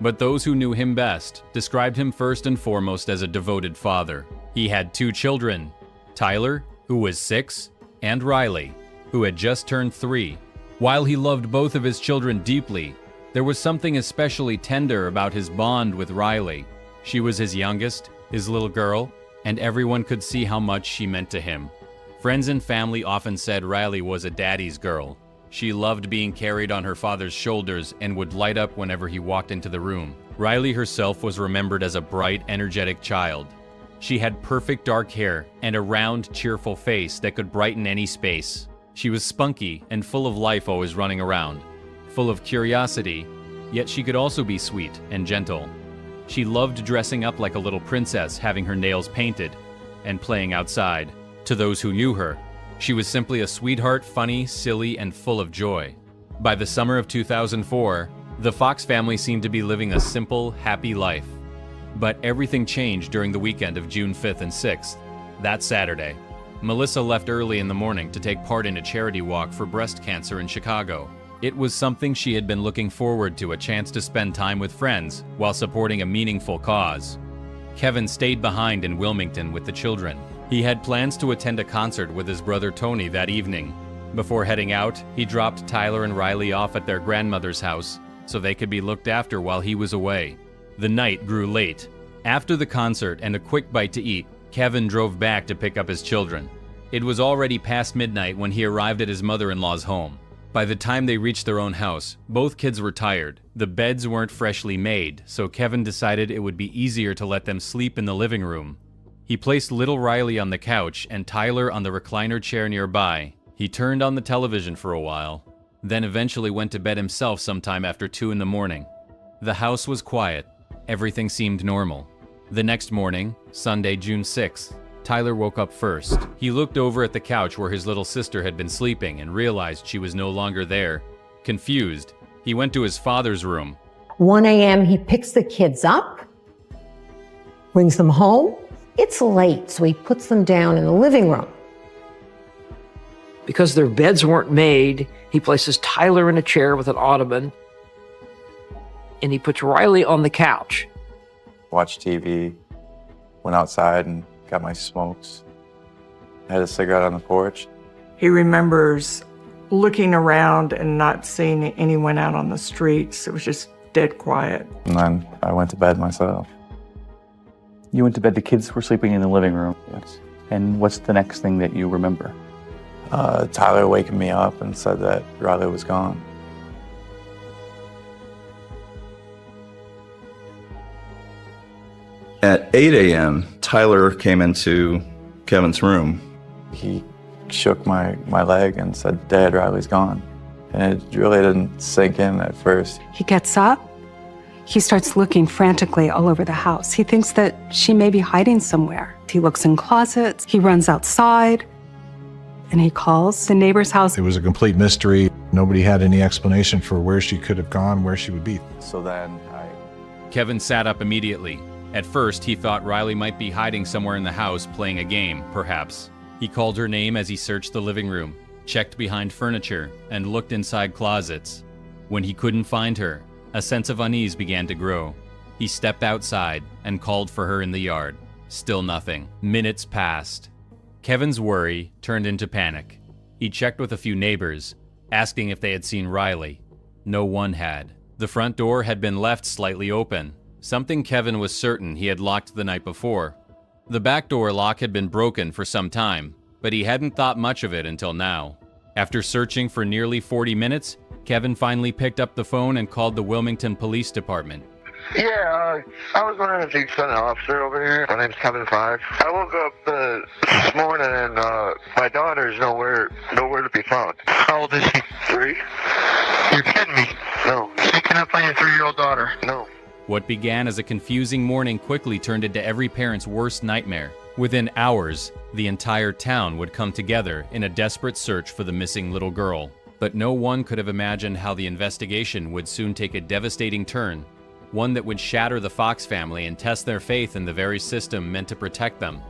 But those who knew him best described him first and foremost as a devoted father. He had 2 children, Tyler, who was 6, and Riley, who had just turned 3. While he loved both of his children deeply, There was something especially tender about his bond with Riley. She was his youngest, his little girl, and everyone could see how much she meant to him. Friends and family often said Riley was a daddy's girl. She loved being carried on her father's shoulders and would light up whenever he walked into the room. Riley herself was remembered as a bright, energetic child. She had perfect dark hair and a round, cheerful face that could brighten any space. She was spunky and full of life, always running around. Full of curiosity, yet she could also be sweet and gentle. She loved dressing up like a little princess, having her nails painted, and playing outside. To those who knew her, she was simply a sweetheart, funny, silly, and full of joy. By the summer of 2004, the Fox family seemed to be living a simple, happy life. But everything changed during the weekend of June 5th and 6th. That Saturday, Melissa left early in the morning to take part in a charity walk for breast cancer in Chicago. It was something she had been looking forward to, a chance to spend time with friends while supporting a meaningful cause. Kevin stayed behind in Wilmington with the children. He had plans to attend a concert with his brother Tony that evening. Before heading out, he dropped Tyler and Riley off at their grandmother's house so they could be looked after while he was away. The night grew late. After the concert and a quick bite to eat, Kevin drove back to pick up his children. It was already past midnight when he arrived at his mother-in-law's home. By the time they reached their own house, both kids were tired. The beds weren't freshly made, so Kevin decided it would be easier to let them sleep in the living room. He placed little Riley on the couch and Tyler on the recliner chair nearby. He turned on the television for a while, then eventually went to bed himself sometime after 2 in the morning. The house was quiet. Everything seemed normal. The next morning, Sunday, June 6th, Tyler woke up first. He looked over at the couch where his little sister had been sleeping and realized she was no longer there. Confused, he went to his father's room. 1 a.m., he picks the kids up, brings them home. It's late, so he puts them down in the living room. Because their beds weren't made, he places Tyler in a chair with an ottoman, and he puts Riley on the couch. Watched TV, went outside and got my smokes. Had a cigarette on the porch. He remembers looking around and not seeing anyone out on the streets. It was just dead quiet. And then I went to bed myself. You went to bed, the kids were sleeping in the living room. Yes. And what's the next thing that you remember? Tyler waking me up and said that Riley was gone. At 8 a.m., Tyler came into Kevin's room. He shook my leg and said, "Dad, Riley's gone." And it really didn't sink in at first. He gets up. He starts looking frantically all over the house. He thinks that she may be hiding somewhere. He looks in closets. He runs outside. And he calls the neighbor's house. It was a complete mystery. Nobody had any explanation for where she could have gone, where she would be. So then Kevin sat up immediately. At first, he thought Riley might be hiding somewhere in the house playing a game, perhaps. He called her name as he searched the living room, checked behind furniture, and looked inside closets. When he couldn't find her, a sense of unease began to grow. He stepped outside and called for her in the yard. Still nothing. Minutes passed. Kevin's worry turned into panic. He checked with a few neighbors, asking if they had seen Riley. No one had. The front door had been left slightly open, something Kevin was certain he had locked the night before. The back door lock had been broken for some time, but he hadn't thought much of it until now. After searching for nearly 40 minutes, Kevin finally picked up the phone and called the Wilmington Police Department. Yeah, I was wondering if you'd send an officer over here. My name's Kevin 5. I woke up this morning and my daughter's nowhere to be found. How old is she? 3. You're kidding me? No. Taking up on your 3-year-old daughter? No. What began as a confusing morning quickly turned into every parent's worst nightmare. Within hours, the entire town would come together in a desperate search for the missing little girl. But no one could have imagined how the investigation would soon take a devastating turn, one that would shatter the Fox family and test their faith in the very system meant to protect them.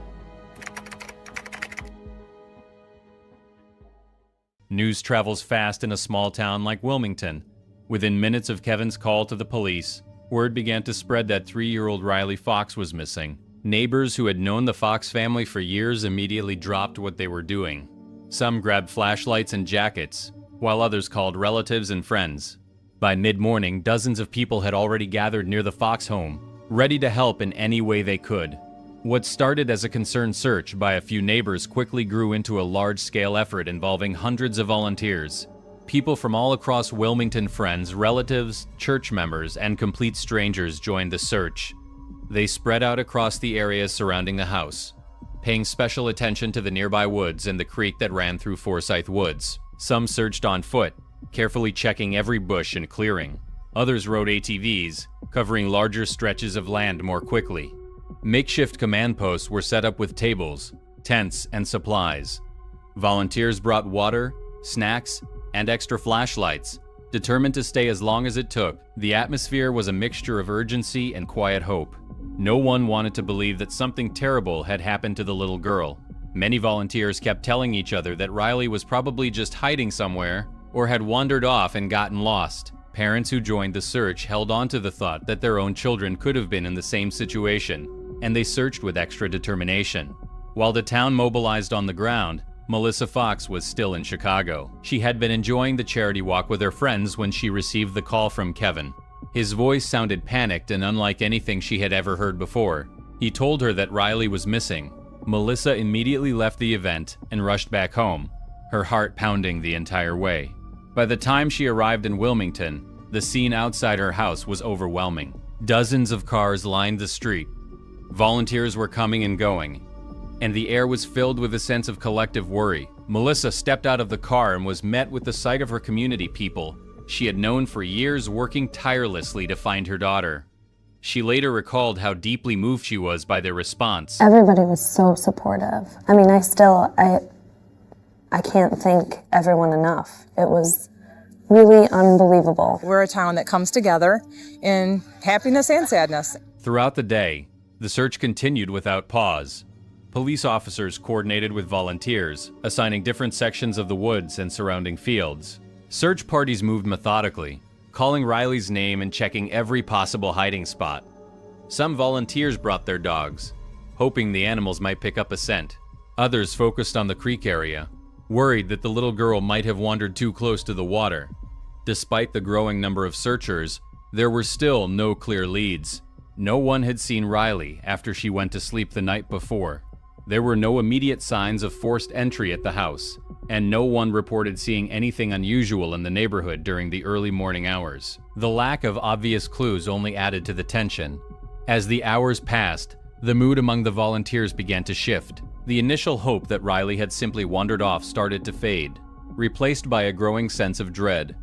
News travels fast in a small town like Wilmington. Within minutes of Kevin's call to the police, word began to spread that 3-year-old Riley Fox was missing. Neighbors who had known the Fox family for years immediately dropped what they were doing. Some grabbed flashlights and jackets, while others called relatives and friends. By mid-morning, dozens of people had already gathered near the Fox home, ready to help in any way they could. What started as a concerned search by a few neighbors quickly grew into a large-scale effort involving hundreds of volunteers. People from all across Wilmington, friends, relatives, church members, and complete strangers joined the search. They spread out across the areas surrounding the house, paying special attention to the nearby woods and the creek that ran through Forsyth Woods. Some searched on foot, carefully checking every bush and clearing. Others rode ATVs, covering larger stretches of land more quickly. Makeshift command posts were set up with tables, tents, and supplies. Volunteers brought water, snacks, and extra flashlights, determined to stay as long as it took. The atmosphere was a mixture of urgency and quiet hope. No one wanted to believe that something terrible had happened to the little girl. Many volunteers kept telling each other that Riley was probably just hiding somewhere or had wandered off and gotten lost. Parents who joined the search held on to the thought that their own children could have been in the same situation, and they searched with extra determination. While the town mobilized on the ground, Melissa Fox was still in Chicago. She had been enjoying the charity walk with her friends when she received the call from Kevin. His voice sounded panicked and unlike anything she had ever heard before. He told her that Riley was missing. Melissa immediately left the event and rushed back home, her heart pounding the entire way. By the time she arrived in Wilmington, the scene outside her house was overwhelming. Dozens of cars lined the street. Volunteers were coming and going, and the air was filled with a sense of collective worry. Melissa stepped out of the car and was met with the sight of her community people she had known for years, working tirelessly to find her daughter. She later recalled how deeply moved she was by their response. Everybody was so supportive. I mean, I can't thank everyone enough. It was really unbelievable. We're a town that comes together in happiness and sadness. Throughout the day, the search continued without pause. Police officers coordinated with volunteers, assigning different sections of the woods and surrounding fields. Search parties moved methodically, calling Riley's name and checking every possible hiding spot. Some volunteers brought their dogs, hoping the animals might pick up a scent. Others focused on the creek area, worried that the little girl might have wandered too close to the water. Despite the growing number of searchers, there were still no clear leads. No one had seen Riley after she went to sleep the night before. There were no immediate signs of forced entry at the house, and no one reported seeing anything unusual in the neighborhood during the early morning hours. The lack of obvious clues only added to the tension. As the hours passed, the mood among the volunteers began to shift. The initial hope that Riley had simply wandered off started to fade, replaced by a growing sense of dread.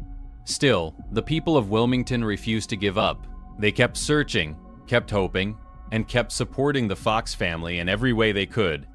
Still, the people of Wilmington refused to give up. They kept searching, kept hoping, and kept supporting the Fox family in every way they could.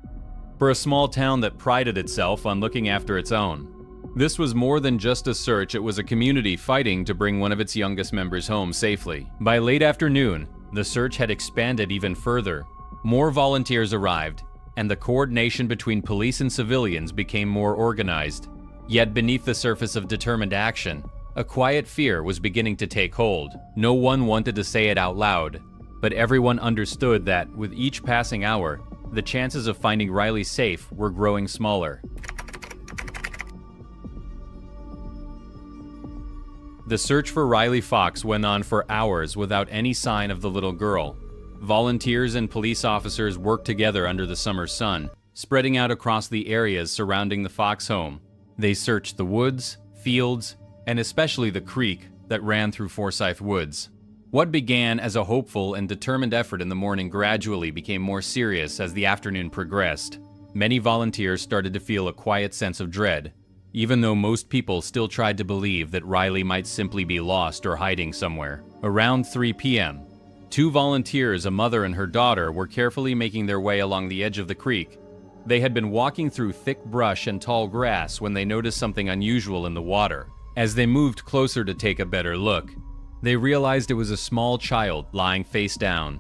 For a small town that prided itself on looking after its own, this was more than just a search, it was a community fighting to bring one of its youngest members home safely. By late afternoon, the search had expanded even further. More volunteers arrived, and the coordination between police and civilians became more organized. Yet beneath the surface of determined action, a quiet fear was beginning to take hold. No one wanted to say it out loud, but everyone understood that, with each passing hour, the chances of finding Riley safe were growing smaller. The search for Riley Fox went on for hours without any sign of the little girl. Volunteers and police officers worked together under the summer sun, spreading out across the areas surrounding the Fox home. They searched the woods, fields, and especially the creek that ran through Forsyth Woods. What began as a hopeful and determined effort in the morning gradually became more serious as the afternoon progressed. Many volunteers started to feel a quiet sense of dread, even though most people still tried to believe that Riley might simply be lost or hiding somewhere. Around 3 p.m., 2 volunteers, a mother and her daughter, were carefully making their way along the edge of the creek. They had been walking through thick brush and tall grass when they noticed something unusual in the water. As they moved closer to take a better look, they realized it was a small child lying face down.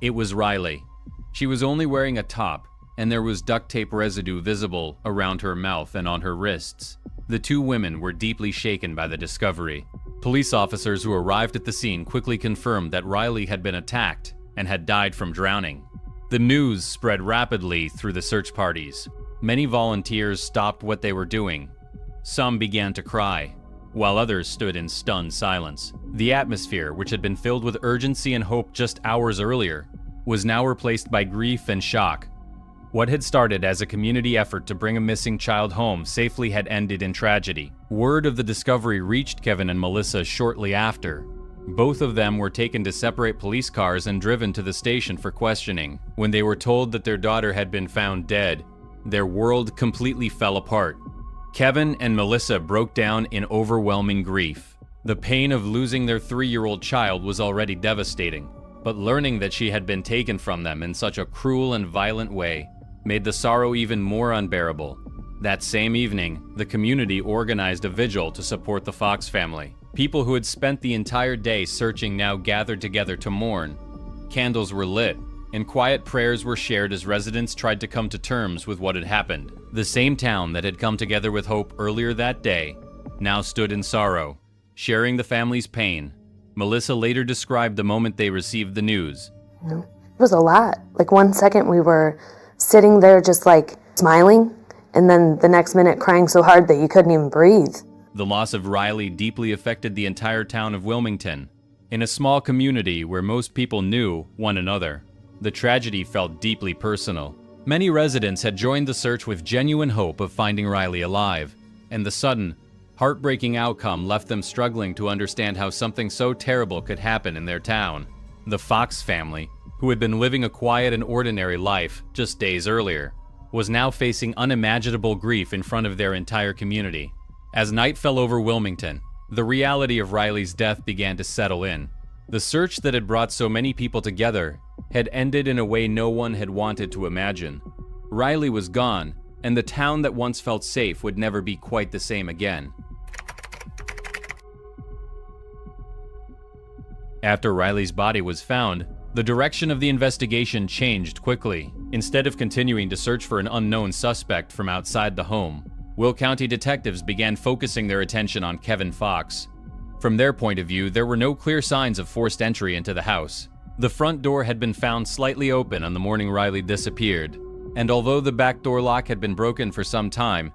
It was Riley. She was only wearing a top, and there was duct tape residue visible around her mouth and on her wrists. The 2 women were deeply shaken by the discovery. Police officers who arrived at the scene quickly confirmed that Riley had been attacked and had died from drowning. The news spread rapidly through the search parties. Many volunteers stopped what they were doing. Some began to cry. while others stood in stunned silence. The atmosphere, which had been filled with urgency and hope just hours earlier, was now replaced by grief and shock. What had started as a community effort to bring a missing child home safely had ended in tragedy. Word of the discovery reached Kevin and Melissa shortly after. Both of them were taken to separate police cars and driven to the station for questioning. When they were told that their daughter had been found dead, their world completely fell apart. Kevin and Melissa broke down in overwhelming grief. The pain of losing their 3-year-old child was already devastating, but learning that she had been taken from them in such a cruel and violent way made the sorrow even more unbearable. That same evening, the community organized a vigil to support the Fox family. People who had spent the entire day searching now gathered together to mourn. Candles were lit, and quiet prayers were shared as residents tried to come to terms with what had happened. The same town that had come together with hope earlier that day now stood in sorrow, sharing the family's pain. Melissa later described the moment they received the news. It was a lot. Like 1 second we were sitting there just like smiling, and then the next minute crying so hard that you couldn't even breathe. The loss of Riley deeply affected the entire town of Wilmington. In a small community where most people knew one another, the tragedy felt deeply personal. Many residents had joined the search with genuine hope of finding Riley alive, and the sudden, heartbreaking outcome left them struggling to understand how something so terrible could happen in their town. The Fox family, who had been living a quiet and ordinary life just days earlier, was now facing unimaginable grief in front of their entire community. As night fell over Wilmington, the reality of Riley's death began to settle in. The search that had brought so many people together had ended in a way no one had wanted to imagine. Riley was gone, and the town that once felt safe would never be quite the same again. After Riley's body was found, the direction of the investigation changed quickly. Instead of continuing to search for an unknown suspect from outside the home, Will County detectives began focusing their attention on Kevin Fox. From their point of view, there were no clear signs of forced entry into the house. The front door had been found slightly open on the morning Riley disappeared, and although the back door lock had been broken for some time,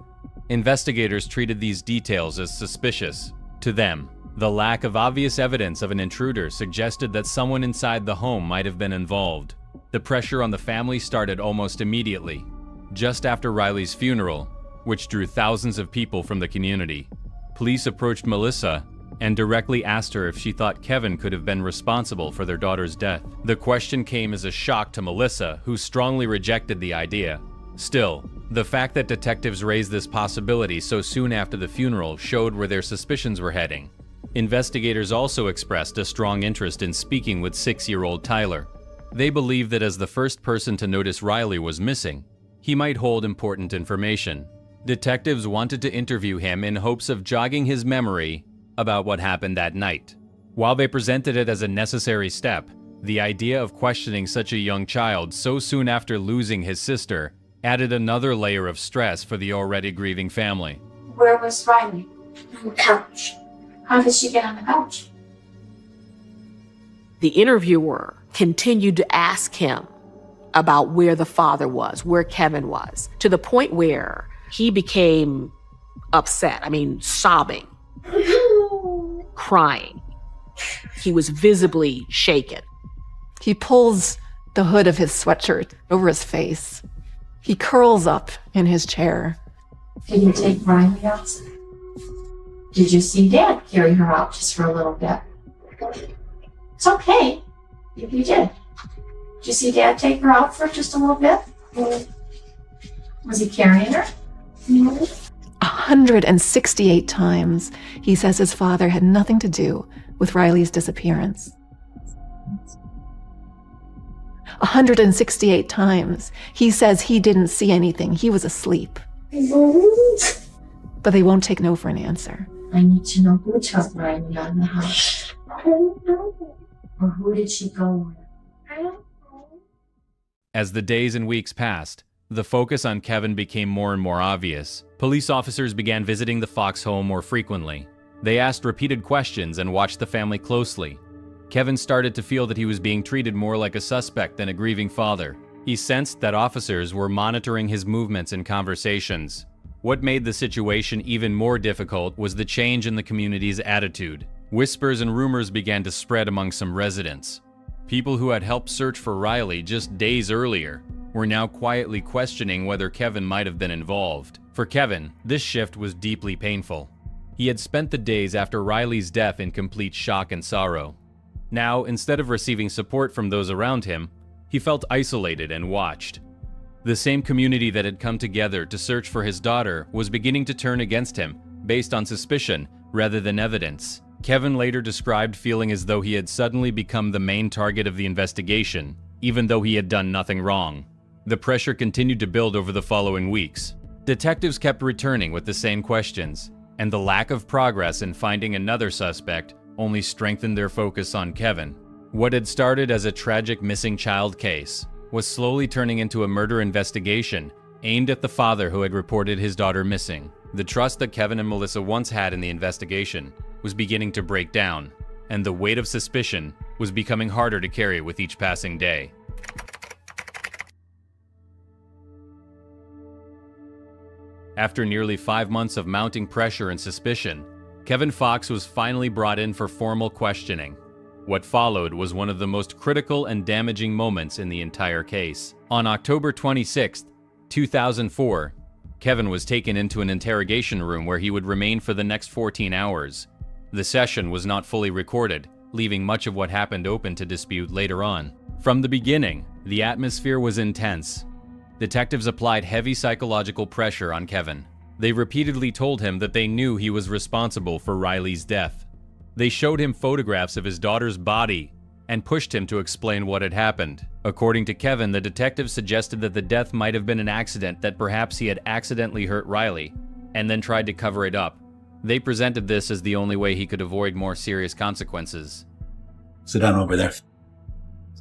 investigators treated these details as suspicious. To them, the lack of obvious evidence of an intruder suggested that someone inside the home might have been involved. The pressure on the family started almost immediately. Just after Riley's funeral, which drew thousands of people from the community, police approached Melissa and directly asked her if she thought Kevin could have been responsible for their daughter's death. The question came as a shock to Melissa, who strongly rejected the idea. Still, the fact that detectives raised this possibility so soon after the funeral showed where their suspicions were heading. Investigators also expressed a strong interest in speaking with 6-year-old Tyler. They believed that as the first person to notice Riley was missing, he might hold important information. Detectives wanted to interview him in hopes of jogging his memory about what happened that night. While they presented it as a necessary step, the idea of questioning such a young child so soon after losing his sister added another layer of stress for the already grieving family. Where was Riley? On the couch. How did she get on the couch? The interviewer continued to ask him about where the father was, where Kevin was, to the point where he became upset. Sobbing, crying. He was visibly shaken. He pulls the hood of his sweatshirt over his face. He curls up in his chair. Did you take Riley outside? Did you see Dad carry her out just for a little bit? It's okay if you did. Did you see Dad take her out for just a little bit? Was he carrying her? 168 times he says his father had nothing to do with Riley's disappearance. 168 times he says he didn't see anything, he was asleep. But they won't take no for an answer. I need to know who took Riley out of the house. I don't know. Or who did she go with? I don't know. As the days and weeks passed, the focus on Kevin became more and more obvious. Police officers began visiting the Fox home more frequently. They asked repeated questions and watched the family closely. Kevin started to feel that he was being treated more like a suspect than a grieving father. He sensed that officers were monitoring his movements and conversations. What made the situation even more difficult was the change in the community's attitude. Whispers and rumors began to spread among some residents. People who had helped search for Riley just days earlier were now quietly questioning whether Kevin might have been involved. For Kevin, this shift was deeply painful. He had spent the days after Riley's death in complete shock and sorrow. Now, instead of receiving support from those around him, he felt isolated and watched. The same community that had come together to search for his daughter was beginning to turn against him, based on suspicion rather than evidence. Kevin later described feeling as though he had suddenly become the main target of the investigation, even though he had done nothing wrong. The pressure continued to build over the following weeks. Detectives kept returning with the same questions, and the lack of progress in finding another suspect only strengthened their focus on Kevin. What had started as a tragic missing child case was slowly turning into a murder investigation aimed at the father who had reported his daughter missing. The trust that Kevin and Melissa once had in the investigation was beginning to break down, and the weight of suspicion was becoming harder to carry with each passing day. After nearly 5 months of mounting pressure and suspicion, Kevin Fox was finally brought in for formal questioning. What followed was one of the most critical and damaging moments in the entire case. On October 26, 2004, Kevin was taken into an interrogation room where he would remain for the next 14 hours. The session was not fully recorded, leaving much of what happened open to dispute later on. From the beginning, the atmosphere was intense. Detectives applied heavy psychological pressure on Kevin. They repeatedly told him that they knew he was responsible for Riley's death. They showed him photographs of his daughter's body and pushed him to explain what had happened. According to Kevin, the detectives suggested that the death might have been an accident, that perhaps he had accidentally hurt Riley, and then tried to cover it up. They presented this as the only way he could avoid more serious consequences. Sit down over there.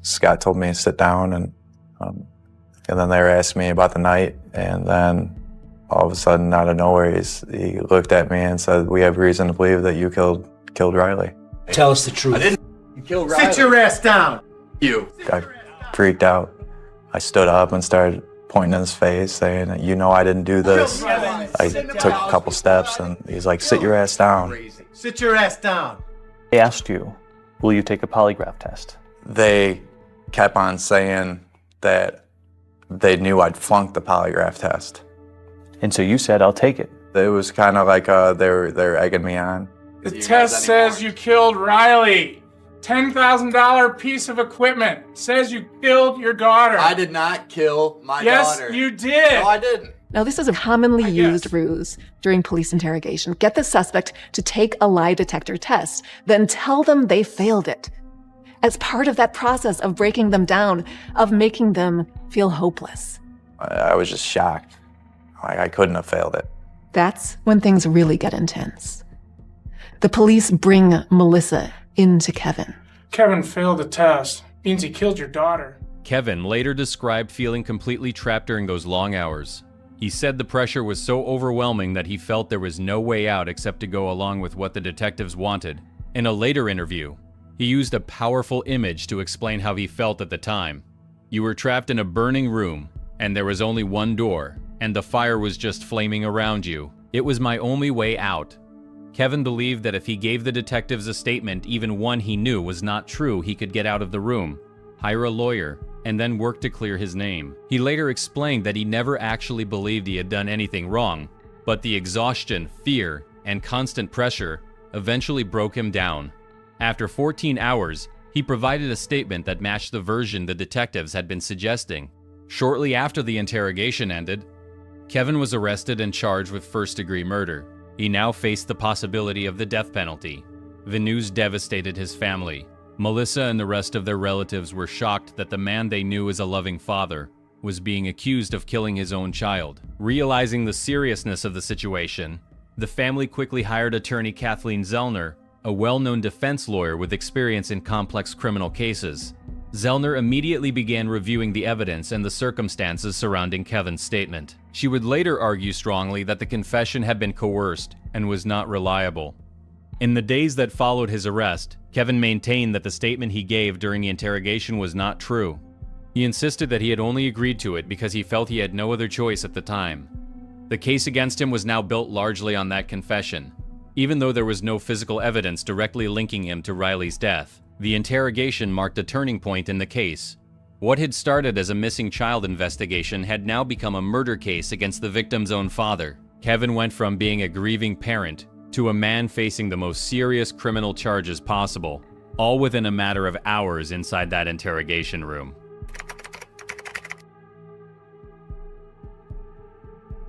Scott told me to sit down, and then they were asking me about the night, and then all of a sudden, out of nowhere, he looked at me and said, "We have reason to believe that you killed Riley." Tell us the truth. I didn't. You killed Riley. Sit your ass down. You. I freaked out. I stood up and started pointing in his face, saying, "You know I didn't do this." I took a couple steps, and he's like, "Sit your ass down." Sit your ass down. They asked you, will you take a polygraph test? They kept on saying that they knew I'd flunked the polygraph test. And so you said, I'll take it. It was kind of like they're egging me on. The test says you killed Riley. $10,000 piece of equipment says you killed your daughter. I did not kill my daughter. Yes, you did. No, I didn't. Now, this is a commonly used ruse during police interrogation. Get the suspect to take a lie detector test, then tell them they failed it. As part of that process of breaking them down, of making them feel hopeless. I was just shocked. I couldn't have failed it. That's when things really get intense. The police bring Melissa into Kevin. Kevin failed the test. Means he killed your daughter. Kevin later described feeling completely trapped during those long hours. He said the pressure was so overwhelming that he felt there was no way out except to go along with what the detectives wanted. In a later interview, he used a powerful image to explain how he felt at the time. You were trapped in a burning room, and there was only one door, and the fire was just flaming around you. It was my only way out. Kevin believed that if he gave the detectives a statement, even one he knew was not true, he could get out of the room, hire a lawyer, and then work to clear his name. He later explained that he never actually believed he had done anything wrong, but the exhaustion, fear, and constant pressure eventually broke him down. After 14 hours, he provided a statement that matched the version the detectives had been suggesting. Shortly after the interrogation ended, Kevin was arrested and charged with first-degree murder. He now faced the possibility of the death penalty. The news devastated his family. Melissa and the rest of their relatives were shocked that the man they knew as a loving father was being accused of killing his own child. Realizing the seriousness of the situation, the family quickly hired attorney Kathleen Zellner, a well-known defense lawyer with experience in complex criminal cases. Zellner immediately began reviewing the evidence and the circumstances surrounding Kevin's statement. She would later argue strongly that the confession had been coerced and was not reliable. In the days that followed his arrest, Kevin maintained that the statement he gave during the interrogation was not true. He insisted that he had only agreed to it because he felt he had no other choice at the time. The case against him was now built largely on that confession. Even though there was no physical evidence directly linking him to Riley's death, the interrogation marked a turning point in the case. What had started as a missing child investigation had now become a murder case against the victim's own father. Kevin went from being a grieving parent to a man facing the most serious criminal charges possible, all within a matter of hours inside that interrogation room.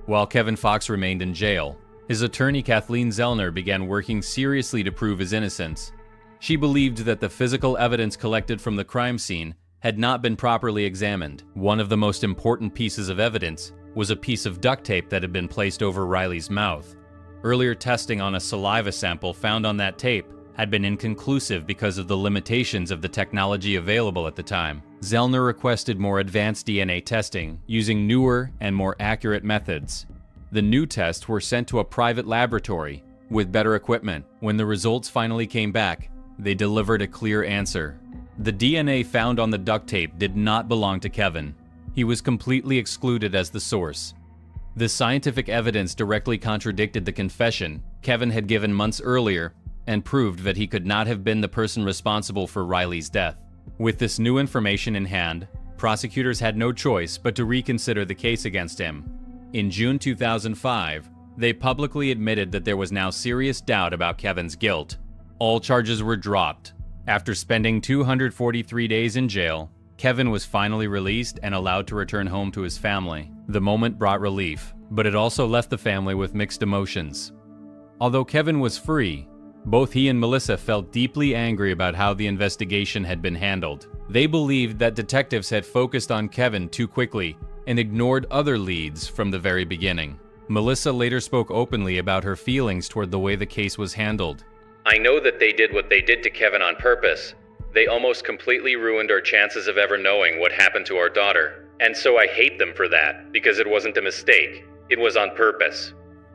While Kevin Fox remained in jail, his attorney Kathleen Zellner began working seriously to prove his innocence. She believed that the physical evidence collected from the crime scene had not been properly examined. One of the most important pieces of evidence was a piece of duct tape that had been placed over Riley's mouth. Earlier testing on a saliva sample found on that tape had been inconclusive because of the limitations of the technology available at the time. Zellner requested more advanced DNA testing using newer and more accurate methods. The new tests were sent to a private laboratory with better equipment. When the results finally came back, they delivered a clear answer. The DNA found on the duct tape did not belong to Kevin. He was completely excluded as the source. The scientific evidence directly contradicted the confession Kevin had given months earlier and proved that he could not have been the person responsible for Riley's death. With this new information in hand, prosecutors had no choice but to reconsider the case against him. In June 2005, they publicly admitted that there was now serious doubt about Kevin's guilt. All charges were dropped. After spending 243 days in jail, Kevin was finally released and allowed to return home to his family. The moment brought relief, but it also left the family with mixed emotions. Although Kevin was free, both he and Melissa felt deeply angry about how the investigation had been handled. They believed that detectives had focused on Kevin too quickly and ignored other leads from the very beginning. Melissa later spoke openly about her feelings toward the way the case was handled. "I know that they did what they did to Kevin on purpose. They almost completely ruined our chances of ever knowing what happened to our daughter. And so I hate them for that, because it wasn't a mistake. It was on purpose."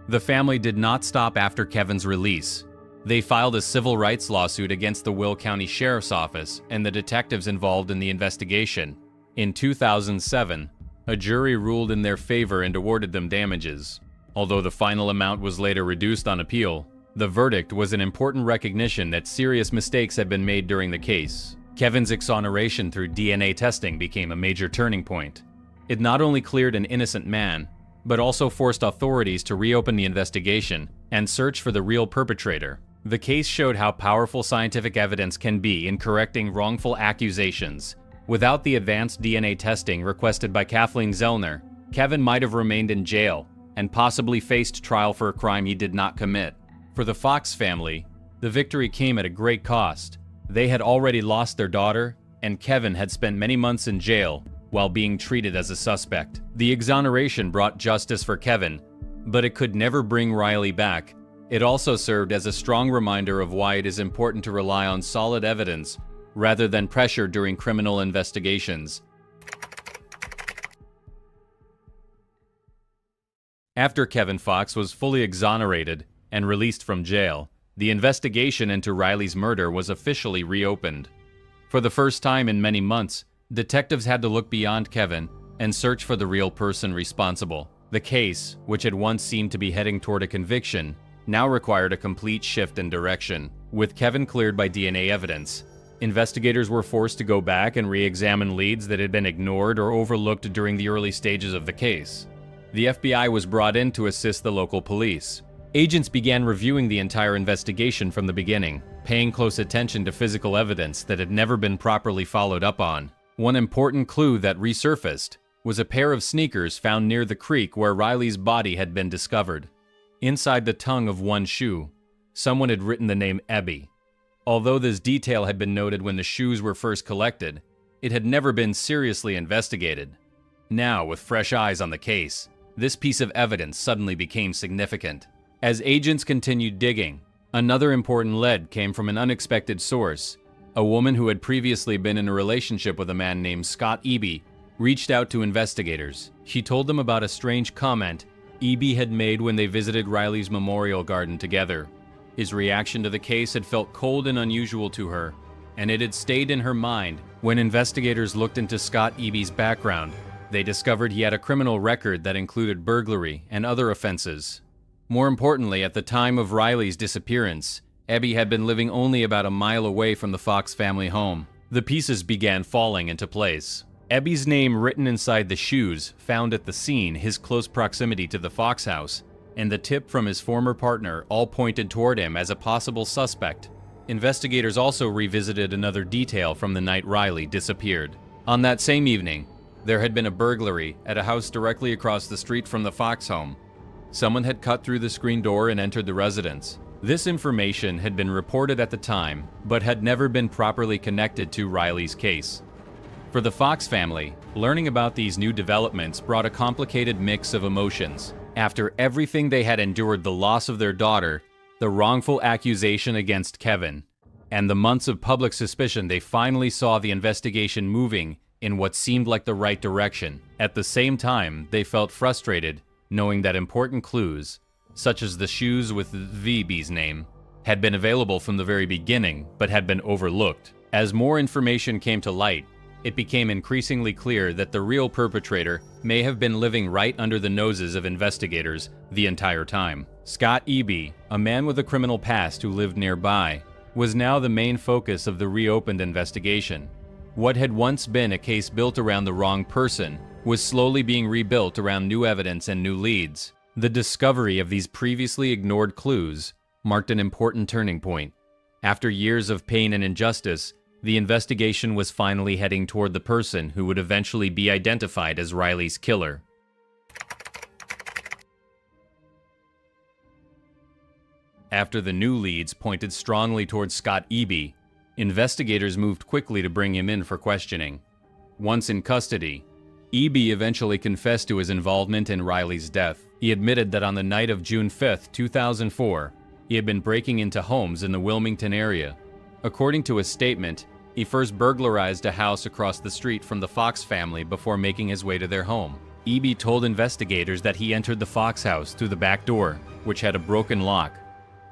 The family did not stop after Kevin's release. They filed a civil rights lawsuit against the Will County Sheriff's Office and the detectives involved in the investigation. In 2007, a jury ruled in their favor and awarded them damages. Although the final amount was later reduced on appeal, the verdict was an important recognition that serious mistakes had been made during the case. Kevin's exoneration through DNA testing became a major turning point. It not only cleared an innocent man, but also forced authorities to reopen the investigation and search for the real perpetrator. The case showed how powerful scientific evidence can be in correcting wrongful accusations. Without the advanced DNA testing requested by Kathleen Zellner, Kevin might have remained in jail and possibly faced trial for a crime he did not commit. For the Fox family, the victory came at a great cost. They had already lost their daughter, and Kevin had spent many months in jail while being treated as a suspect. The exoneration brought justice for Kevin, but it could never bring Riley back. It also served as a strong reminder of why it is important to rely on solid evidence rather than pressure during criminal investigations. After Kevin Fox was fully exonerated and released from jail, the investigation into Riley's murder was officially reopened. For the first time in many months, detectives had to look beyond Kevin and search for the real person responsible. The case, which had once seemed to be heading toward a conviction, now required a complete shift in direction. With Kevin cleared by DNA evidence, investigators were forced to go back and re-examine leads that had been ignored or overlooked during the early stages of the case. The FBI was brought in to assist the local police. Agents began reviewing the entire investigation from the beginning, paying close attention to physical evidence that had never been properly followed up on. One important clue that resurfaced was a pair of sneakers found near the creek where Riley's body had been discovered. Inside the tongue of one shoe, someone had written the name Ebby. Although this detail had been noted when the shoes were first collected, it had never been seriously investigated. Now, with fresh eyes on the case, this piece of evidence suddenly became significant. As agents continued digging, another important lead came from an unexpected source. A woman who had previously been in a relationship with a man named Scott Eby reached out to investigators. She told them about a strange comment Eby had made when they visited Riley's memorial garden together. His reaction to the case had felt cold and unusual to her, and it had stayed in her mind. When investigators looked into Scott Eby's background, they discovered he had a criminal record that included burglary and other offenses. More importantly, at the time of Riley's disappearance, Ebby had been living only about a mile away from the Fox family home. The pieces began falling into place. Ebby's name written inside the shoes found at the scene, his close proximity to the Fox house, and the tip from his former partner all pointed toward him as a possible suspect. Investigators also revisited another detail from the night Riley disappeared. On that same evening, there had been a burglary at a house directly across the street from the Fox home. Someone had cut through the screen door and entered the residence. This information had been reported at the time, but had never been properly connected to Riley's case. For the Fox family, learning about these new developments brought a complicated mix of emotions. After everything they had endured, the loss of their daughter, the wrongful accusation against Kevin, and the months of public suspicion, they finally saw the investigation moving in what seemed like the right direction. At the same time, they felt frustrated, knowing that important clues, such as the shoes with VB's name, had been available from the very beginning, but had been overlooked. As more information came to light, it became increasingly clear that the real perpetrator may have been living right under the noses of investigators the entire time. Scott Eby, a man with a criminal past who lived nearby, was now the main focus of the reopened investigation. What had once been a case built around the wrong person was slowly being rebuilt around new evidence and new leads. The discovery of these previously ignored clues marked an important turning point. After years of pain and injustice, the investigation was finally heading toward the person who would eventually be identified as Riley's killer. After the new leads pointed strongly towards Scott Eby, investigators moved quickly to bring him in for questioning. Once in custody, Eby eventually confessed to his involvement in Riley's death. He admitted that on the night of June 5, 2004, he had been breaking into homes in the Wilmington area. According to his statement, he first burglarized a house across the street from the Fox family before making his way to their home. Eby told investigators that he entered the Fox house through the back door, which had a broken lock.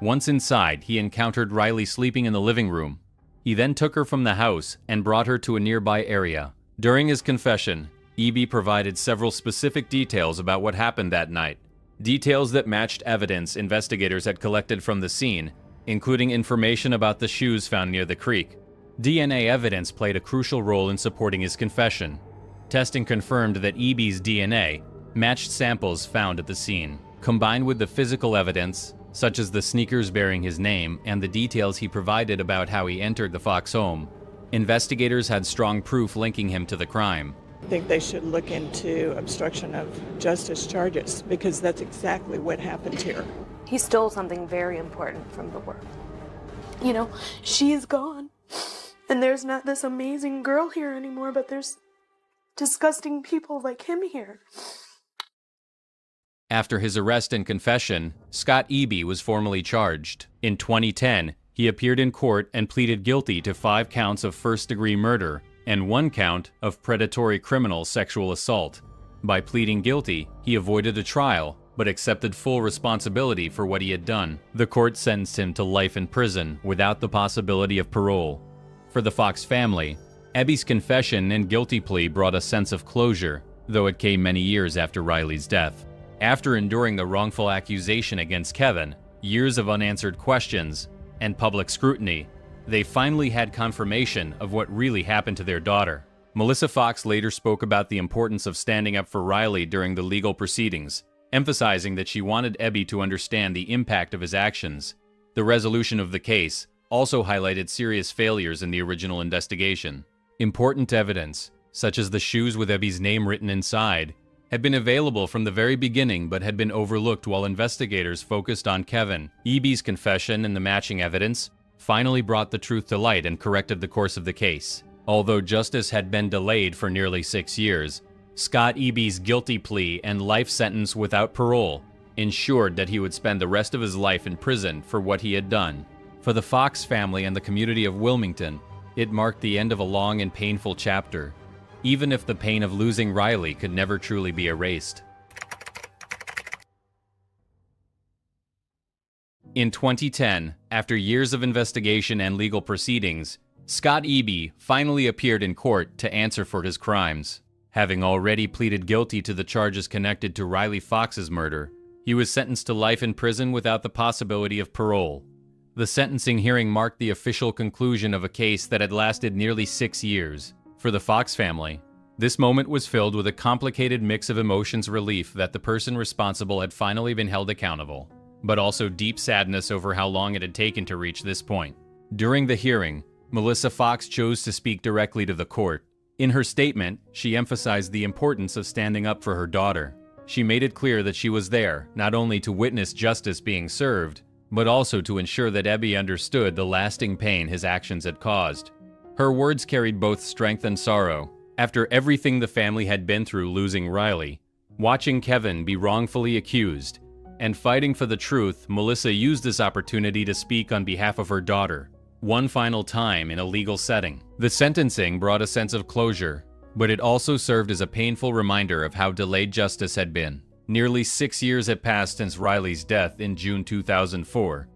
Once inside, he encountered Riley sleeping in the living room. He then took her from the house and brought her to a nearby area. During his confession, Eby provided several specific details about what happened that night. Details that matched evidence investigators had collected from the scene, including information about the shoes found near the creek. DNA evidence played a crucial role in supporting his confession. Testing confirmed that Eby's DNA matched samples found at the scene. Combined with the physical evidence, such as the sneakers bearing his name and the details he provided about how he entered the Fox home, investigators had strong proof linking him to the crime. I think they should look into obstruction of justice charges because that's exactly what happened here. He stole something very important from the world. You know, she's gone. And there's not this amazing girl here anymore, but there's disgusting people like him here. After his arrest and confession, Scott Eby was formally charged. In 2010, he appeared in court and pleaded guilty to 5 counts of first-degree murder and 1 count of predatory criminal sexual assault. By pleading guilty, he avoided a trial, but accepted full responsibility for what he had done. The court sentenced him to life in prison without the possibility of parole. For the Fox family, Eby's confession and guilty plea brought a sense of closure, though it came many years after Riley's death. After enduring the wrongful accusation against Kevin, years of unanswered questions, and public scrutiny, they finally had confirmation of what really happened to their daughter. Melissa Fox later spoke about the importance of standing up for Riley during the legal proceedings, emphasizing that she wanted Eby to understand the impact of his actions. The resolution of the case also highlighted serious failures in the original investigation. Important evidence, such as the shoes with Eby's name written inside, had been available from the very beginning but had been overlooked while investigators focused on Kevin. Eby's confession and the matching evidence finally brought the truth to light and corrected the course of the case. Although justice had been delayed for nearly 6 years, Scott Eby's guilty plea and life sentence without parole ensured that he would spend the rest of his life in prison for what he had done. For the Fox family and the community of Wilmington, it marked the end of a long and painful chapter, even if the pain of losing Riley could never truly be erased. In 2010, after years of investigation and legal proceedings, Scott Eby finally appeared in court to answer for his crimes. Having already pleaded guilty to the charges connected to Riley Fox's murder, he was sentenced to life in prison without the possibility of parole. The sentencing hearing marked the official conclusion of a case that had lasted nearly 6 years. For the Fox family, this moment was filled with a complicated mix of emotions: relief that the person responsible had finally been held accountable, but also deep sadness over how long it had taken to reach this point. During the hearing, Melissa Fox chose to speak directly to the court. In her statement, she emphasized the importance of standing up for her daughter. She made it clear that she was there, not only to witness justice being served, but also to ensure that Ebby understood the lasting pain his actions had caused. Her words carried both strength and sorrow. After everything the family had been through losing Riley, watching Kevin be wrongfully accused, and fighting for the truth, Melissa used this opportunity to speak on behalf of her daughter, one final time in a legal setting. The sentencing brought a sense of closure, but it also served as a painful reminder of how delayed justice had been. Nearly 6 years had passed since Riley's death in June 2004.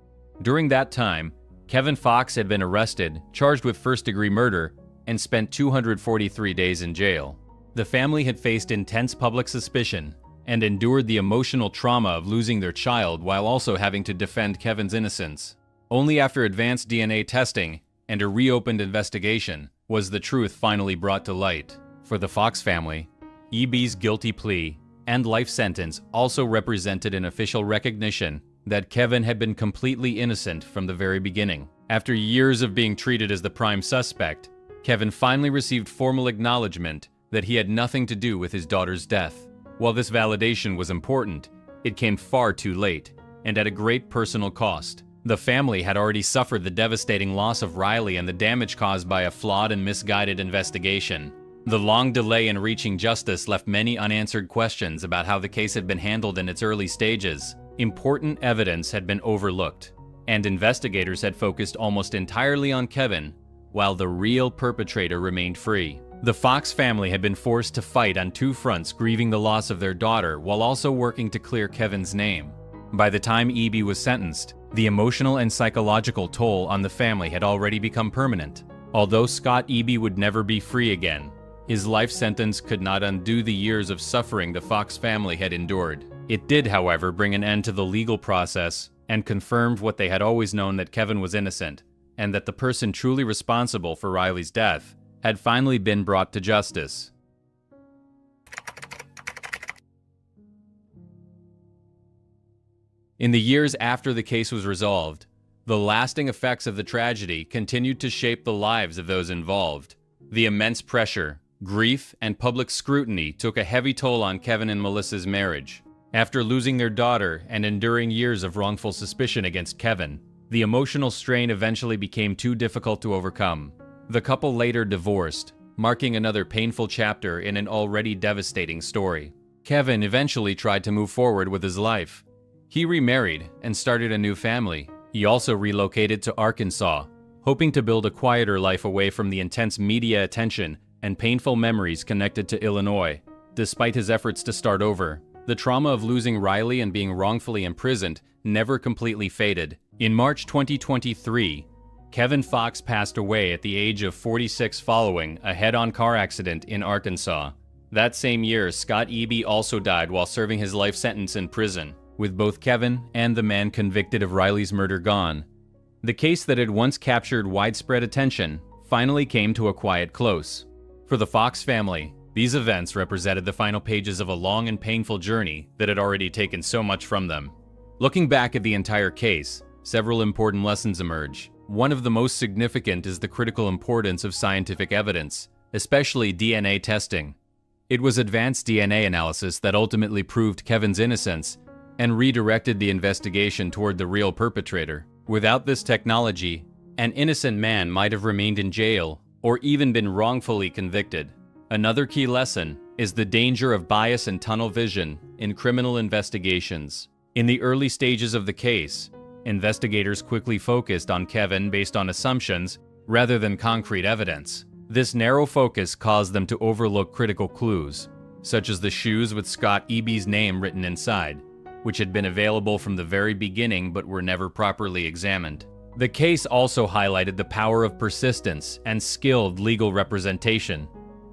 During that time, Kevin Fox had been arrested, charged with first-degree murder, and spent 243 days in jail. The family had faced intense public suspicion and endured the emotional trauma of losing their child while also having to defend Kevin's innocence. Only after advanced DNA testing and a reopened investigation was the truth finally brought to light. For the Fox family, EB's guilty plea and life sentence also represented an official recognition that Kevin had been completely innocent from the very beginning. After years of being treated as the prime suspect, Kevin finally received formal acknowledgement that he had nothing to do with his daughter's death. While this validation was important, it came far too late, and at a great personal cost. The family had already suffered the devastating loss of Riley and the damage caused by a flawed and misguided investigation. The long delay in reaching justice left many unanswered questions about how the case had been handled in its early stages. Important evidence had been overlooked, and investigators had focused almost entirely on Kevin, while the real perpetrator remained free. The Fox family had been forced to fight on two fronts, grieving the loss of their daughter while also working to clear Kevin's name. By the time EB was sentenced, the emotional and psychological toll on the family had already become permanent. Although Scott EB would never be free again, his life sentence could not undo the years of suffering the Fox family had endured. It did, however, bring an end to the legal process and confirmed what they had always known, that Kevin was innocent, and that the person truly responsible for Riley's death had finally been brought to justice. In the years after the case was resolved, the lasting effects of the tragedy continued to shape the lives of those involved. The immense pressure, grief, and public scrutiny took a heavy toll on Kevin and Melissa's marriage. After losing their daughter and enduring years of wrongful suspicion against Kevin, the emotional strain eventually became too difficult to overcome. The couple later divorced, marking another painful chapter in an already devastating story. Kevin eventually tried to move forward with his life. He remarried and started a new family. He also relocated to Arkansas, hoping to build a quieter life away from the intense media attention and painful memories connected to Illinois. Despite his efforts to start over, the trauma of losing Riley and being wrongfully imprisoned never completely faded. In March 2023, Kevin Fox passed away at the age of 46 following a head-on car accident in Arkansas. That same year, Scott EB also died while serving his life sentence in prison. With both Kevin and the man convicted of Riley's murder gone, the case that had once captured widespread attention finally came to a quiet close. For the Fox family, these events represented the final pages of a long and painful journey that had already taken so much from them. Looking back at the entire case, several important lessons emerge. One of the most significant is the critical importance of scientific evidence, especially DNA testing. It was advanced DNA analysis that ultimately proved Kevin's innocence and redirected the investigation toward the real perpetrator. Without this technology, an innocent man might have remained in jail or even been wrongfully convicted. Another key lesson is the danger of bias and tunnel vision in criminal investigations. In the early stages of the case, investigators quickly focused on Kevin based on assumptions rather than concrete evidence. This narrow focus caused them to overlook critical clues, such as the shoes with Scott EB's name written inside, which had been available from the very beginning but were never properly examined. The case also highlighted the power of persistence and skilled legal representation.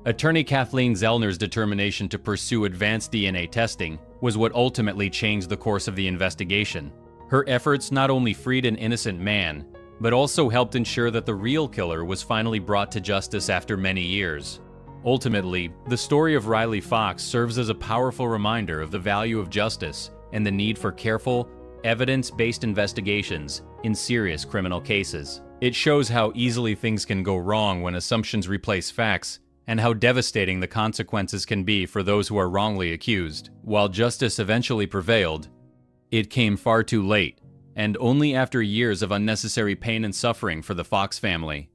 Attorney Kathleen Zellner's determination to pursue advanced DNA testing was what ultimately changed the course of the investigation. Her efforts not only freed an innocent man, but also helped ensure that the real killer was finally brought to justice after many years. Ultimately, the story of Riley Fox serves as a powerful reminder of the value of justice and the need for careful, evidence-based investigations in serious criminal cases. It shows how easily things can go wrong when assumptions replace facts, and how devastating the consequences can be for those who are wrongly accused. While justice eventually prevailed, it came far too late, and only after years of unnecessary pain and suffering for the Fox family.